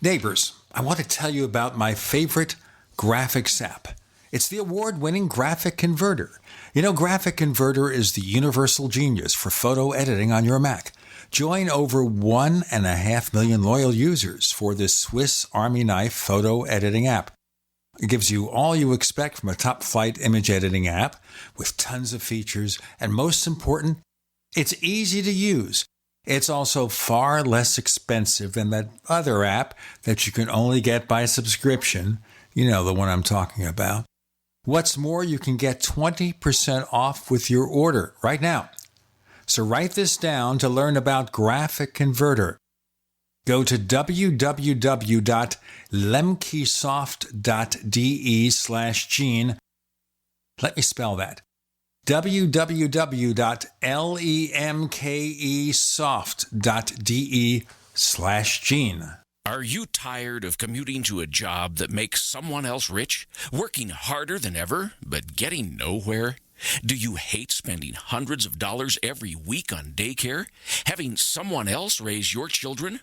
Neighbors, I want to tell you about my favorite graphics app. It's the award-winning Graphic Converter. You know, Graphic Converter is the universal genius for photo editing on your Mac. Join over 1.5 million loyal users for this Swiss Army knife photo editing app. It gives you all you expect from a top-flight image editing app with tons of features, and most important, it's easy to use. It's also far less expensive than that other app that you can only get by subscription. You know the one I'm talking about. What's more, you can get 20% off with your order right now. So write this down to learn about Graphic Converter. Go to www.lemkesoft.de/Gene. Let me spell that. www.lemkesoft.de/Gene. Are you tired of commuting to a job that makes someone else rich, working harder than ever, but getting nowhere? Do you hate spending hundreds of dollars every week on daycare, having someone else raise your children?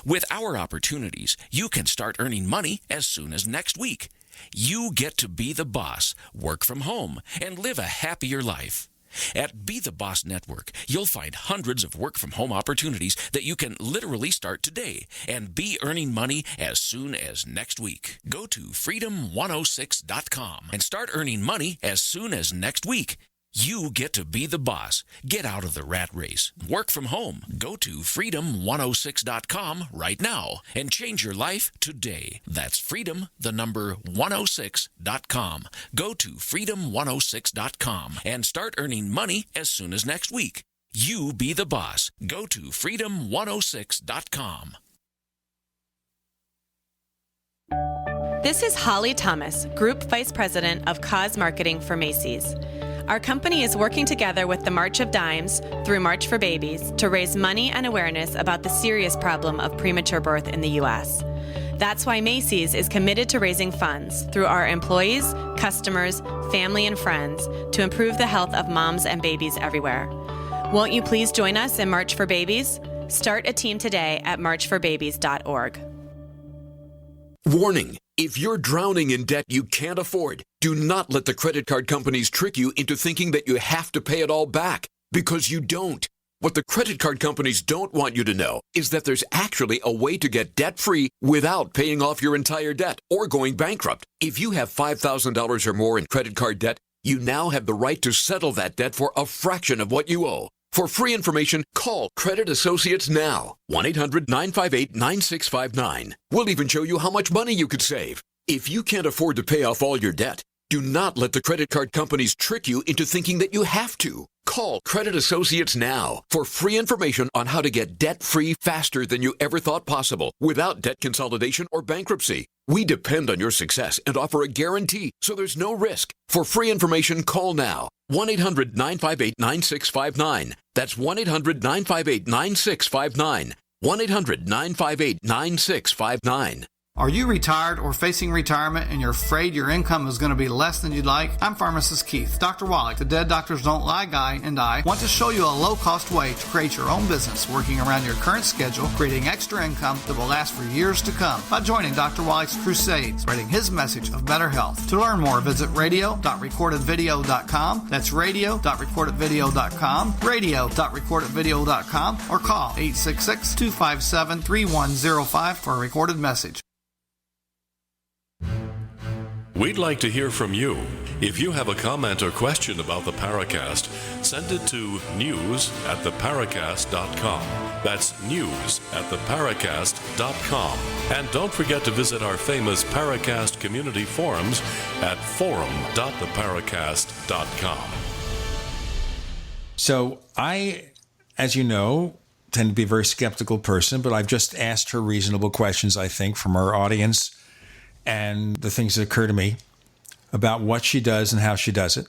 With our opportunities, you can start earning money as soon as next week. You get to be the boss, work from home, and live a happier life. At Be the Boss Network, you'll find hundreds of work-from-home opportunities that you can literally start today and be earning money as soon as next week. Go to freedom106.com and start earning money as soon as next week. You get to be the boss. Get out of the rat race. Work from home. Go to freedom106.com right now and change your life today. That's freedom106.com. Go to freedom106.com and start earning money as soon as next week. You be the boss. Go to freedom106.com. This is Holly Thomas, Group Vice President of Cause Marketing for Macy's. Our company is working together with the March of Dimes through March for Babies to raise money and awareness about the serious problem of premature birth in the U.S. That's why Macy's is committed to raising funds through our employees, customers, family, and friends to improve the health of moms and babies everywhere. Won't you please join us in March for Babies? Start a team today at marchforbabies.org. Warning. If you're drowning in debt you can't afford, do not let the credit card companies trick you into thinking that you have to pay it all back, because you don't. What the credit card companies don't want you to know is that there's actually a way to get debt-free without paying off your entire debt or going bankrupt. If you have $5,000 or more in credit card debt, you now have the right to settle that debt for a fraction of what you owe. For free information, call Credit Associates now. 1-800-958-9659. We'll even show you how much money you could save. If you can't afford to pay off all your debt, do not let the credit card companies trick you into thinking that you have to. Call Credit Associates now for free information on how to get debt-free faster than you ever thought possible without debt consolidation or bankruptcy. We depend on your success and offer a guarantee, so there's no risk. For free information, call now. 1-800-958-9659. That's 1-800-958-9659. 1-800-958-9659. Are you retired or facing retirement and you're afraid your income is going to be less than you'd like? I'm Pharmacist Keith. Dr. Wallach, the Dead Doctors Don't Lie guy, and I want to show you a low-cost way to create your own business working around your current schedule, creating extra income that will last for years to come by joining Dr. Wallach's crusade, spreading his message of better health. To learn more, visit radio.recordedvideo.com. That's radio.recordedvideo.com, radio.recordedvideo.com, or call 866-257-3105 for a recorded message. We'd like to hear from you. If you have a comment or question about the Paracast, send it to news@theparacast.com. That's news@theparacast.com. And don't forget to visit our famous Paracast community forums at forum.theparacast.com. So I, as you know, tend to be a very skeptical person, but I've just asked her reasonable questions, I think, from our audience and the things that occur to me about what she does and how she does it.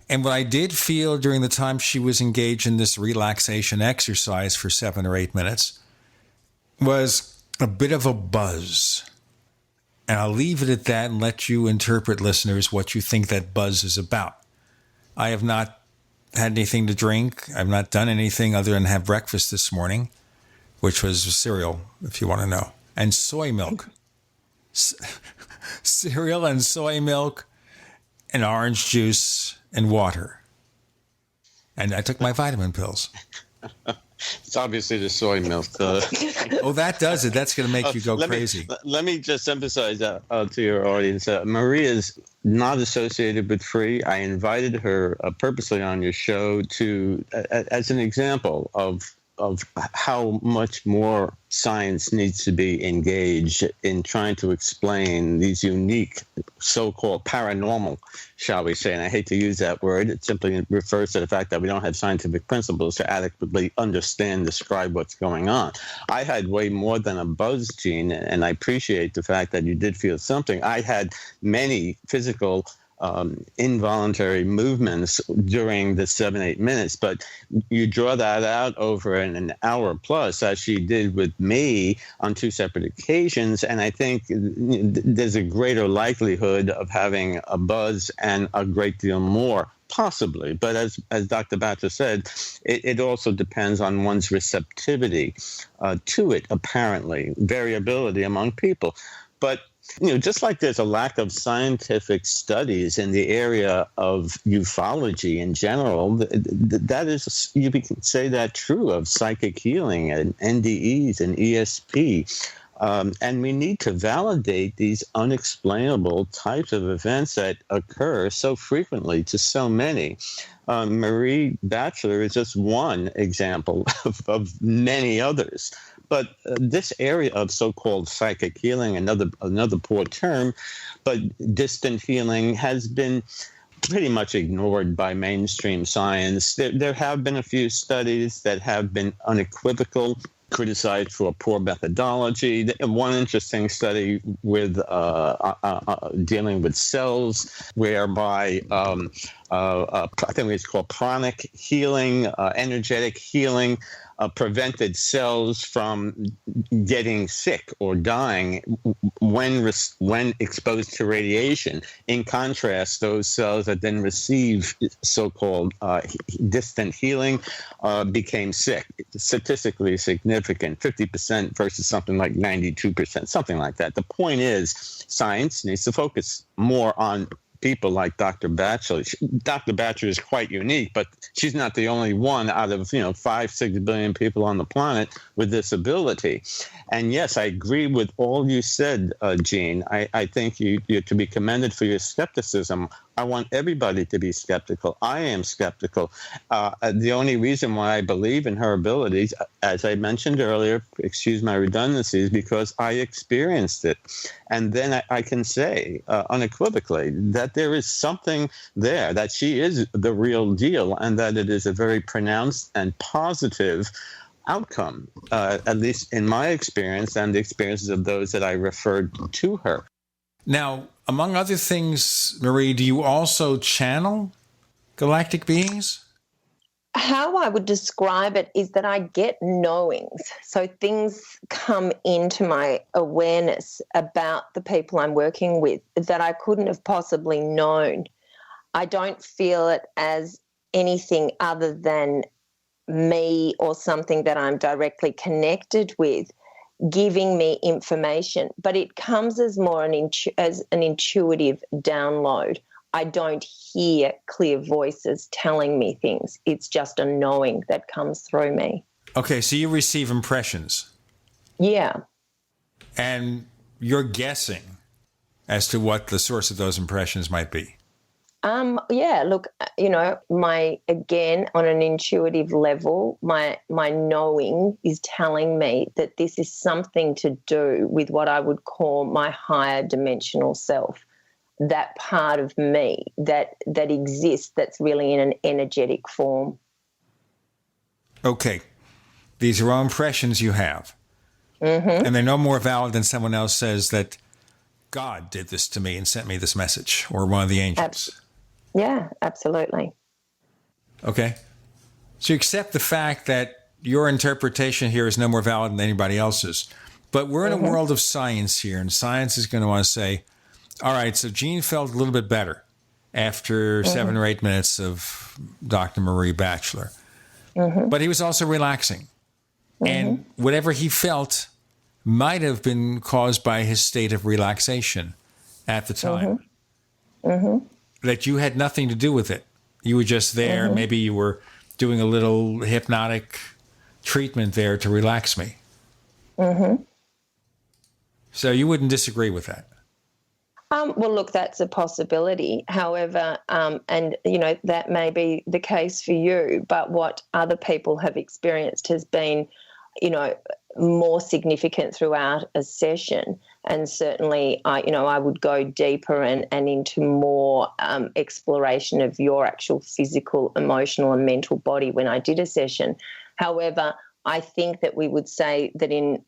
And what I did feel during the time she was engaged in this relaxation exercise for 7 or 8 minutes was a bit of a buzz. And I'll leave it at that and let you interpret, listeners, what you think that buzz is about. I have not had anything to drink. I've not done anything other than have breakfast this morning, which was cereal, if you want to know, and soy milk. Cereal and soy milk and orange juice and water. And I took my vitamin pills. It's obviously the soy milk. Oh, that does it. That's going to make you go crazy. Let me just emphasize to your audience. Maree is not associated with free. I invited her purposely on your show as an example of how much more science needs to be engaged in trying to explain these unique so-called paranormal, shall we say, and I hate to use that word. It simply refers to the fact that we don't have scientific principles to adequately understand, describe what's going on. I had way more than a buzz, Gene, and I appreciate the fact that you did feel something. I had many physical involuntary movements during the 7-8 minutes, but you draw that out over an hour plus, as she did with me on 2 separate occasions, and I think there's a greater likelihood of having a buzz and a great deal more, possibly. But as Dr. Batchelor said, it also depends on one's receptivity to it, apparently, variability among people. But just like there's a lack of scientific studies in the area of ufology in general, that is, you can say that true of psychic healing and NDEs and ESP. And we need to validate these unexplainable types of events that occur so frequently to so many. Maree Batchelor is just one example of many others. But this area of so-called psychic healing, another poor term, but distant healing, has been pretty much ignored by mainstream science. There have been a few studies that have been unequivocal, criticized for a poor methodology. One interesting study with dealing with cells, whereby I think it's called pranic healing, energetic healing, prevented cells from getting sick or dying when exposed to radiation. In contrast, those cells that then receive so-called distant healing became sick. Statistically significant, 50% versus something like 92%, something like that. The point is, science needs to focus more on people like Dr. Batchelor. Dr. Batchelor is quite unique, but she's not the only one out of 5-6 billion people on the planet with this ability. And yes, I agree with all you said, Gene. I think you're to be commended for your skepticism. I want everybody to be skeptical. I am skeptical. The only reason why I believe in her abilities, as I mentioned earlier, excuse my redundancy, is because I experienced it. And then I can say unequivocally that there is something there, that she is the real deal, and that it is a very pronounced and positive outcome, at least in my experience and the experiences of those that I referred to her. Now, among other things, Maree, do you also channel galactic beings? How I would describe it is that I get knowings. So things come into my awareness about the people I'm working with that I couldn't have possibly known. I don't feel it as anything other than me or something that I'm directly connected with giving me information, but it comes as more as an intuitive download. I don't hear clear voices telling me things. It's just a knowing that comes through me. Okay, so you receive impressions. Yeah. And you're guessing as to what the source of those impressions might be. Yeah, look, again, on an intuitive level, my knowing is telling me that this is something to do with what I would call my higher dimensional self, that part of me that exists that's really in an energetic form. Okay. These are all impressions you have. Mm-hmm. And they're no more valid than someone else says that God did this to me and sent me this message, or one of the angels. Yeah, absolutely. Okay. So you accept the fact that your interpretation here is no more valid than anybody else's. But we're in a world of science here, and science is going to want to say, all right, so Gene felt a little bit better after 7 or 8 minutes of Dr. Maree Batchelor. But he was also relaxing. And whatever he felt might have been caused by his state of relaxation at the time. that you had nothing to do with it. You were just there. Mm-hmm. Maybe you were doing a little hypnotic treatment there to relax me. Mm-hmm. So you wouldn't disagree with that? Well, look, that's a possibility. However, and, you know, that may be the case for you, but what other people have experienced has been, you know, more significant throughout a session. And certainly, I would go deeper and into more exploration of your actual physical, emotional and mental body when I did a session. However, I think that we would say that in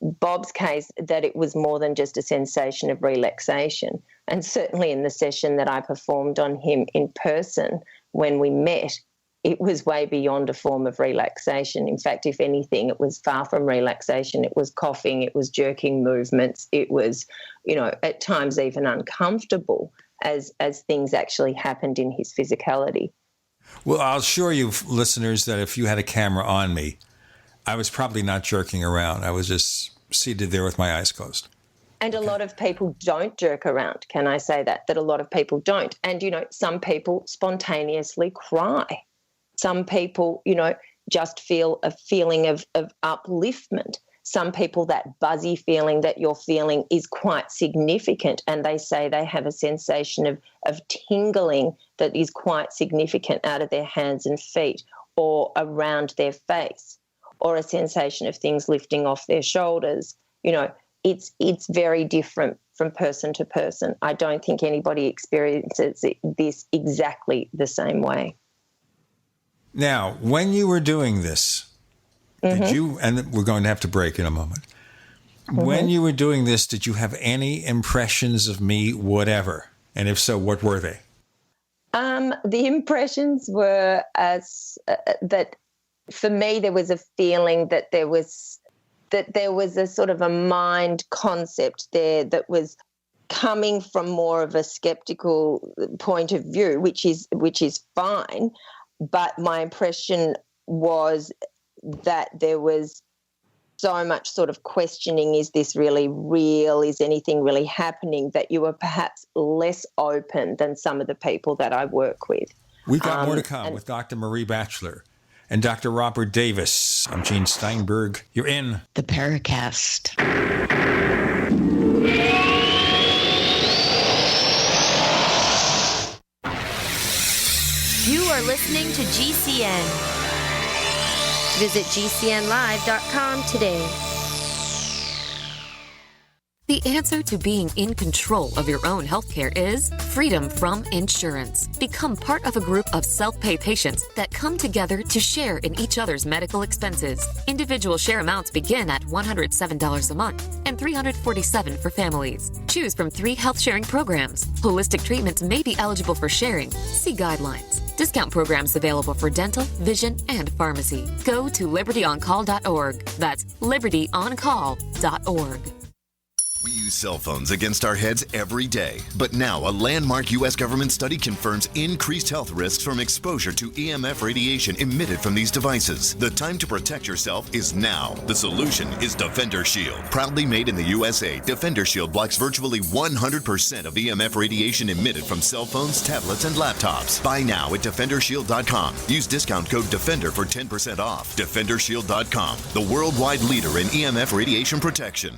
Bob's case, that it was more than just a sensation of relaxation. And certainly in the session that I performed on him in person when we met, it was way beyond a form of relaxation. In fact, if anything, it was far from relaxation. It was coughing, it was jerking movements, it was, you know, at times even uncomfortable as things actually happened in his physicality. Well, I'll assure you, listeners, that if you had a camera on me, I was probably not jerking around. I was just seated there with my eyes closed. And a lot of people don't jerk around. Can I say that a lot of people don't? And, you know, some people spontaneously cry. Some people, you know, just feel a feeling of upliftment. Some people, that buzzy feeling that you're feeling is quite significant, and they say they have a sensation of tingling that is quite significant out of their hands and feet or around their face, or a sensation of things lifting off their shoulders. You know, it's very different from person to person. I don't think anybody experiences this exactly the same way. Now, when you were doing this, did you, and we're going to have to break in a moment, when you were doing this, did you have any impressions of me, whatever? And if so, what were they? The impressions were that for me, there was a feeling that there was a sort of a mind concept there that was coming from more of a skeptical point of view, which is fine. But my impression was that there was so much sort of questioning, is this really real? Is anything really happening? That you were perhaps less open than some of the people that I work with. We've got more to come with Dr. Maree Batchelor and Dr. Robert Davis. I'm Gene Steinberg. You're in the Paracast. You are listening to GCN. Visit GCNlive.com today. The answer to being in control of your own healthcare is freedom from insurance. Become part of a group of self-pay patients that come together to share in each other's medical expenses. Individual share amounts begin at $107 a month and $347 for families. Choose from 3 health sharing programs. Holistic treatments may be eligible for sharing. See guidelines. Discount programs available for dental, vision, and pharmacy. Go to libertyoncall.org. That's libertyoncall.org. We use cell phones against our heads every day. But now a landmark U.S. government study confirms increased health risks from exposure to EMF radiation emitted from these devices. The time to protect yourself is now. The solution is Defender Shield. Proudly made in the USA, Defender Shield blocks virtually 100% of EMF radiation emitted from cell phones, tablets, and laptops. Buy now at DefenderShield.com. Use discount code DEFENDER for 10% off. DefenderShield.com, the worldwide leader in EMF radiation protection.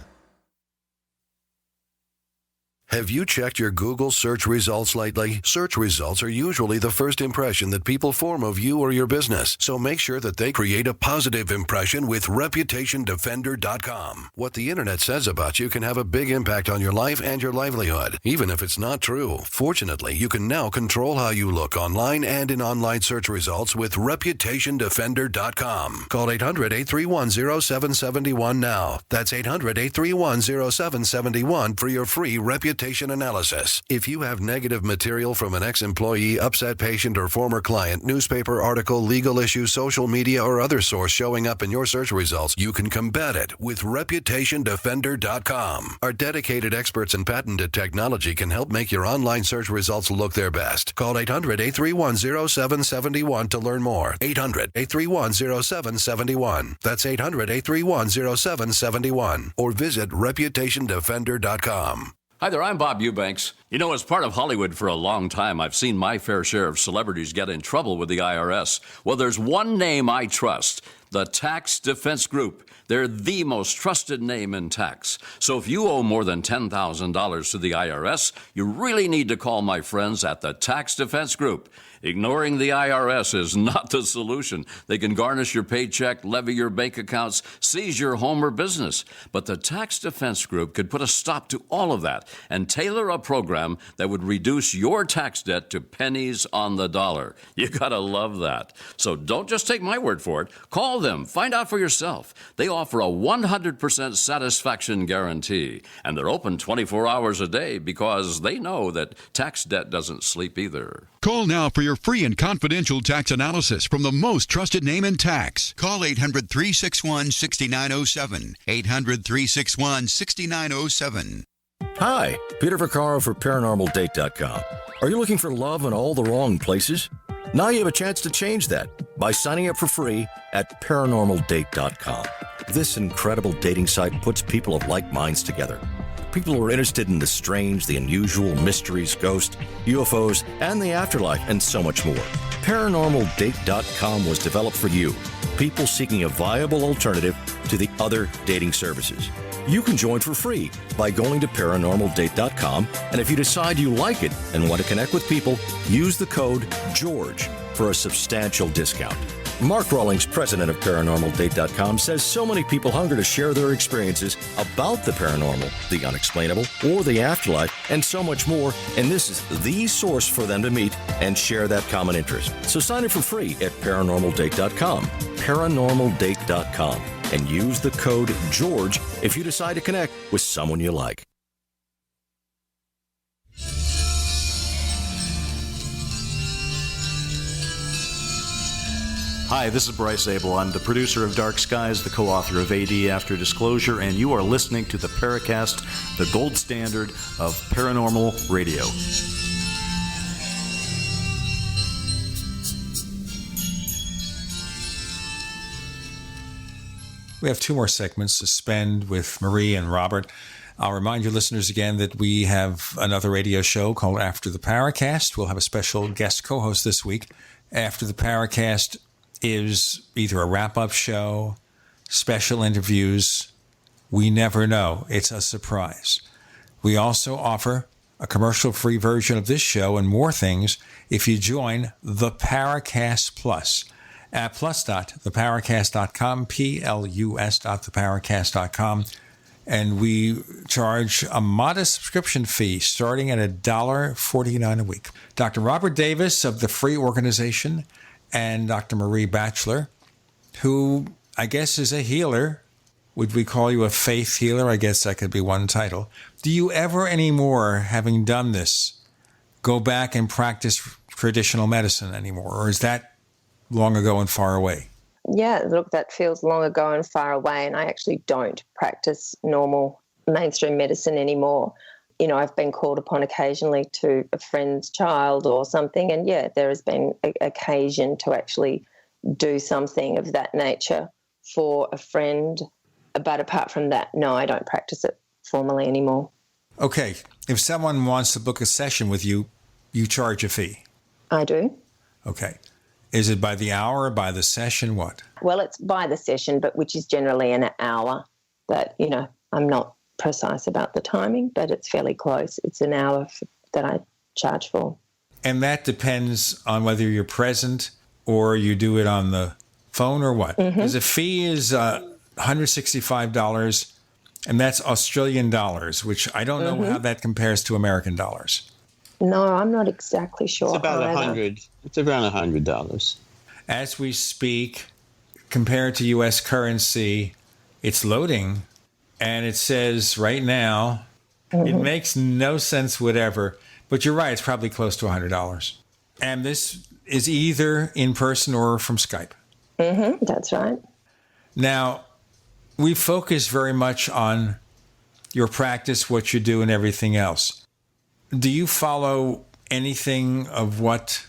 Have you checked your Google search results lately? Search results are usually the first impression that people form of you or your business, so make sure that they create a positive impression with ReputationDefender.com. What the internet says about you can have a big impact on your life and your livelihood, even if it's not true. Fortunately, you can now control how you look online and in online search results with ReputationDefender.com. Call 800-831-0771 now. That's 800-831-0771 for your free reputation analysis. If you have negative material from an ex-employee, upset patient, or former client, newspaper article, legal issue, social media, or other source showing up in your search results, you can combat it with ReputationDefender.com. Our dedicated experts in patented technology can help make your online search results look their best. Call 800-831-0771 to learn more. 800-831-0771. That's 800-831-0771. Or visit ReputationDefender.com. Hi there, I'm Bob Eubanks. You know, as part of Hollywood for a long time, I've seen my fair share of celebrities get in trouble with the IRS. Well, there's one name I trust, the Tax Defense Group. They're the most trusted name in tax. So if you owe more than $10,000 to the IRS, you really need to call my friends at the Tax Defense Group. Ignoring the IRS is not the solution. They can garnish your paycheck, levy your bank accounts, seize your home or business. But the Tax Defense Group could put a stop to all of that and tailor a program that would reduce your tax debt to pennies on the dollar. You gotta love that. So don't just take my word for it. Call them. Find out for yourself. They offer a 100% satisfaction guarantee. And they're open 24 hours a day because they know that tax debt doesn't sleep either. Call now for your free and confidential tax analysis from the most trusted name in tax. Call 800-361-6907. 800-361-6907. Hi, Peter Vaccaro for ParanormalDate.com. Are you looking for love in all the wrong places? Now you have a chance to change that by signing up for free at ParanormalDate.com. This incredible dating site puts people of like minds together. People who are interested in the strange, the unusual, mysteries, ghosts, UFOs, and the afterlife, and so much more. ParanormalDate.com was developed for you, people seeking a viable alternative to the other dating services. You can join for free by going to ParanormalDate.com, and if you decide you like it and want to connect with people, use the code GEORGE for a substantial discount. Mark Rawlings, president of ParanormalDate.com, says so many people hunger to share their experiences about the paranormal, the unexplainable, or the afterlife, and so much more, and this is the source for them to meet and share that common interest. So sign up for free at ParanormalDate.com, ParanormalDate.com, and use the code GEORGE if you decide to connect with someone you like. Hi, this is Bryce Abel. I'm the producer of Dark Skies, the co-author of AD After Disclosure, and you are listening to the Paracast, the gold standard of paranormal radio. We have two more segments to spend with Maree and Robert. I'll remind your listeners again that we have another radio show called After the Paracast. We'll have a special guest co-host this week. After the Paracast is either a wrap-up show, special interviews. We never know. It's a surprise. We also offer a commercial-free version of this show and more things if you join the Paracast Plus at plus.theparacast.com, plus.theparacast.com. And we charge a modest subscription fee starting at $1.49 a week. Dr. Robert Davis of the Free Organization and Dr. Maree Batchelor, who I guess is a healer. Would we call you a faith healer? I guess that could be one title. Do you ever anymore, having done this, go back and practice traditional medicine anymore? Or is that long ago and far away? Yeah, look, that feels long ago and far away, and I actually don't practice normal mainstream medicine anymore. You know, I've been called upon occasionally to a friend's child or something, and yeah, there has been occasion to actually do something of that nature for a friend. But apart from that, no, I don't practice it formally anymore. Okay. If someone wants to book a session with you, you charge a fee? I do. Okay. Is it by the hour or by the session? What? Well, it's by the session, but which is generally an hour. But, you know, I'm not precise about the timing, but it's fairly close. It's an hour that I charge for. And that depends on whether you're present or you do it on the phone or what? Because the fee is $165, and that's Australian dollars, which I don't know how that compares to American dollars. No, I'm not exactly sure. It's about $100. It's around $100. As we speak, compared to U.S. currency, it's loading, and it says right now, it makes no sense whatever, but you're right, it's probably close to $100. And this is either in person or from Skype. That's right. Now, we focus very much on your practice, what you do, and everything else. Do you follow anything of what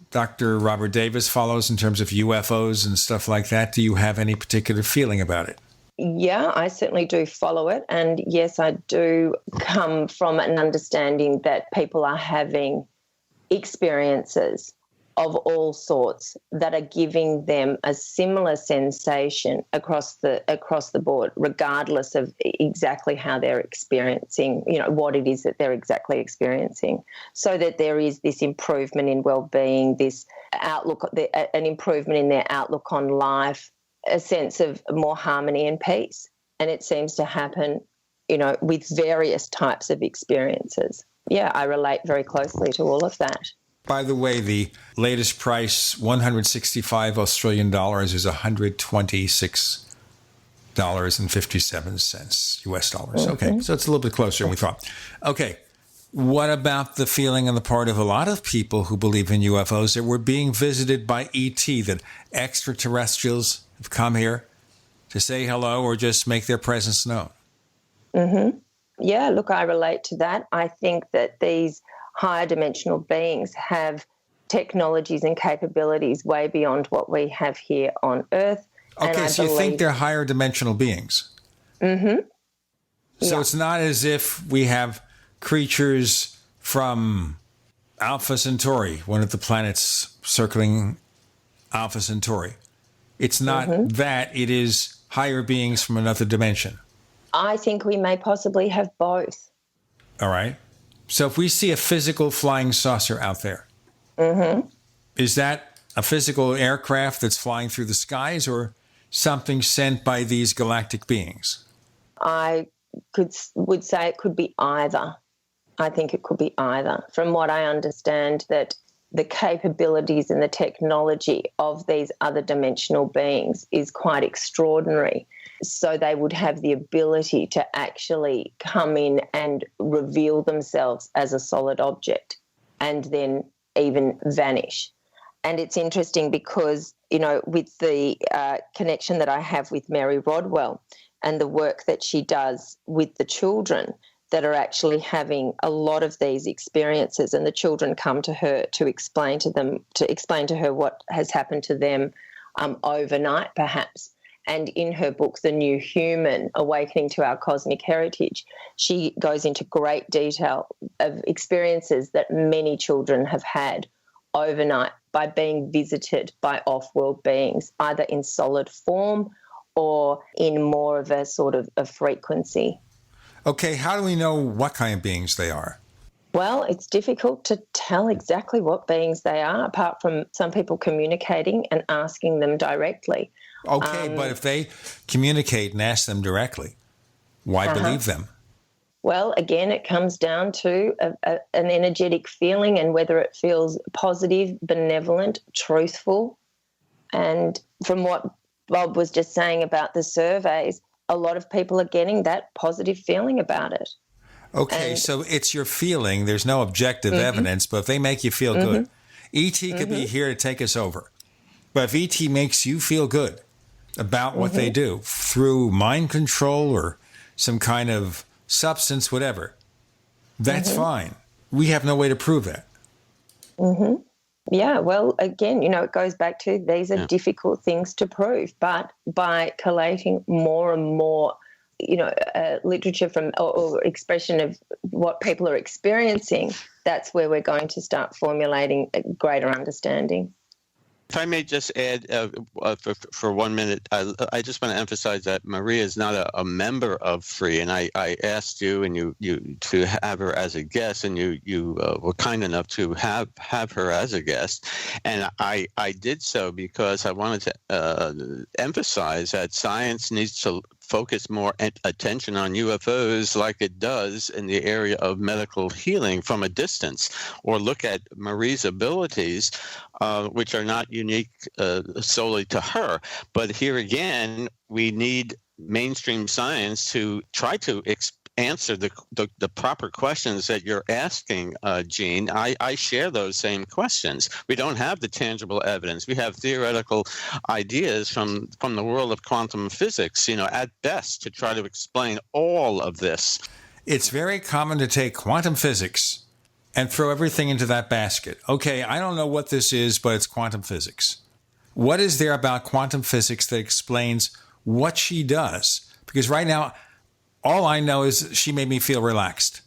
Dr. Robert Davis follows in terms of UFOs and stuff like that? Do you have any particular feeling about it? Yeah, I certainly do follow it. And yes, I do come from an understanding that people are having experiences of all sorts that are giving them a similar sensation across the board, regardless of exactly how they're experiencing, what it is that they're exactly experiencing, so that there is this improvement in well-being, this outlook, an improvement in their outlook on life, a sense of more harmony and peace. And it seems to happen, with various types of experiences. Yeah, I relate very closely to all of that. By the way, the latest price, 165 Australian dollars, is $126.57 US dollars. Okay, so it's a little bit closer than we thought. Okay, what about the feeling on the part of a lot of people who believe in UFOs that we're being visited by ET, that extraterrestrials have come here to say hello or just make their presence known? Mm-hmm. Yeah, look, I relate to that. I think that these higher dimensional beings have technologies and capabilities way beyond what we have here on Earth. Okay, so you think they're higher dimensional beings? Mm-hmm. So it's not as if we have creatures from Alpha Centauri, one of the planets circling Alpha Centauri. It's not that, it is higher beings from another dimension. I think we may possibly have both. All right. So if we see a physical flying saucer out there, is that a physical aircraft that's flying through the skies or something sent by these galactic beings? I would say it could be either. I think it could be either. From what I understand, that the capabilities and the technology of these other dimensional beings is quite extraordinary. So they would have the ability to actually come in and reveal themselves as a solid object and then even vanish. And it's interesting because, with the connection that I have with Mary Rodwell and the work that she does with the children that are actually having a lot of these experiences, and the children come to her to explain to her what has happened to them overnight perhaps. And in her book, The New Human, Awakening to Our Cosmic Heritage, she goes into great detail of experiences that many children have had overnight by being visited by off-world beings, either in solid form or in more of a sort of a frequency. Okay, how do we know what kind of beings they are? Well, it's difficult to tell exactly what beings they are, apart from some people communicating and asking them directly. Okay, but if they communicate and ask them directly, why believe them? Well, again, it comes down to an energetic feeling and whether it feels positive, benevolent, truthful. And from what Bob was just saying about the surveys, a lot of people are getting that positive feeling about it. Okay, so it's your feeling. There's no objective evidence, but if they make you feel good, E.T. could be here to take us over. But if E.T. makes you feel good about what they do through mind control or some kind of substance, whatever, that's fine. We have no way to prove that. Yeah, well, again, it goes back to these are difficult things to prove, but by collating more and more, literature from or expression of what people are experiencing, that's where we're going to start formulating a greater understanding. If I may just add for 1 minute, I just want to emphasize that Maree is not a member of FREE, and I asked you and you to have her as a guest, and you were kind enough to have her as a guest, and I did so because I wanted to emphasize that science needs to focus more attention on UFOs like it does in the area of medical healing from a distance, or look at Maree's abilities, which are not unique solely to her. But here again, we need mainstream science to try to answer the proper questions that you're asking, Jean. I share those same questions. We don't have the tangible evidence. We have theoretical ideas from the world of quantum physics, at best, to try to explain all of this. It's very common to take quantum physics and throw everything into that basket. Okay, I don't know what this is, but it's quantum physics. What is there about quantum physics that explains what she does. Because right now, all I know is she made me feel relaxed.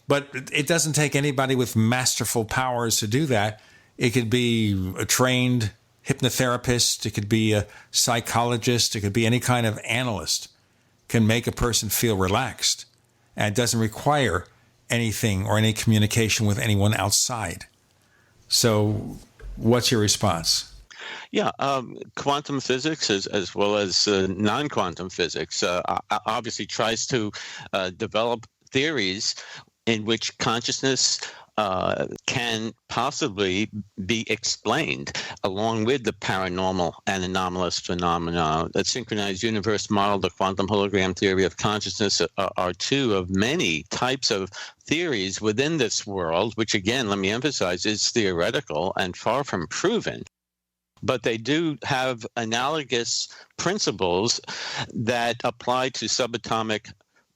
But it doesn't take anybody with masterful powers to do that. It could be a trained hypnotherapist. It could be a psychologist. It could be any kind of analyst can make a person feel relaxed. And it doesn't require anything or any communication with anyone outside. So what's your response? Yeah, quantum physics as well as non-quantum physics obviously tries to develop theories in which consciousness can possibly be explained along with the paranormal and anomalous phenomena. The synchronized universe model, the quantum hologram theory of consciousness are two of many types of theories within this world, which again, let me emphasize, is theoretical and far from proven. But they do have analogous principles that apply to subatomic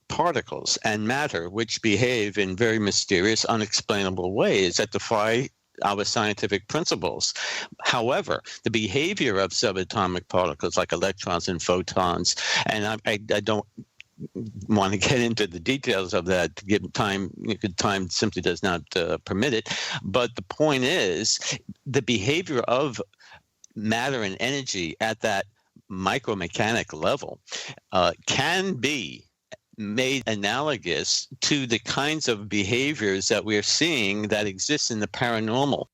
particles and matter, which behave in very mysterious, unexplainable ways that defy our scientific principles. However, the behavior of subatomic particles like electrons and photons, and I don't want to get into the details of that, given time simply does not permit it. But the point is, the behavior of matter and energy at that micromechanic level can be made analogous to the kinds of behaviors that we're seeing that exist in the paranormal.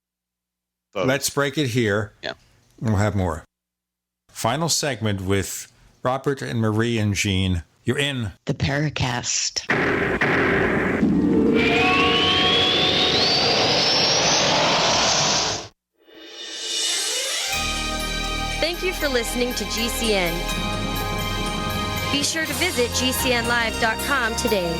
Let's break it here. Yeah. We'll have more. Final segment with Robert and Maree and Jean. You're in the Paracast. Thank you for listening to GCN. Be sure to visit GCNlive.com today.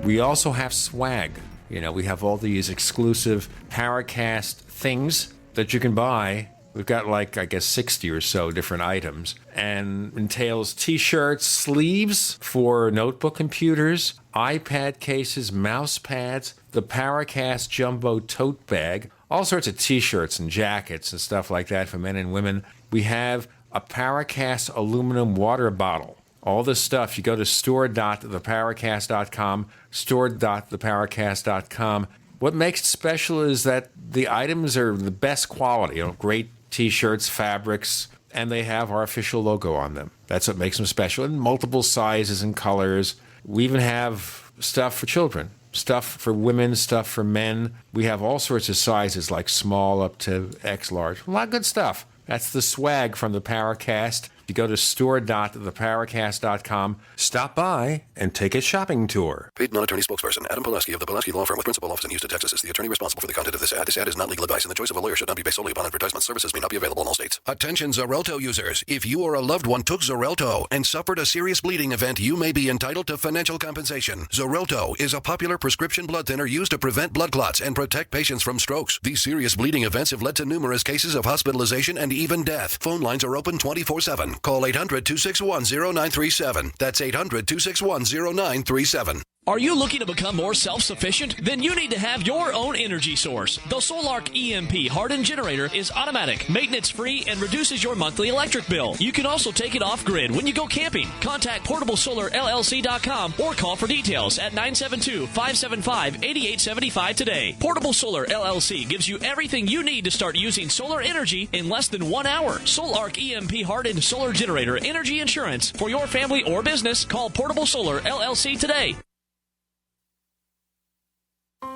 We also have swag. You know, we have all these exclusive Paracast things that you can buy. We've got 60 or so different items, and entails t-shirts, sleeves for notebook computers, iPad cases, mouse pads, the Paracast Jumbo tote bag, all sorts of t-shirts and jackets and stuff like that for men and women. We have a Paracast aluminum water bottle. All this stuff, you go to store.theparacast.com, store.theparacast.com. What makes it special is that the items are the best quality, great t-shirts, fabrics, and they have our official logo on them. That's what makes them special, in multiple sizes and colors. We even have stuff for children, stuff for women, stuff for men. We have all sorts of sizes, like small up to X large. A lot of good stuff. That's the swag from the Paracast. You go to store.theparacast.com, stop by, and take a shopping tour. Paid non-attorney spokesperson Adam Pulaski of the Pulaski Law Firm with principal office in Houston, Texas is the attorney responsible for the content of this ad. This ad is not legal advice, and the choice of a lawyer should not be based solely upon advertisement. Services may not be available in all states. Attention Xarelto users. If you or a loved one took Xarelto and suffered a serious bleeding event, you may be entitled to financial compensation. Xarelto is a popular prescription blood thinner used to prevent blood clots and protect patients from strokes. These serious bleeding events have led to numerous cases of hospitalization and even death. Phone lines are open 24/7. Call 800-261-0937. That's 800-261-0937. Are you looking to become more self-sufficient? Then you need to have your own energy source. The Solark EMP hardened generator is automatic, maintenance-free, and reduces your monthly electric bill. You can also take it off-grid when you go camping. Contact PortableSolarLLC.com or call for details at 972-575-8875 today. Portable Solar LLC gives you everything you need to start using solar energy in less than 1 hour. Solark EMP hardened solar generator energy insurance for your family or business. Call Portable Solar LLC today.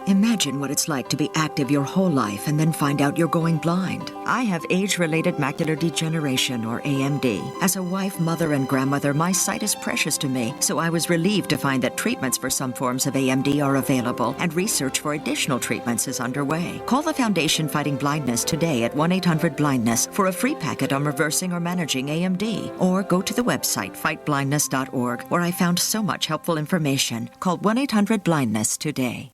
Imagine what it's like to be active your whole life and then find out you're going blind. I have age-related macular degeneration, or AMD. As a wife, mother, and grandmother, my sight is precious to me, so I was relieved to find that treatments for some forms of AMD are available, and research for additional treatments is underway. Call the Foundation Fighting Blindness today at 1-800-BLINDNESS for a free packet on reversing or managing AMD, or go to the website fightblindness.org, where I found so much helpful information. Call 1-800-BLINDNESS today.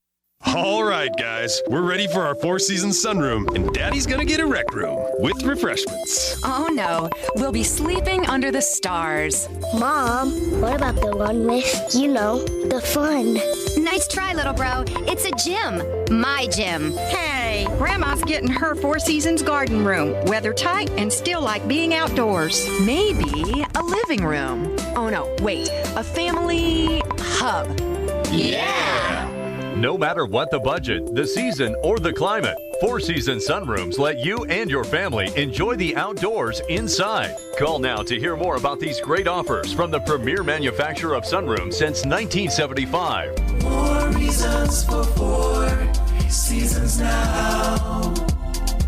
All right, guys, we're ready for our Four Seasons sunroom, and Daddy's gonna get a rec room with refreshments. Oh no, we'll be sleeping under the stars. Mom, what about the one with, the fun? Nice try, little bro. It's a gym. My gym. Hey, Grandma's getting her Four Seasons garden room. Weather tight and still like being outdoors. Maybe a living room. Oh no, wait, a family hub. Yeah! No matter what the budget, the season, or the climate, Four Seasons Sunrooms let you and your family enjoy the outdoors inside. Call now to hear more about these great offers from the premier manufacturer of sunrooms since 1975. 4 reasons for 4 seasons now.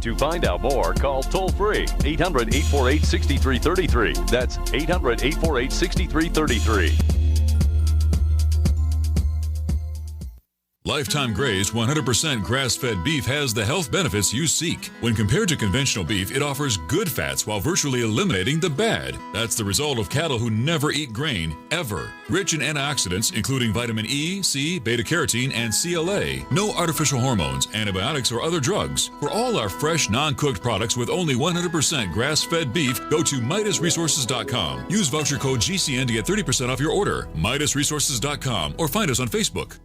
To find out more, call toll-free 800-848-6333. That's 800-848-6333. Lifetime Graze 100% grass-fed beef has the health benefits you seek. When compared to conventional beef, it offers good fats while virtually eliminating the bad. That's the result of cattle who never eat grain, ever. Rich in antioxidants, including vitamin E, C, beta-carotene, and CLA. No artificial hormones, antibiotics, or other drugs. For all our fresh, non-cooked products with only 100% grass-fed beef, go to MidasResources.com. Use voucher code GCN to get 30% off your order. MidasResources.com or find us on Facebook.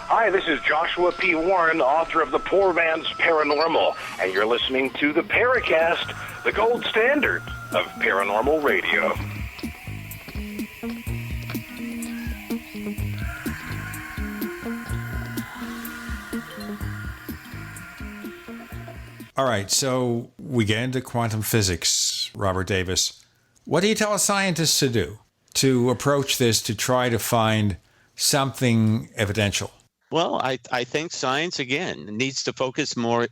Hi, this is Joshua P. Warren, author of The Poor Man's Paranormal, and you're listening to the Paracast, the gold standard of paranormal radio. All right, so we get into quantum physics, Robert Davis. What do you tell a scientist to do to approach this to try to find something evidential? Well, I think science, again, needs to focus more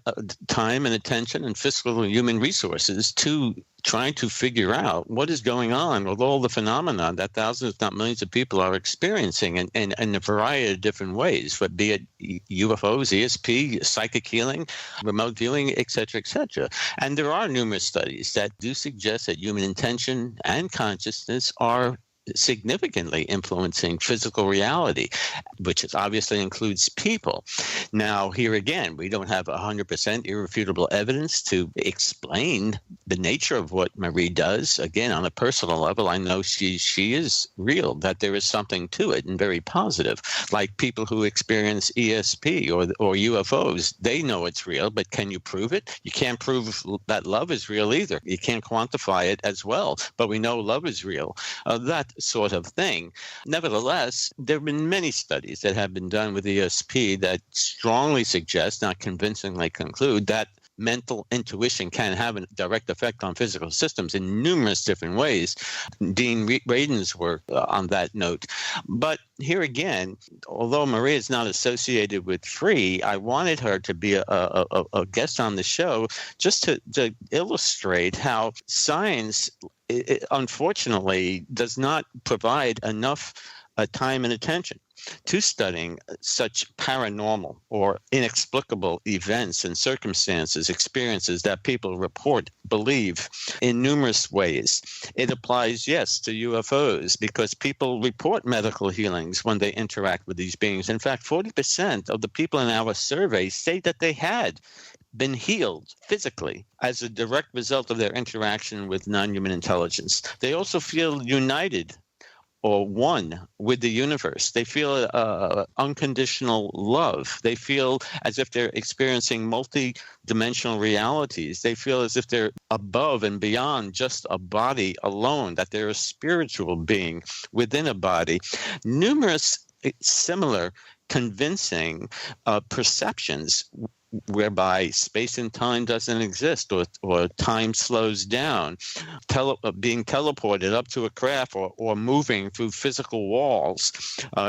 time and attention and fiscal and human resources to trying to figure out what is going on with all the phenomena that thousands, if not millions of people are experiencing in a variety of different ways, but be it UFOs, ESP, psychic healing, remote viewing, et cetera, et cetera. And there are numerous studies that do suggest that human intention and consciousness are significantly influencing physical reality, which obviously includes people. Now, here again, we don't have 100% irrefutable evidence to explain the nature of what Maree does. Again, on a personal level, I know she is real, that there is something to it and very positive. Like people who experience ESP or UFOs, they know it's real, but can you prove it? You can't prove that love is real either. You can't quantify it as well, but we know love is real. That sort of thing. Nevertheless, there have been many studies that have been done with ESP that strongly suggest, not convincingly conclude, that mental intuition can have a direct effect on physical systems in numerous different ways. Dean Radin's work on that note. But here again, although Maree is not associated with Free, I wanted her to be a guest on the show just to illustrate how science, unfortunately, does not provide enough time and attention to studying such paranormal or inexplicable events and circumstances, experiences that people report, believe in numerous ways. It applies, yes, to UFOs because people report medical healings when they interact with these beings. In fact, 40% of the people in our survey say that they had been healed physically as a direct result of their interaction with non-human intelligence. They also feel united or one with the universe. They feel unconditional love. They feel as if they're experiencing multi-dimensional realities. They feel as if they're above and beyond just a body alone, that they're a spiritual being within a body. Numerous similar convincing perceptions whereby space and time doesn't exist or time slows down, being teleported up to a craft or moving through physical walls,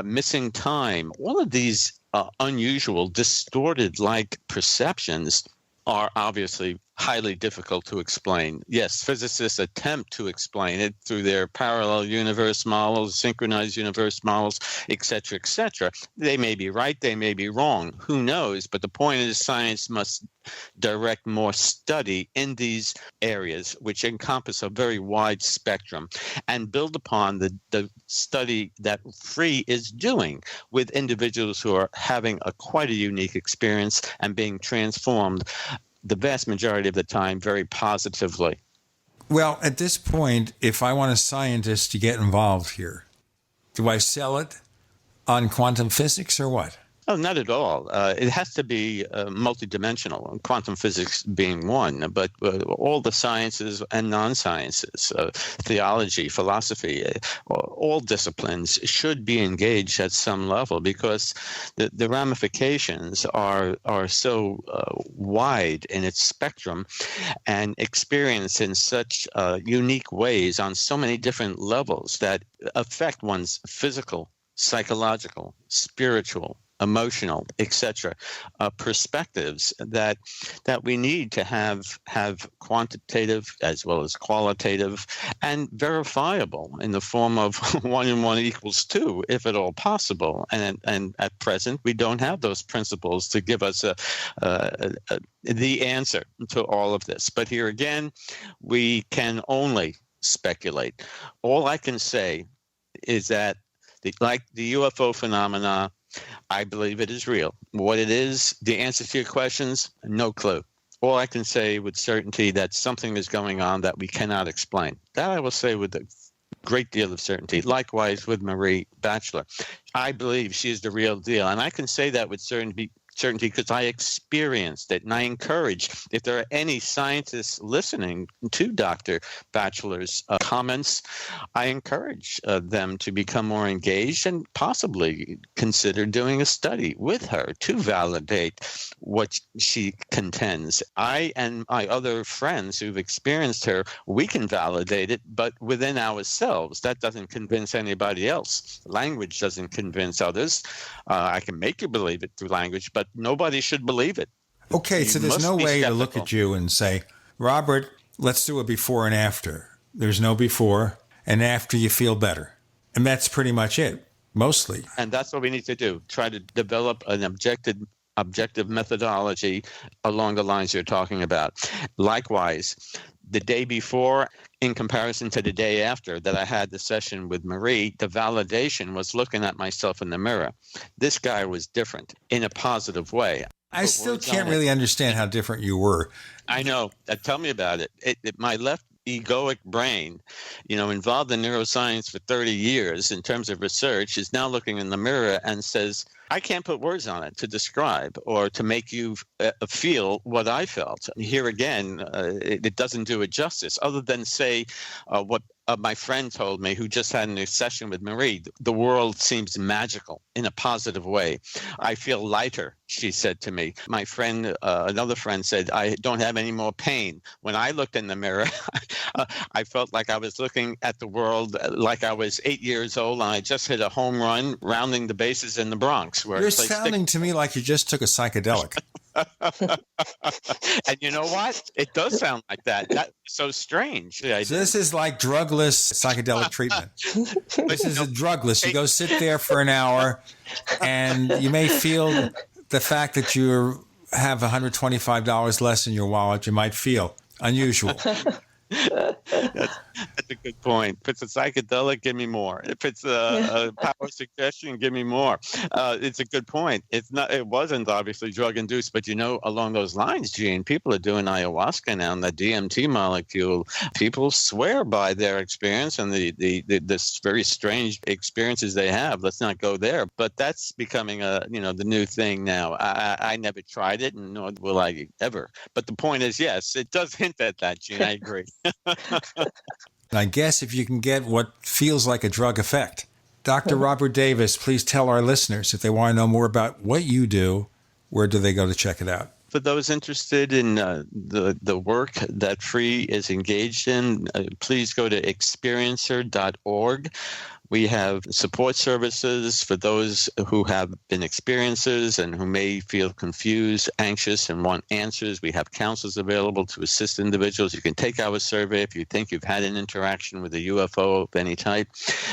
missing time. All of these unusual, distorted-like perceptions are obviously highly difficult to explain. Yes, physicists attempt to explain it through their parallel universe models, synchronized universe models, et cetera, They may be right, they may be wrong. Who knows? But the point is science must direct more study in these areas, which encompass a very wide spectrum, and build upon the study that Free is doing with individuals who are having quite a unique experience and being transformed the vast majority of the time very positively. Well, at this point, if I want a scientist to get involved here, do I sell it on quantum physics or what? Oh, not at all. It has to be multidimensional, quantum physics being one, but all the sciences and non-sciences, theology, philosophy, all disciplines should be engaged at some level, because the ramifications are so wide in its spectrum and experienced in such unique ways on so many different levels that affect one's physical, psychological, spiritual, emotional, etc., perspectives that we need to have quantitative as well as qualitative and verifiable in the form of 1 and 1 equals 2, if at all possible. And at present, we don't have those principles to give us the answer to all of this. But here again, we can only speculate. All I can say is that like the UFO phenomena, I believe it is real. What it is, the answer to your questions, no clue. All I can say with certainty that something is going on that we cannot explain. That I will say with a great deal of certainty. Likewise with Maree Batchelor. I believe she is the real deal. And I can say that with certainty because I experienced it. And I encourage, if there are any scientists listening to Dr. Batchelor's comments, I encourage them to become more engaged and possibly consider doing a study with her to validate what she contends. I and my other friends who've experienced her, we can validate it, but within ourselves. That doesn't convince anybody else. Language doesn't convince others. I can make you believe it through language, but nobody should believe it. Okay, so there's no way to look at you and say, Robert, let's do a before and after. There's no before, and after you feel better. And that's pretty much it, mostly. And that's what we need to do, try to develop an objective methodology along the lines you're talking about. Likewise, the day before, in comparison to the day after that I had the session with Maree, the validation was looking at myself in the mirror. This guy was different in a positive way. I still can't really understand how different you were. I know. Tell me about it. My left egoic brain, involved in neuroscience for 30 years in terms of research, is now looking in the mirror and says, I can't put words on it to describe or to make you feel what I felt. Here again, it doesn't do it justice, other than say what my friend told me, who just had a session with Maree. The world seems magical in a positive way. I feel lighter, she said to me. My friend, another friend said, I don't have any more pain. When I looked in the mirror, I felt like I was looking at the world like I was 8 years old and I just hit a home run rounding the bases in the Bronx. You're sounding to me like you just took a psychedelic. And you know what? It does sound like that. That's so strange. So this is like drugless psychedelic treatment. This is a drugless. You go sit there for an hour, and you may feel the fact that you have $125 less in your wallet. You might feel unusual. That's a good point. If it's a psychedelic, give me more. If it's a power suggestion, give me more. It's a good point. It wasn't obviously drug induced, but along those lines, Gene, people are doing ayahuasca now, and the DMT molecule. People swear by their experience and this very strange experiences they have. Let's not go there. But that's becoming the new thing now. I never tried it, and nor will I ever. But the point is, yes, it does hint at that, Gene. I agree. I guess if you can get what feels like a drug effect. Dr. Robert Davis, please tell our listeners, if they want to know more about what you do, where do they go to check it out? For those interested in the work that Free is engaged in, please go to experiencer.org. We have support services for those who have been experiencers and who may feel confused, anxious, and want answers. We have counselors available to assist individuals. You can take our survey if you think you've had an interaction with a UFO of any type.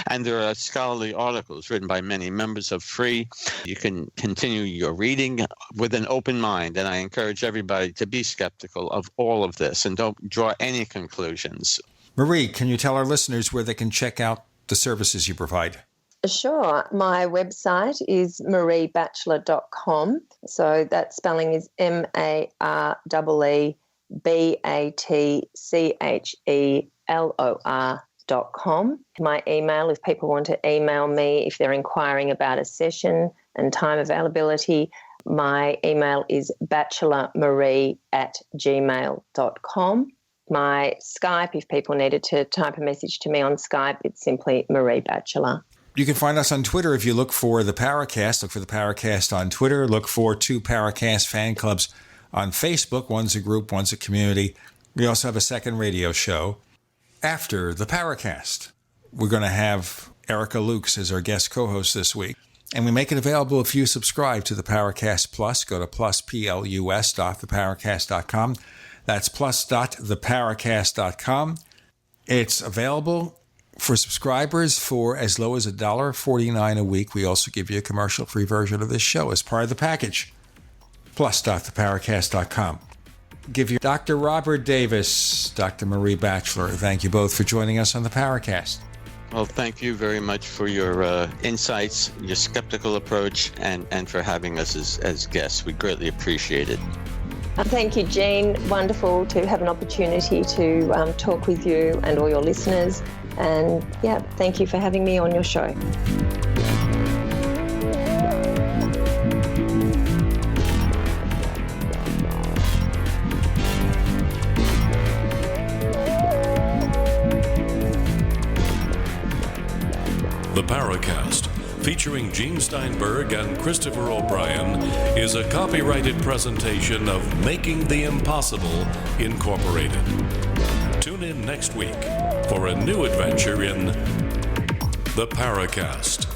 And there are scholarly articles written by many members of Free. You can continue your reading with an open mind, and I encourage everybody to be skeptical of all of this and don't draw any conclusions. Maree, can you tell our listeners where they can check out the services you provide? Sure. My website is mareebatchelor.com. So that spelling is MareeBatchelor.com. My email, if people want to email me, if they're inquiring about a session, and time availability, my email is bachelormaree@gmail.com. My Skype, if people needed to type a message to me on Skype, it's simply Maree Batchelor. You can find us on Twitter if you look for the Paracast. Look for the Paracast on Twitter. Look for 2 Paracast fan clubs on Facebook. One's a group, one's a community. We also have a second radio show after the Paracast. We're going to have Erica Lukes as our guest co-host this week. And we make it available if you subscribe to the Paracast Plus. Go to plus.theparacast.com. That's plus.theparacast.com. It's available for subscribers for as low as $1.49 a week. We also give you a commercial-free version of this show as part of the package. Plus.theparacast.com. Give you Dr. Robert Davis, Dr. Maree Batchelor. Thank you both for joining us on the Paracast. Well, thank you very much for your insights, your skeptical approach, and for having us as guests. We greatly appreciate it. Thank you, Jean. Wonderful to have an opportunity to talk with you and all your listeners. And yeah, thank you for having me on your show. The Paracast, featuring Gene Steinberg and Christopher O'Brien, is a copyrighted presentation of Making the Impossible Incorporated. Tune in next week for a new adventure in The Paracast.